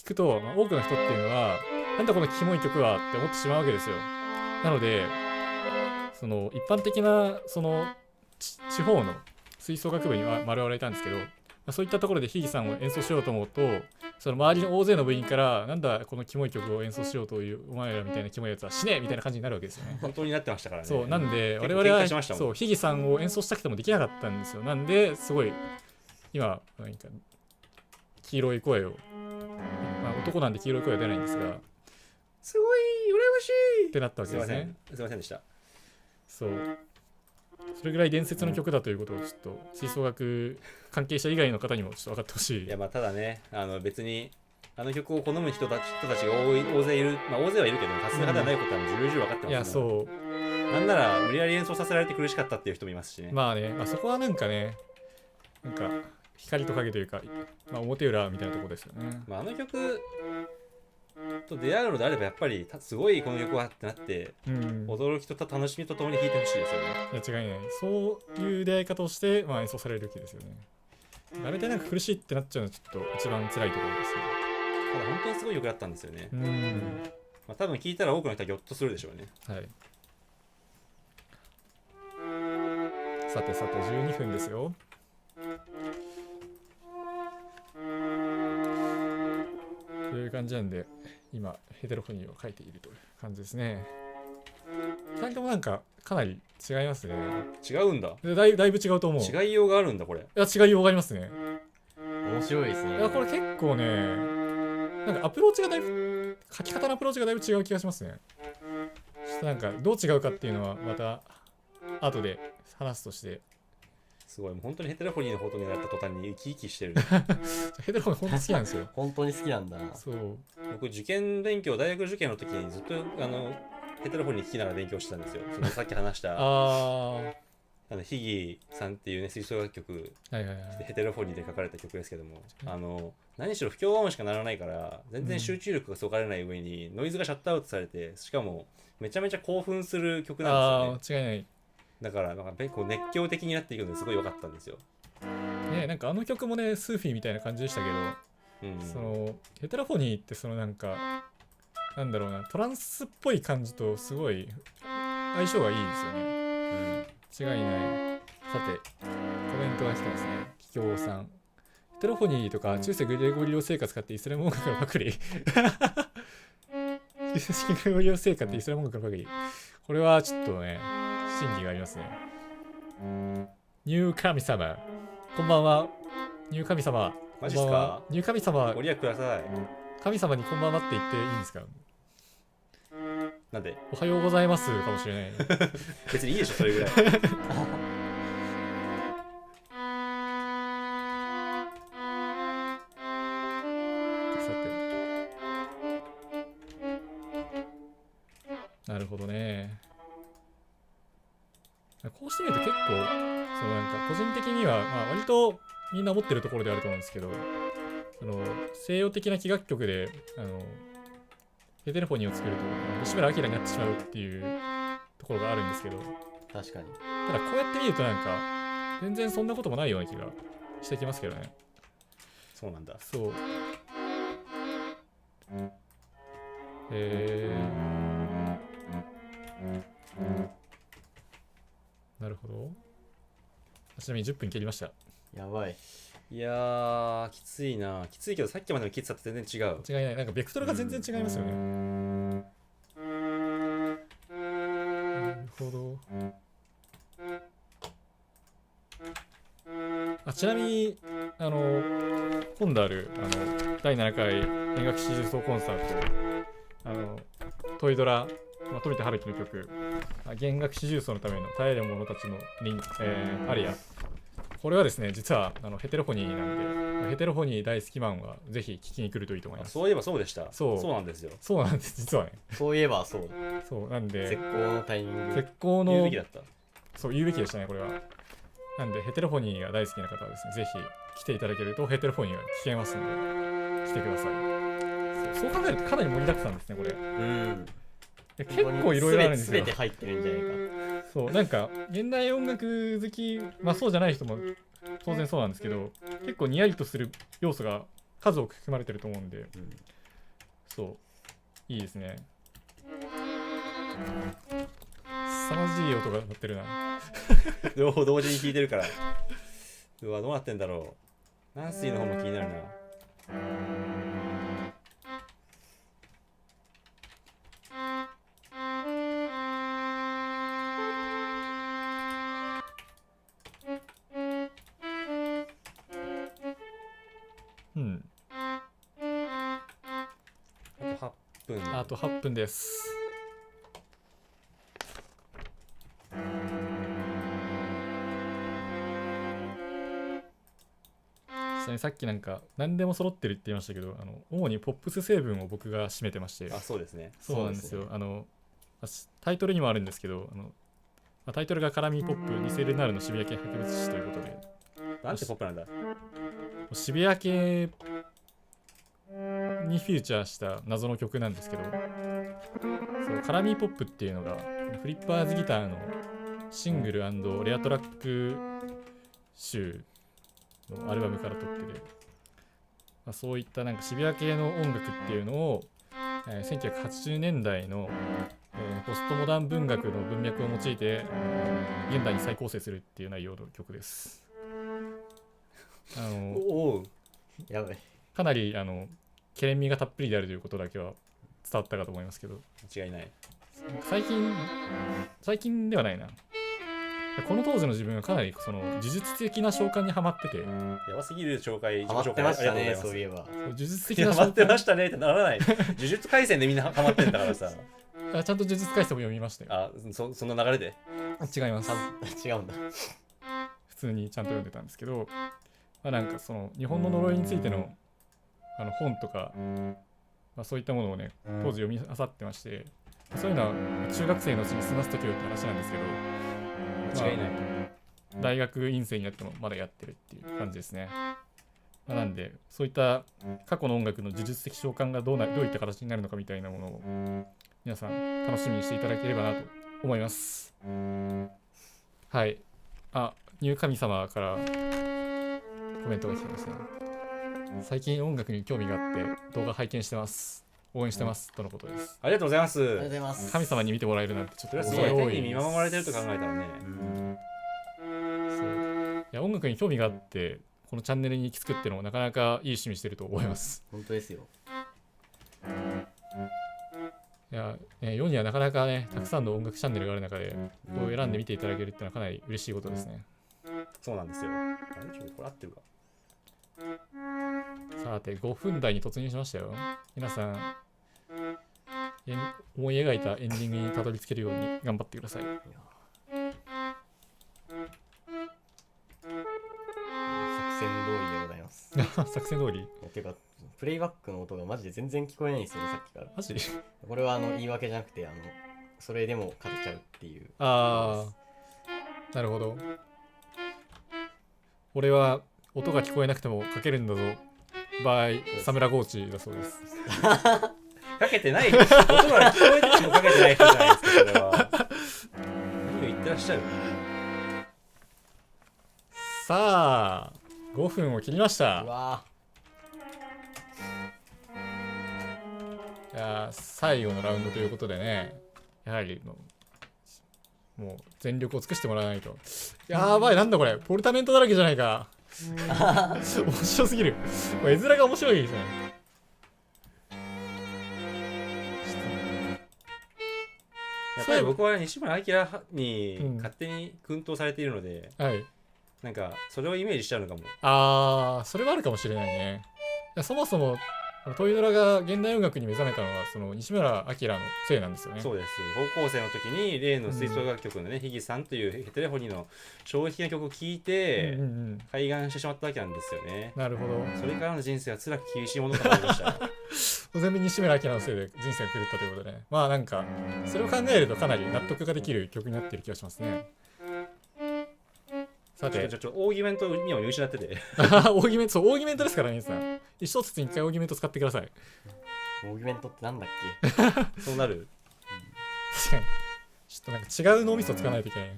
くと、多くの人っていうのはなんだこのキモい曲はって思ってしまうわけですよ。なのでその一般的なその地方の吹奏楽部には我々いたんですけど、そういったところでヒギさんを演奏しようと思うとその周りの大勢の部員からなんだこのキモい曲を演奏しようというお前らみたいなキモいやつは死ねみたいな感じになるわけですよね。本当になってましたからね。そうなんで結構我々は喧嘩しましたもんそうヒギさんを演奏したくてもできなかったんですよ。なんですごい今何か黄色い声を、男なんで黄色い声は出ないんですがすごい羨ましいってなったわけですね。すいませんでした。そうそれぐらい伝説の曲だということをちょっと吹奏楽関係者以外の方にもちょっと分かってほしい。いやただね別にあの曲を好む人たちが大勢いる、まあ大勢はいるけど、多数派ではないことは重々分かってます、いやそうなんなら無理やり演奏させられて苦しかったっていう人もいますしね。まあね、まあ、そこはなんかねなんか光と影というか、まあ、表裏みたいなところですよね。まあ、あの曲と出会うのであればやっぱりすごいこの曲はってなって、驚きと楽しみとともに弾いてほしいですよね。いや違いない。そういう出会い方をして、まあ、演奏されるべきですよね。あれでなんか苦しいってなっちゃうのはちょっと一番辛いところですね。ただ本当にすごい曲だったんですよね。まあ、多分聴いたら多くの人はギョッとするでしょうね。はい。さてさて12分ですよ。という感じなんで今ヘテロフォニーを書いているという感じですね。2人ともなんかかなり違いますね。違うんだ。だいぶ違うと思う。違いようがあるんだこれ。いや違いようがありますね。面白いですね。いやこれ結構ねなんかアプローチがだいぶ書き方のアプローチがだいぶ違う気がしますね。ちょっとなんかどう違うかっていうのはまた後で話すとして。すごいもう本当にヘテロフォニーのことになった途端に生き生きしてる。ヘテロフォニー本当好きなんですよ。本当に好きなんだな。そう僕受験勉強大学受験の時にずっとヘテロフォニー聴きながら勉強してたんですよ。そのさっき話したヒギさんっていうね吹奏楽曲、ヘテロフォニーで書かれた曲ですけども、何しろ不協和音しかならないから全然集中力がそがれない上にノイズがシャットアウトされて、しかもめちゃめちゃ興奮する曲なんですよね。違いない。だからなんかこう熱狂的になっていくのですごい良かったんですよ。ね、なんかあの曲もねスーフィーみたいな感じでしたけど、そのヘテロフォニーってそのなんかなんだろうなトランスっぽい感じとすごい相性がいいですよね。違いない。さてコメントが来てますね。キキョウさん。ヘテロフォニーとか中世グレゴリオ聖歌使ってイスラム音楽のパクリ。中世グレゴリオ聖歌ってイスラム音楽のパクリ。これはちょっとね真偽がありますね。ニュー神様こんばんは。ニュー神様マジっすか。ニュー神様ご利益ください。神様にこんばんはって言っていいんですか。なんでおはようございますかもしれない。別にいいでしょそれぐらい。なるほどね。こうしてみると結構そのなんか個人的にはまあ割とみんな持ってるところであると思うんですけど、その西洋的な器楽曲でヘテロフォニーを作ると西村明になってしまうっていうところがあるんですけど、確かに。ただこうやって見るとなんか全然そんなこともないような気がしてきますけどね。そうなんだ。そう。なるほど。ちなみに10分切りました。やばい。いやーきついな。きついけどさっきまでのきつさと全然違う。違いない。なんかベクトルが全然違いますよね。なるほど。ちなみに今度ある第7回弦楽四重奏コンサートトイドラ富田春樹の曲弦楽四重奏のための耐える者たちのアリア。これはですね実はヘテロフォニーなんで、ヘテロフォニー大好きマンはぜひ聴きに来るといいと思います。そういえばそうでした。そうなんですよ。そうなんです実はね。そういえばそうだ。そうなんで絶好のタイミング。絶好の言うべきだった。そう言うべきでしたねこれは。なんでヘテロフォニーが大好きな方はですねぜひ来ていただけるとヘテロフォニーが聴けますので来てください。そう考えるとかなり盛りだくさんですねこれ。結構いろいろあるんですよ。全て入ってるんじゃないか。そうなんか現代音楽好きまあそうじゃない人も当然そうなんですけど結構にやりとする要素が数多く含まれてると思うんで、そういいですね。凄まじい音が鳴ってるな。両方同時に弾いてるから。うわどうなってんだろう。ナンシーの方も気になるな。あと8分です。ちにさっきなんか何でも揃ってるって言いましたけど、主にポップス成分を僕が占めてまして。あ、そうですね。そうなんですよ。そうタイトルにもあるんですけど、タイトルがカラミーポップニセルナールの渋谷系博物誌ということで、なんてポップなんだ。渋谷系にフューチャーした謎の曲なんですけど、そうカラミーポップっていうのがフリッパーズギターのシングル&レアトラック集のアルバムから取ってて、そういったなんか渋谷系の音楽っていうのを、1980年代の、ポストモダン文学の文脈を用いて、現代に再構成するっていう内容の曲です。おお、やばい。かなりケレン味がたっぷりであるということだけは伝わったかと思いますけど、間違いない。最近ではないな。この当時の自分はかなりその呪術的な召喚にハマってて、やばすぎる紹介、ハマってましたね、自己紹介ありがとうございます。そういえば。呪術的なハマってましたねってならない。呪術廻戦でみんなハマってんだからさ。ちゃんと呪術廻戦も読みましたよ。あ、その流れで。違います。違うんだ。普通にちゃんと読んでたんですけど、なんかその日本の呪いについての本とか、そういったものをね当時読み漁ってまして、そういうのは中学生のうちに済ますときよって話なんですけど、間違いない。大学院生になってもまだやってるっていう感じですね。なんでそういった過去の音楽の呪術的召喚がどういった形になるのかみたいなものを皆さん楽しみにしていただければなと思います。はい。ニュー神様からコメントが来てますね。最近音楽に興味があって動画拝見してます。応援してます、とのことです。ありがとうございます。ありがとうございます。神様に見てもらえるなんてちょっとそれはすごい。多い天に見守られてると考えたらね。そういや音楽に興味があってこのチャンネルに行き着くっていうのもなかなかいい趣味してると思います。本当ですよ。いや、世にはなかなかねたくさんの音楽チャンネルがある中でこう選んで見ていただけるっていうのはかなり嬉しいことですね。そうなんですよ。あれ、これ合ってるか。さて5分台に突入しましたよ。皆さん思い描いたエンディングにたどり着けるように頑張ってください。作戦通りでございます。作戦通り。てかプレイバックの音がマジで全然聞こえないんですよね、さっきから。マジこれは言い訳じゃなくてそれでも勝てちゃうっていう。なるほど。俺は音が聞こえなくても書けるんだぞ。バイサムラゴーチだそうです。かけてない。音が聞こえててもかけてない人じゃないですか、それは。何を言ってらっしゃる。さあ5分を切りましうた。わいや最後のラウンドということでね、やはりもう全力を尽くしてもらわないと。やばい、なんだこれポルタメントだらけじゃないか。面白すぎる。これ絵面が面白いですね。やっぱり僕は西村明に勝手に薫陶されているので、はい。なんかそれをイメージしちゃうのかも。それはあるかもしれないね。いやそもそもトイドラが現代音楽に目覚めたのはその西村明のせいなんですよね。そうです。高校生の時に例の吹奏楽曲のね、ヒギさんというヘテレフォニーの衝撃な曲を聴いて、開眼してしまったわけなんですよね。なるほど。それからの人生は辛く厳しいものとなりました。全部西村明のせいで人生が狂ったということで、まあなんかそれを考えるとかなり納得ができる曲になっている気がしますね。さて、ちょっとオーギュメントを今見失ってて。オーギュメント、そう、オーギュメントですからね、皆さん。一つに一回オーギュメント使ってください。オーギュメントってなんだっけ。そうなる。確かに。ちょっとなんか違う脳みそ使わないといけない。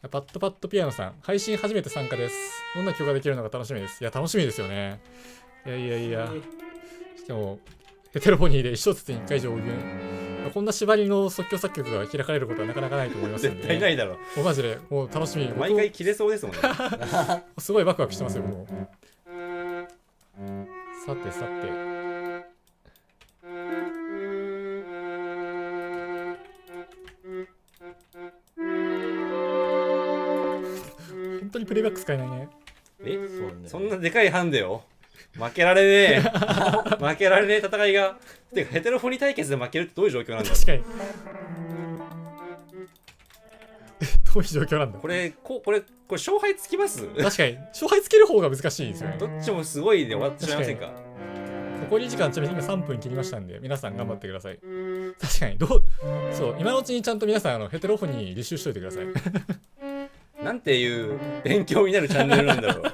パッドパッドピアノさん、配信初めて参加です。どんな曲ができるのか楽しみです。いや、楽しみですよね。いや。しかも、ヘテロフォニーで一つに一回以上オーギュメント。こんな縛りの即興作曲が開かれることはなかなかないと思いますので、絶対ないだろ。もうマジでもう楽しみ。毎回切れそうですもんね。すごいワクワクしてますよ、もう。さて。本当にプレイバック使えないね。そんなでかいハンデを負けられねえ負けられねえ戦いが。てかヘテロフォニー対決で負けるってどういう状況なんだ。確かに。そういう状況なんだ。これ勝敗つきます？確かに勝敗つける方が難しいですよね。どっちもすごいで終わってしまいませんか？残り時間ちなみに今3分切りましたんで、皆さん頑張ってください。確かにそう今のうちにちゃんと皆さんヘテロフォニー履修しといてください。なんていう勉強になるチャンネルなんだろう。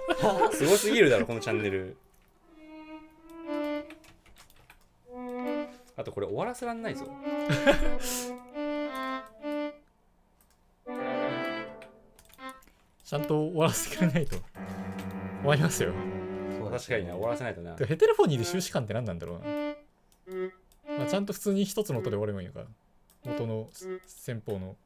すごすぎるだろこのチャンネル。あとこれ終わらせらんないぞ。ちゃんと終わらせてくれないと終わりますよ。確かにな、終わらせないとな。ヘテロフォニーで終止感って何なんだろうな。まあ、ちゃんと普通に一つの音で終わればいいのか。元の先方の。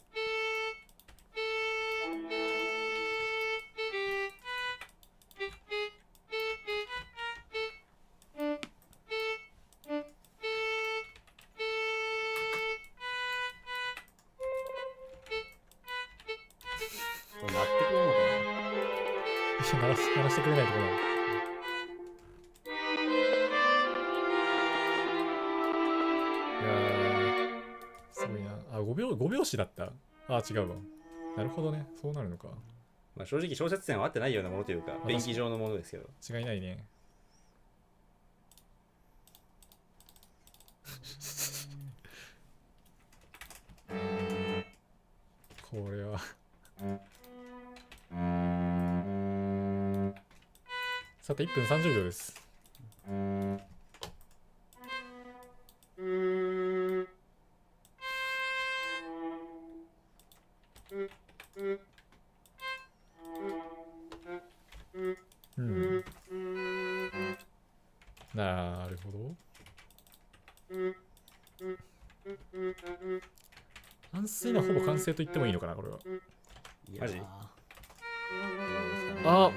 これ鳴ってくれるのか鳴らしてくれないところなの。いやーすごいな。あ、5拍子だった。あ、違うわ。なるほどね。そうなるのか。まあ正直小説点は合ってないようなものというか、便宜上のものですけど。違いないね。これはさて1分30秒です。うん、なるほど。完成はほぼ完成と言ってもいいのかなこれは。マジ？あ、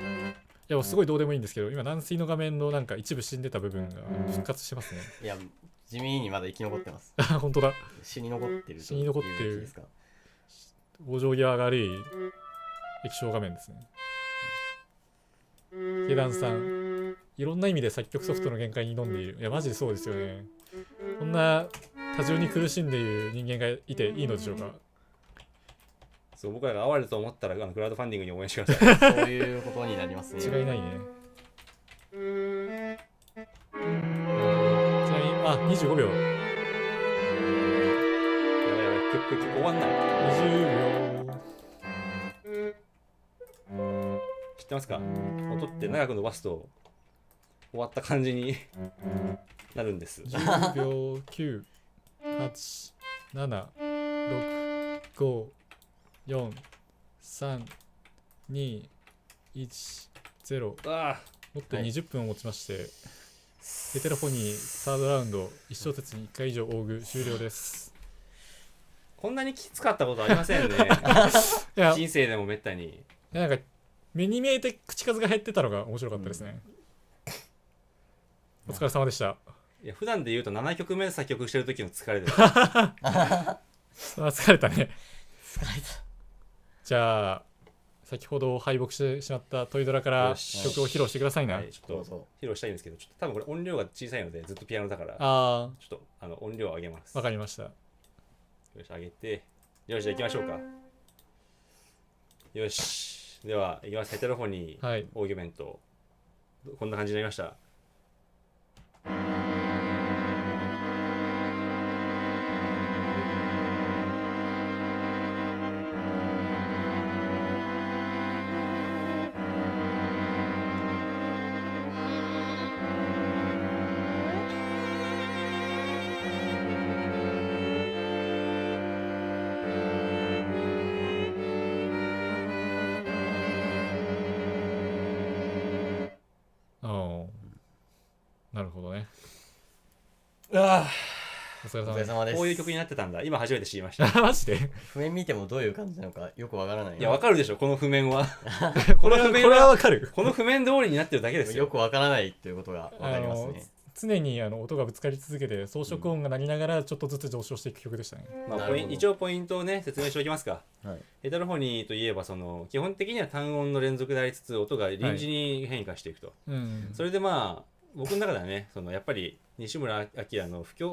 いやすごいどうでもいいんですけど、今軟水の画面のなんか一部死んでた部分が復活してますね。いや地味にまだ生き残ってます。あ、本当だ。死に残ってると死に残ってるいうべきですか。往生際が悪い液晶画面ですね。ケダンさん、いろんな意味で作曲ソフトの限界に挑んでいる。いやマジでそうですよね。こんな多重に苦しんでいる人間がいていいのでしょうか。そう、僕らが哀れと思ったらクラウドファンディングに応援してください。そういうことになりますね。違いないね。ちなみに25秒。やばいやばい、終わんない。20秒。知ってますか？音って長く伸ばすと終わった感じになるんです。10秒。9、8、7、6、5、4、3、2、1、0。あもって20分をもちまして、ヘテロフォニーサードラウンド1小節に1回以上大具終了です。こんなにきつかったことありませんね。いや、人生でもめったに。なんか目に見えて口数が減ってたのが面白かったですね。お疲れ様でした。いや普段で言うと7曲目作曲してる時の疲れです。疲れたね。疲れた。じゃあ先ほど敗北してしまったトイドラから曲を披露してくださいな。はい、ちょっと披露したいんですけど、ちょっと多分これ音量が小さいのでずっとピアノだから、あちょっと音量を上げます。わかりました。よし、上げて、よし、じゃあ行きましょうか。よし、では行きます。ヘテロフォニー、はい、オーギュメント、こんな感じになりました。なるほどね。あお疲れお疲れ様です。こういう曲になってたんだ。今初めて知りました。マジで譜面見てもどういう感じなのかよくわからない。いや、わかるでしょ、この譜面は。これはわかる。この譜面通りになってるだけですよ。よくわからないっていうことがわかりますね。常に音がぶつかり続けて装飾音が鳴りながらちょっとずつ上昇していく曲でしたね。まあ、一応ポイントをね説明しておきますか。はい、ヘテロフォニーといえば基本的には単音の連続でありつつ音が臨時に変化していくと、うん、それでまあ僕の中ではねやっぱり西村明の不協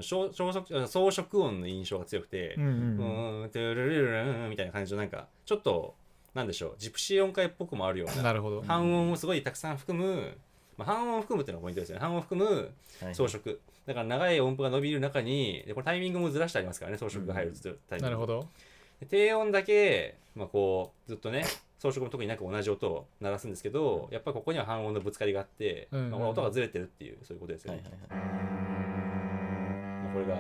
装飾音の印象が強くて、うんうんトゥルルルルンみたいな感じのなんかちょっとなんでしょうジプシー音階っぽくもあるようななるほど。半音をすごいたくさん含む、半音を含むっていうのがポイントですよね。半音を含む装飾、だから長い音符が伸びる中にでこれタイミングもずらしてありますからね、装飾が入るタイミング、なるほど。で低音だけ、こうずっとね装飾も特になく同じ音を鳴らすんですけど、やっぱりここには半音のぶつかりがあって、この音がずれてるっていうそういうことですよね。これが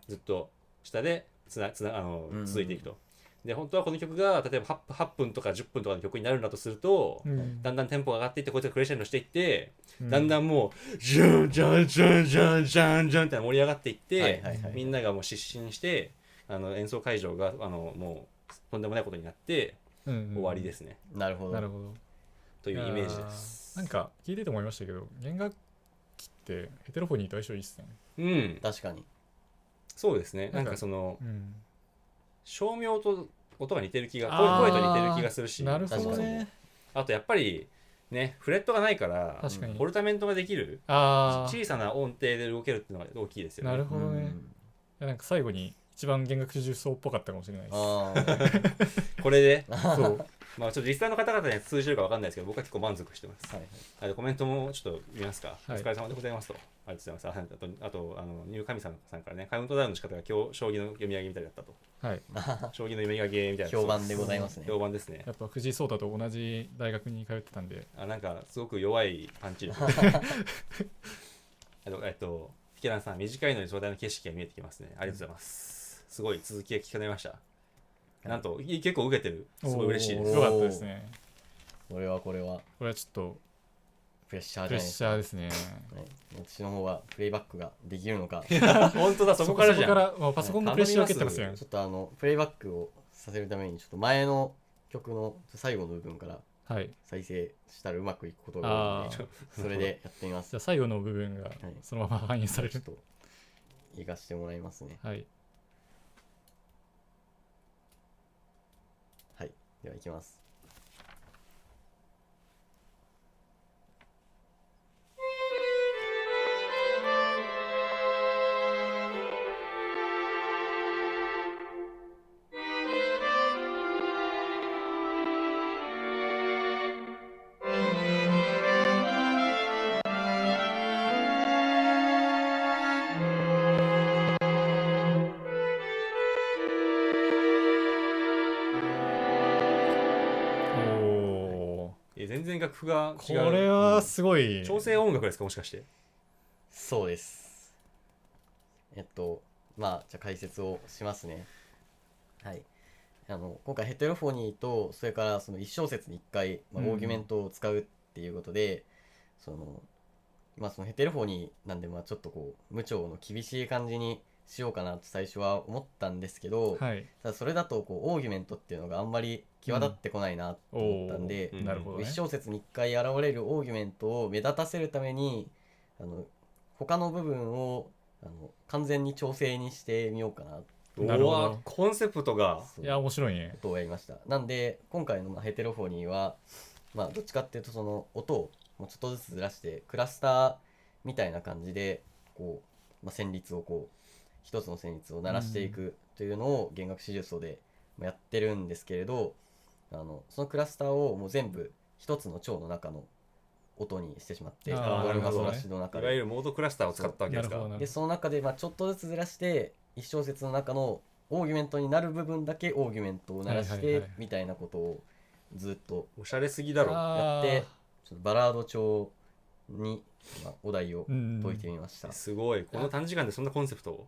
ずっと下で続いていくと。で本当はこの曲が例えば 8分とか10分とかの曲になるんだとすると、だんだんテンポが上がっていってこいつがクレッシェンドしていって、だんだんもうジャンジャンジャンジャンジャンジャンって盛り上がっていって、みんながもう失神して演奏会場がもうとんでもないことになって終わりですね。なるほど。なるほど。というイメージです。なんか聞いてて思いましたけど、弦楽器ってヘテロフォニーと相性いいっすね。うん、確かに。そうですね。なんかその、照明と音が似てる気が、声と似てる気がするし、なるほどね。あとやっぱりね、フレットがないからポルタメントができる、小さな音程で動けるっていうのが大きいですよね。なるほどね。なんか最後に一番弦楽重奏っぽかったかもしれないです。これでそうちょっと実際の方々に通じるか分かんないですけど、僕は結構満足してます。コメントもちょっと見ますか。お疲れ様でございますと。ありがとうございます。あとニューカミさんからね、カウントダウンの仕方が今日将棋の読み上げみたいだったと。はい。将棋の読み上げみたいな。評判でございますね。評判ですね。やっぱ藤井聡太と同じ大学に通ってたんで。なんかすごく弱いパンチ力。ヒケランさん、短いのに壮大な景色が見えてきますね。ありがとうございます。すごい続きが聞かれました。なんと結構受けてる。すごい嬉しいです。よかったですね。これはちょっとプレッシャーですね。私の方はプレイバックができるのか。本当だ、そこからじゃん。パソコンのプレッシャーを受けてますよ。ちょっとプレイバックをさせるためにちょっと前の曲の最後の部分から再生したらうまくいくことが多いので、それでやってみます。じゃあ最後の部分がそのまま反映される。ちょっと言かしてもらいますね。はい。はい、ではいきます。全然楽譜が違う。これはすごい。調整音楽ですか、もしかして。そうです。じゃあ解説をしますね。はい。今回ヘテロフォニーとそれからその1小節に1回、オーギュメントを使うっていうことで、そのヘテロフォニーなんでちょっとこう無調の厳しい感じにしようかなと最初は思ったんですけど、ただそれだとこうオーギュメントっていうのがあんまり際立ってこないなと思ったんで、1小節に1回現れるオーギュメントを目立たせるために他の部分を完全に調整にしてみようかな。なるほど。コンセプトがいや面白いね。ことをやりました。なんで今回のヘテロフォニーはどっちかっていうとその音をもうちょっとずつずらしてクラスターみたいな感じでこう、旋律をこう一つの旋律を鳴らしていくというのを弦楽四重奏でやってるんですけれど、そのクラスターをもう全部一つの調の中の音にしてしまって、ドルファソラシの中でいわゆるモードクラスターを使ったわけですか。でその中でちょっとずつずらして一小節の中のオーギュメントになる部分だけオーギュメントを鳴らしてみたいなことをずっとおしゃれすぎだろやってちょっとバラード調にお題を解いてみました。すごい、この短時間でそんなコンセプトを。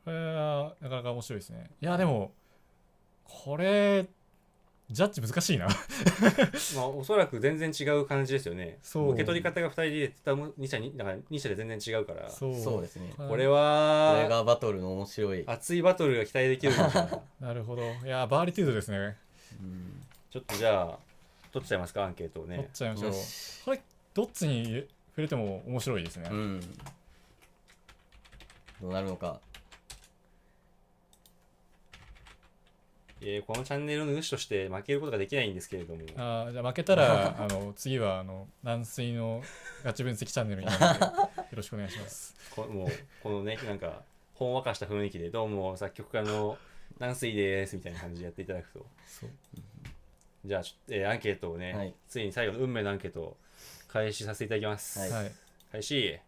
これはなかなか面白いですね。いやでもこれジャッジ難しいなおそらく全然違う感じですよね。受け取り方が2人で2社で全然違うから。そうですね。これがバトルの面白い熱いバトルが期待できるなるほど。いやバーリテュードですね。ちょっとじゃあ取っちゃいますか、アンケートをね。取っちゃいましょう。これどっちに触れても面白いですね。どうなるのか。このチャンネルの主として負けることができないんですけれども、じゃあ負けたら次は軟水のガチ分析チャンネルになるのでよろしくお願いします。もうこのねなんかほんわかした雰囲気でどうも作曲家の軟水ですみたいな感じでやっていただくと、そうじゃあアンケートをね、はいついに最後の運命のアンケートを開始させていただきます。はいはい開始。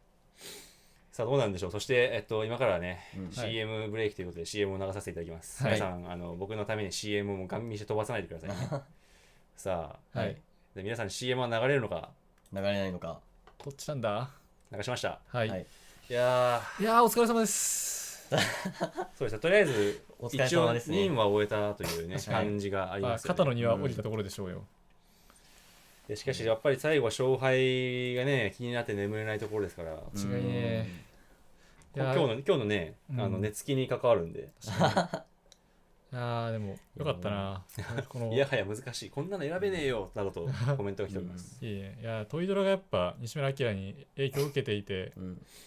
さあどうなんでしょう。そして、今からはね、うん CM ブレイクということで CM を流させていただきます。はい皆さん僕のために CM もガン見して飛ばさないでくださいね。さあ、はいで皆さん CM は流れるのか。流れないのか。どっちなんだ。流しました。はい、はいいやいやーお疲れ様です。ーそうですね。とりあえずお疲れ一応様ですね任は終えたというね確かに感じがありますよね。肩の荷は降りたところでしょうよ。でしかしやっぱり最後は勝敗がね気になって眠れないところですから、違いねいや今日のね、寝つきに関わるんで、いやーでもよかったな。このいやはや難しい、こんなの選べねえよなどとコメントが来ております。いやトイドラがやっぱ西村明に影響を受けていて、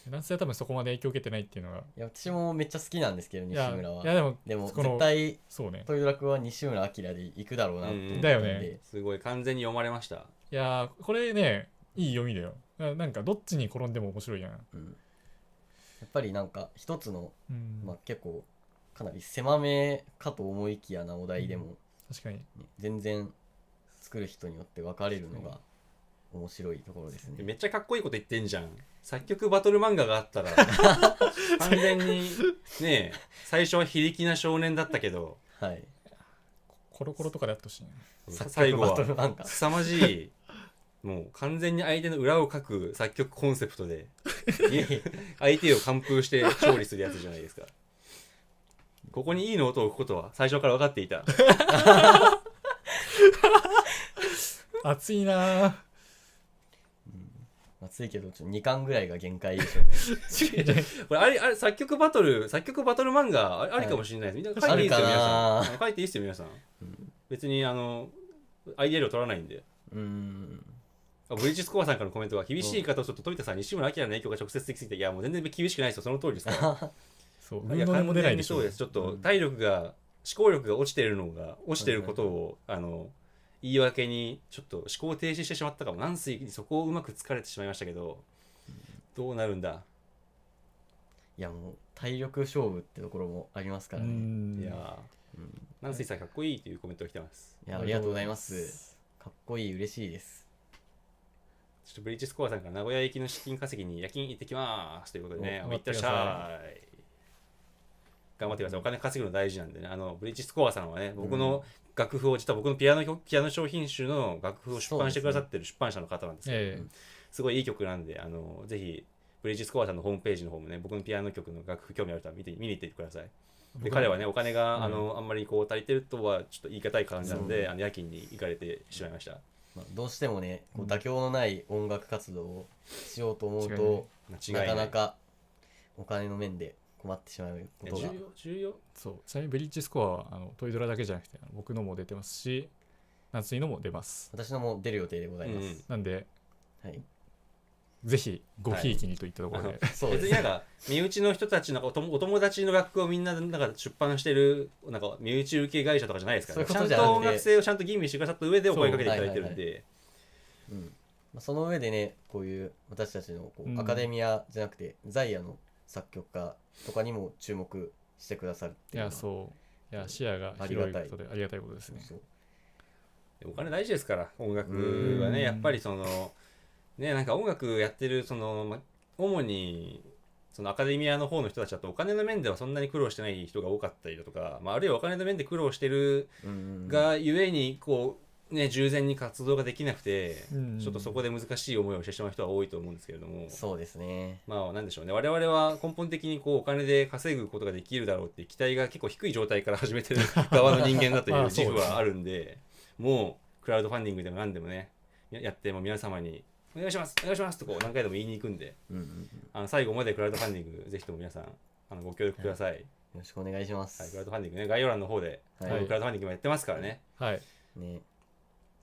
男性は多分そこまで影響を受けてないっていうのが。いや私もめっちゃ好きなんですけど西村は。いやでもでもこの絶対そうね。トイドラクは西村明で行くだろうなって思ってだよねすごい完全に読まれました。いやこれねいい読みだよ。なんかどっちに転んでも面白いやん。やっぱりなんか一つの、うん結構かなり狭めかと思いきやなお題でも、確かに。ね全然作る人によって分かれるのが面白いところですね。めっちゃかっこいいこと言ってんじゃん。作曲バトル漫画があったら完全にね最初は非力な少年だったけどはい。コロコロとかでやってほしいね。最後バトルは漫画。凄まじいもう完全に相手の裏を書く作曲コンセプトで相手を完封して勝利するやつじゃないですか。ここにいいの音を置くことは最初から分かっていた。熱いなー。暑いけどちょっと2巻ぐらいが限界でしょうね。これあれ作曲バトル漫画ありかもしれないです。みんな書いていいですよ、あるかな皆さん。書いていいですよ、皆さん。別にアイデア料取らないんで。ブリッジスコアさんからのコメントは厳しい言い方をちょっと富田さん、西村明の影響が直接的すぎて、いやもう全然厳しくないですよ、その通りですから。そういや運動にも出ないでしょ。そうです。ちょっと体力が、思考力が落ちてることを、言い訳にちょっと思考停止してしまったかも。軟水にそこをうまく疲れてしまいましたけど、どうなるんだ。いやもう体力勝負ってところもありますからね。いや軟水さんかっこいいというコメントが来てます。いやありがとうございます。かっこいい、嬉しいです。ちょっとブリッジスコアさんから名古屋行きの資金稼ぎに夜勤行ってきますということでね、お行ってらっしゃい。頑張ってください。お金稼ぐの大事なんでね、ブリッジスコアさんはね、僕の楽譜を、実は僕のピアノ商品集の楽譜を出版してくださってる出版社の方なんですけど、すごいいい曲なんで、ぜひ、ブリッジスコアさんのホームページの方もね、僕のピアノ曲の楽譜興味ある人は見に行ってください。で彼はね、お金が、あんまりこう足りてるとはちょっと言い難い感じなので、夜勤に行かれてしまいました。どうしてもねこう妥協のない音楽活動をしようと思うと、なかなかお金の面で困ってしまうことが重要。そうちなみにブリッジスコアはトイドラだけじゃなくて僕のも出てますし夏井のも出ます。私のも出る予定でございます。なんで、ぜひごひいきにといったところで、そうです。別になんか身内の人たちのお友達の楽譜をみんななんか出版してるなんか身内受け会社とかじゃないですからね。ちゃんと音楽性をちゃんと吟味してくださった上でお声かけていただいてるんで、その上でねこういう私たちのアカデミアじゃなくてザイアの作曲家とかにも注目してくださるっていうのは、いや視野が広いことでありがたいことですね。お金大事ですから音楽はね。やっぱりそのね、なんか音楽やってる主にそのアカデミアの方の人たちだとお金の面ではそんなに苦労してない人が多かったりだとか、あるいはお金の面で苦労してるがゆえにこうね従前に活動ができなくて、ちょっとそこで難しい思いをしてしまう人は多いと思うんですけれども、そうですね。なんでしょうね、我々は根本的にこうお金で稼ぐことができるだろうっていう期待が結構低い状態から始めてる側の人間だという自負はあるんで、もうクラウドファンディングでも何でもねやっても皆様にお願いしますお願いしますとこう何回でも言いに行くんで、最後までクラウドファンディングぜひとも皆さんご協力ください。よろしくお願いします。クラウドファンディングね、概要欄の方で、クラウドファンディングもやってますからね。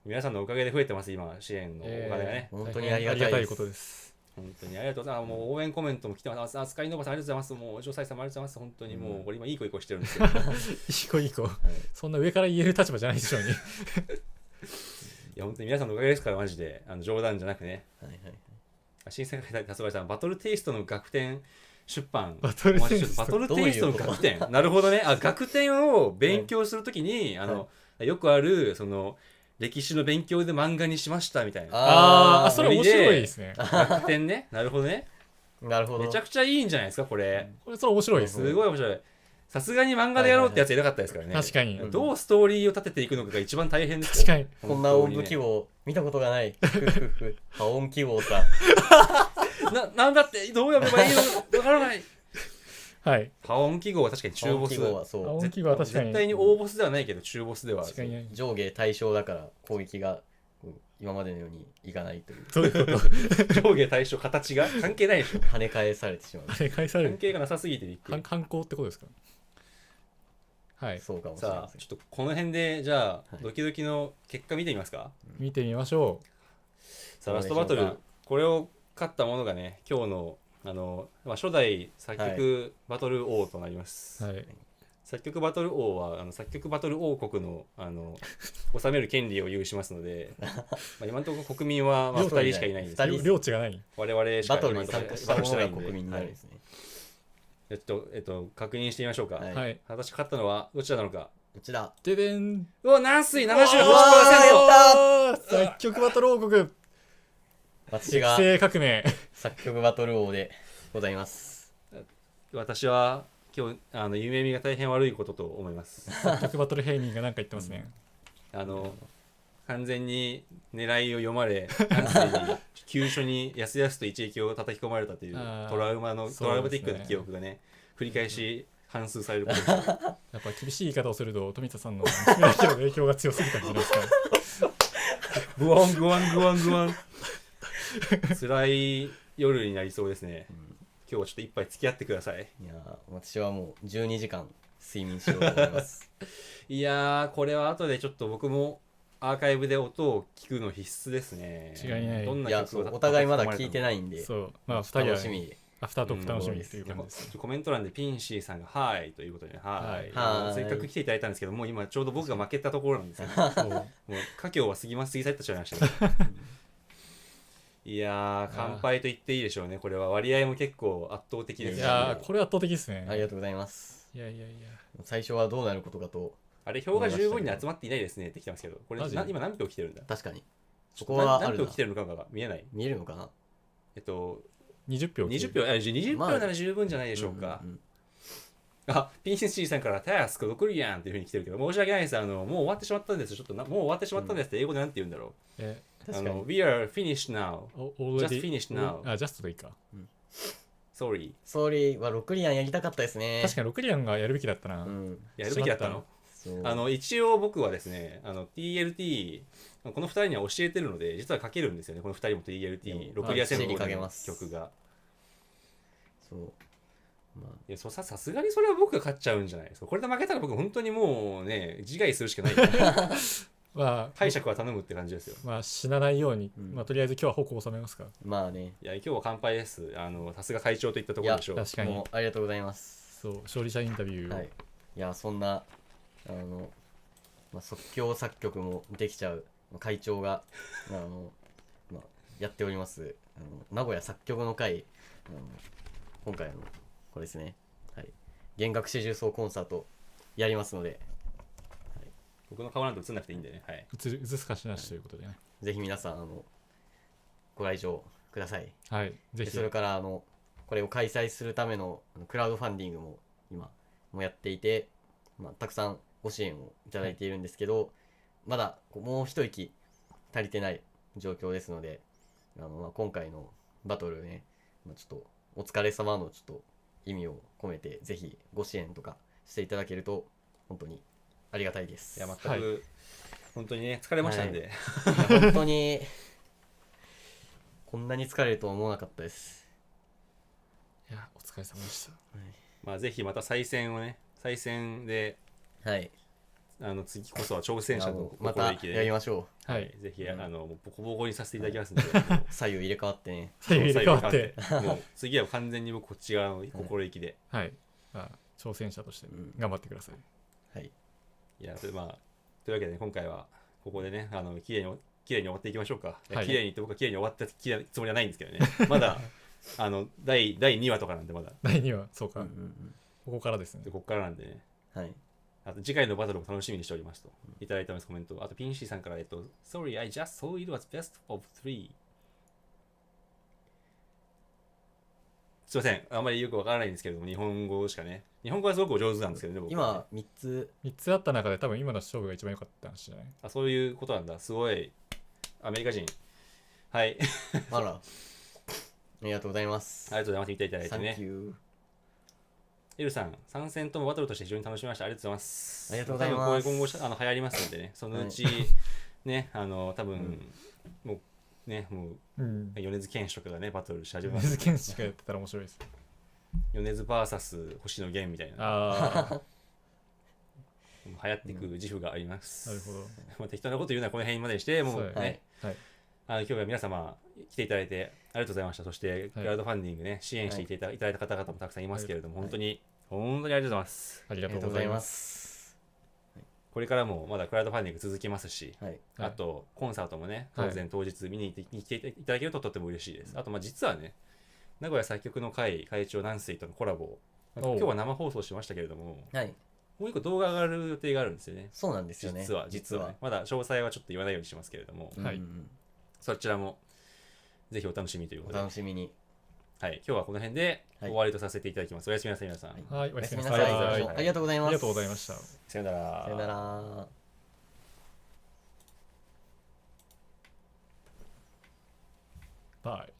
皆さんのおかげで増えてます今支援のお金がね。本当にありがたいことです。本当にありがとうございます。もう応援コメントも来てます。あ、スカイノーバさんありがとうございます。もう、ジョーサイさんもありがとうございます。本当にもう、俺今いい子いい子してるんですけど。いい子いい子、そんな上から言える立場じゃないでしょうに。いや、本当に皆さんのおかげですから、マジで。冗談じゃなくね。はいはいはい。新世界発売さん、バトルテイストの楽天出版。バトルテイストバトルテイストの楽天。なるほどね。あ、楽天を勉強するときに、よくある、歴史の勉強で漫画にしましたみたいな。ああ、それ面白いですね。楽天ね。なるほどね。なるほど。めちゃくちゃいいんじゃないですか、これ。それ面白いです。すごい面白い。さすがに漫画でやろうってやついなかったですからね。確かに。どうストーリーを立てていくのかが一番大変ですよ。確かに。こんな音符記号見たことがない。破音記号さ。なんだってどうやればいいのかわからない。はい。破音記号は確かに中ボス。破音記号はそう。破音記号は確かに。絶対に大ボスではないけど中ボスではある。確かに。上下対称だから攻撃が今までのようにいかないという。どういうこと上下対称形が関係ないでしょ。跳ね返されてしまう。跳ね返される。関係がなさすぎてびっくり。観光ってことですか。はい。そうかもしれさあ、ません。ちょっとこの辺でじゃあ、はいドキドキの結果見てみますか。見てみましょさあラストバトル、これを勝ったものがね、今日の初代作曲バトル王となります。う。はい。作曲バトル王は作曲バトル王国の治める権利を有しますので、今のところ国民は2人しかいないんですけど、二人領地がない。我々しかバトル今のところに参加したバトルして者ないんで、が国民になるんはいですね。確認してみましょうか。はいはい。果たして勝ったのはどちらなのか。こちら。ででん。うわ、軟水 78%。作曲バトル王国。私が育成革命。作曲バトル王でございます。私は今日夢見が大変悪いことと思います。作曲バトルヘイミンが何か言ってますね。完全に狙いを読まれ、軟水に急所にやすやすと一撃を叩き込まれたというトラウマティックな記憶がね、繰り返し反芻されることです。やっぱ厳しい言い方をすると富田さんの娘だけの影響が強すぎたんじゃないですか。グワングワングワングワン。辛い夜になりそうですね。今日はちょっと一杯付き合ってください。いやー、私はもう12時間睡眠しようと思います。いやー、これは後でちょっと僕もアーカイブで音を聞くの必須ですね。違いないどんないや、曲をそうお互いまだ聞いてい。ないんで、そう。まあ2人は楽しみ。アフタートーク楽しみという感じです。コメント欄でピンシーさんがはいということで、はい。はいせっかく来ていただいたんですけど、もう今ちょうど僕が負けたところなんですよ、ね。そうもう佳境は過ぎ去ってしまいましたね。いやー、乾杯と言っていいでしょうね。これは割合も結構圧倒的ですいね。やーこれ圧倒的ですね。ありがとうございます。いやいやいや。最初はどうなることかと、あれ、票が十分に集まっていないですねって来てますけど、これマジ今何票来てるんだ。確かに。そこはあるな何票来。てるのかが見えない。見えるのかな。20票。20票、20票なら十分じゃないでしょうか。うんうんあ、ピンシーさんからタスク送るやんっていうふうに来てるけど、申し訳ないです。もう終わってしまったんです。ちょっともう終わってしまったんですって英語でなんて言うんだろう。確かに。We are finished now. Just finished now. あ、ジャストでいいか。Sorry. ソーリーは6リアンやりたかったですね。確かに6リアンがやるべきだったな。うん。やるべきだったの。そう一応僕はですね、TLT、この2人には教えてるので、実は書けるんですよね。この2人も TLT、ロクリア戦まあ法の書けます曲が。そう。まいやさすがにそれは僕が勝っちゃうんじゃないですか。これで負けたら僕本当にもうね、自害するしかない。まあ、解釈は頼むって感じですよ。まあ死なないように、うんまあとりあえず今日は矛を収めますか。まあね。いや、今日は乾杯です。さすが会長といったところでしょう。確かにもうありがとうございます。そう、勝利者インタビューを。はい。いや、そんな、即興作曲もできちゃう会長が、やっております、名古屋作曲の会、今回これですね、はい。弦楽四重奏コンサートやりますので、僕の顔なんて映んなくていいんでね。はい。映すかしなしということでね。ぜひ皆さん、ご来場ください。はい。ぜでひ。それから、これを開催するためのクラウドファンディングも今もやっていて、たくさんご支援をいただいているんですけど、まだもう一息足りてない状況ですので、今回のバトルね、ちょっとお疲れ様のちょっと意味を込めて、ぜひご支援とかしていただけると本当にありがたいです。いや、全く、はい本当にね、疲れましたんで。いや本当にこんなに疲れるとは思わなかったです。いや、お疲れ様でした。まあ、ぜひまた再戦ではい。次こそは挑戦者とまた心意気で、やりましょはいぜひもうボコボコにさせていただきますんで、う。左右入れ替わってね。左右入れ替わってもう次は完全に僕こっち側の心意気で、はいまあ挑戦者としてうん頑張ってください、はい。いや、まあ、というわけで、ね、今回はここでね、綺麗に終わっていきましょうか。はい綺麗にって僕は綺麗に終わったつもりはないんですけどね。まだ、第2話とかなんで、まだ。第2話そうか、うんうんここからですねでここからなんでね。うん。はい。あと次回のバトルも楽しみにしておりますと。いただいてます、コメント。あと、ピンシーさんから、Sorry, I just saw it was best of 3。すいません。あんまりよくわからないんですけれども、日本語しかね。日本語はすごくお上手なんですけどね、僕はね今、3つ。 3つあった中で多分今の勝負が一番良かったんじゃないそういうことなんだ。すごい。アメリカ人。はい。あら。ありがとうございます。ありがとうございます。見ていただいてねサンキ。ュー。エルさん、参戦ともバトルとして非常に楽しみました。ありがとうございます。ありがとうございます多分これ今後流行りますんでね、そのうち、ね、多分、もう、うん米津玄師とかがね、バトルし始めます。水剣士がやってたら面白いです米津 VS 星野源みたいな、ああ流行っていく自負があります。なるほどまあ適当なこと言うのはこの辺までにして、もうね、そうはいはい今日は皆様来ていただいてありがとうございました。そして、クラウドファンディングね、支援していただいた方々もたくさんいますけれども、はい本当にありがとうございます。ありがとうありがとうございまございますす。これからもまだクラウドファンディング続きますし、はい。はいあと、コンサートもね、はい当然当日見に来ていただけるととても嬉しいです。あと、実はね、名古屋作曲の会長南水とのコラボ、今日は生放送しましたけれども、はい。もう一個動画上がる予定があるんですよね。そうなんですよね。実はね。まだ詳細はちょっと言わないようにしますけれども、はいうんうんそちらもぜひお楽しみというおことで、楽しみに。はい、今日はこの辺ではい終わりとさせていただきます。おやすみなさい、皆さん。はいはいおやすみなおやすみなさい。さいはいありがとうございます。ありがとうございましたさよなら。さよなら。バイ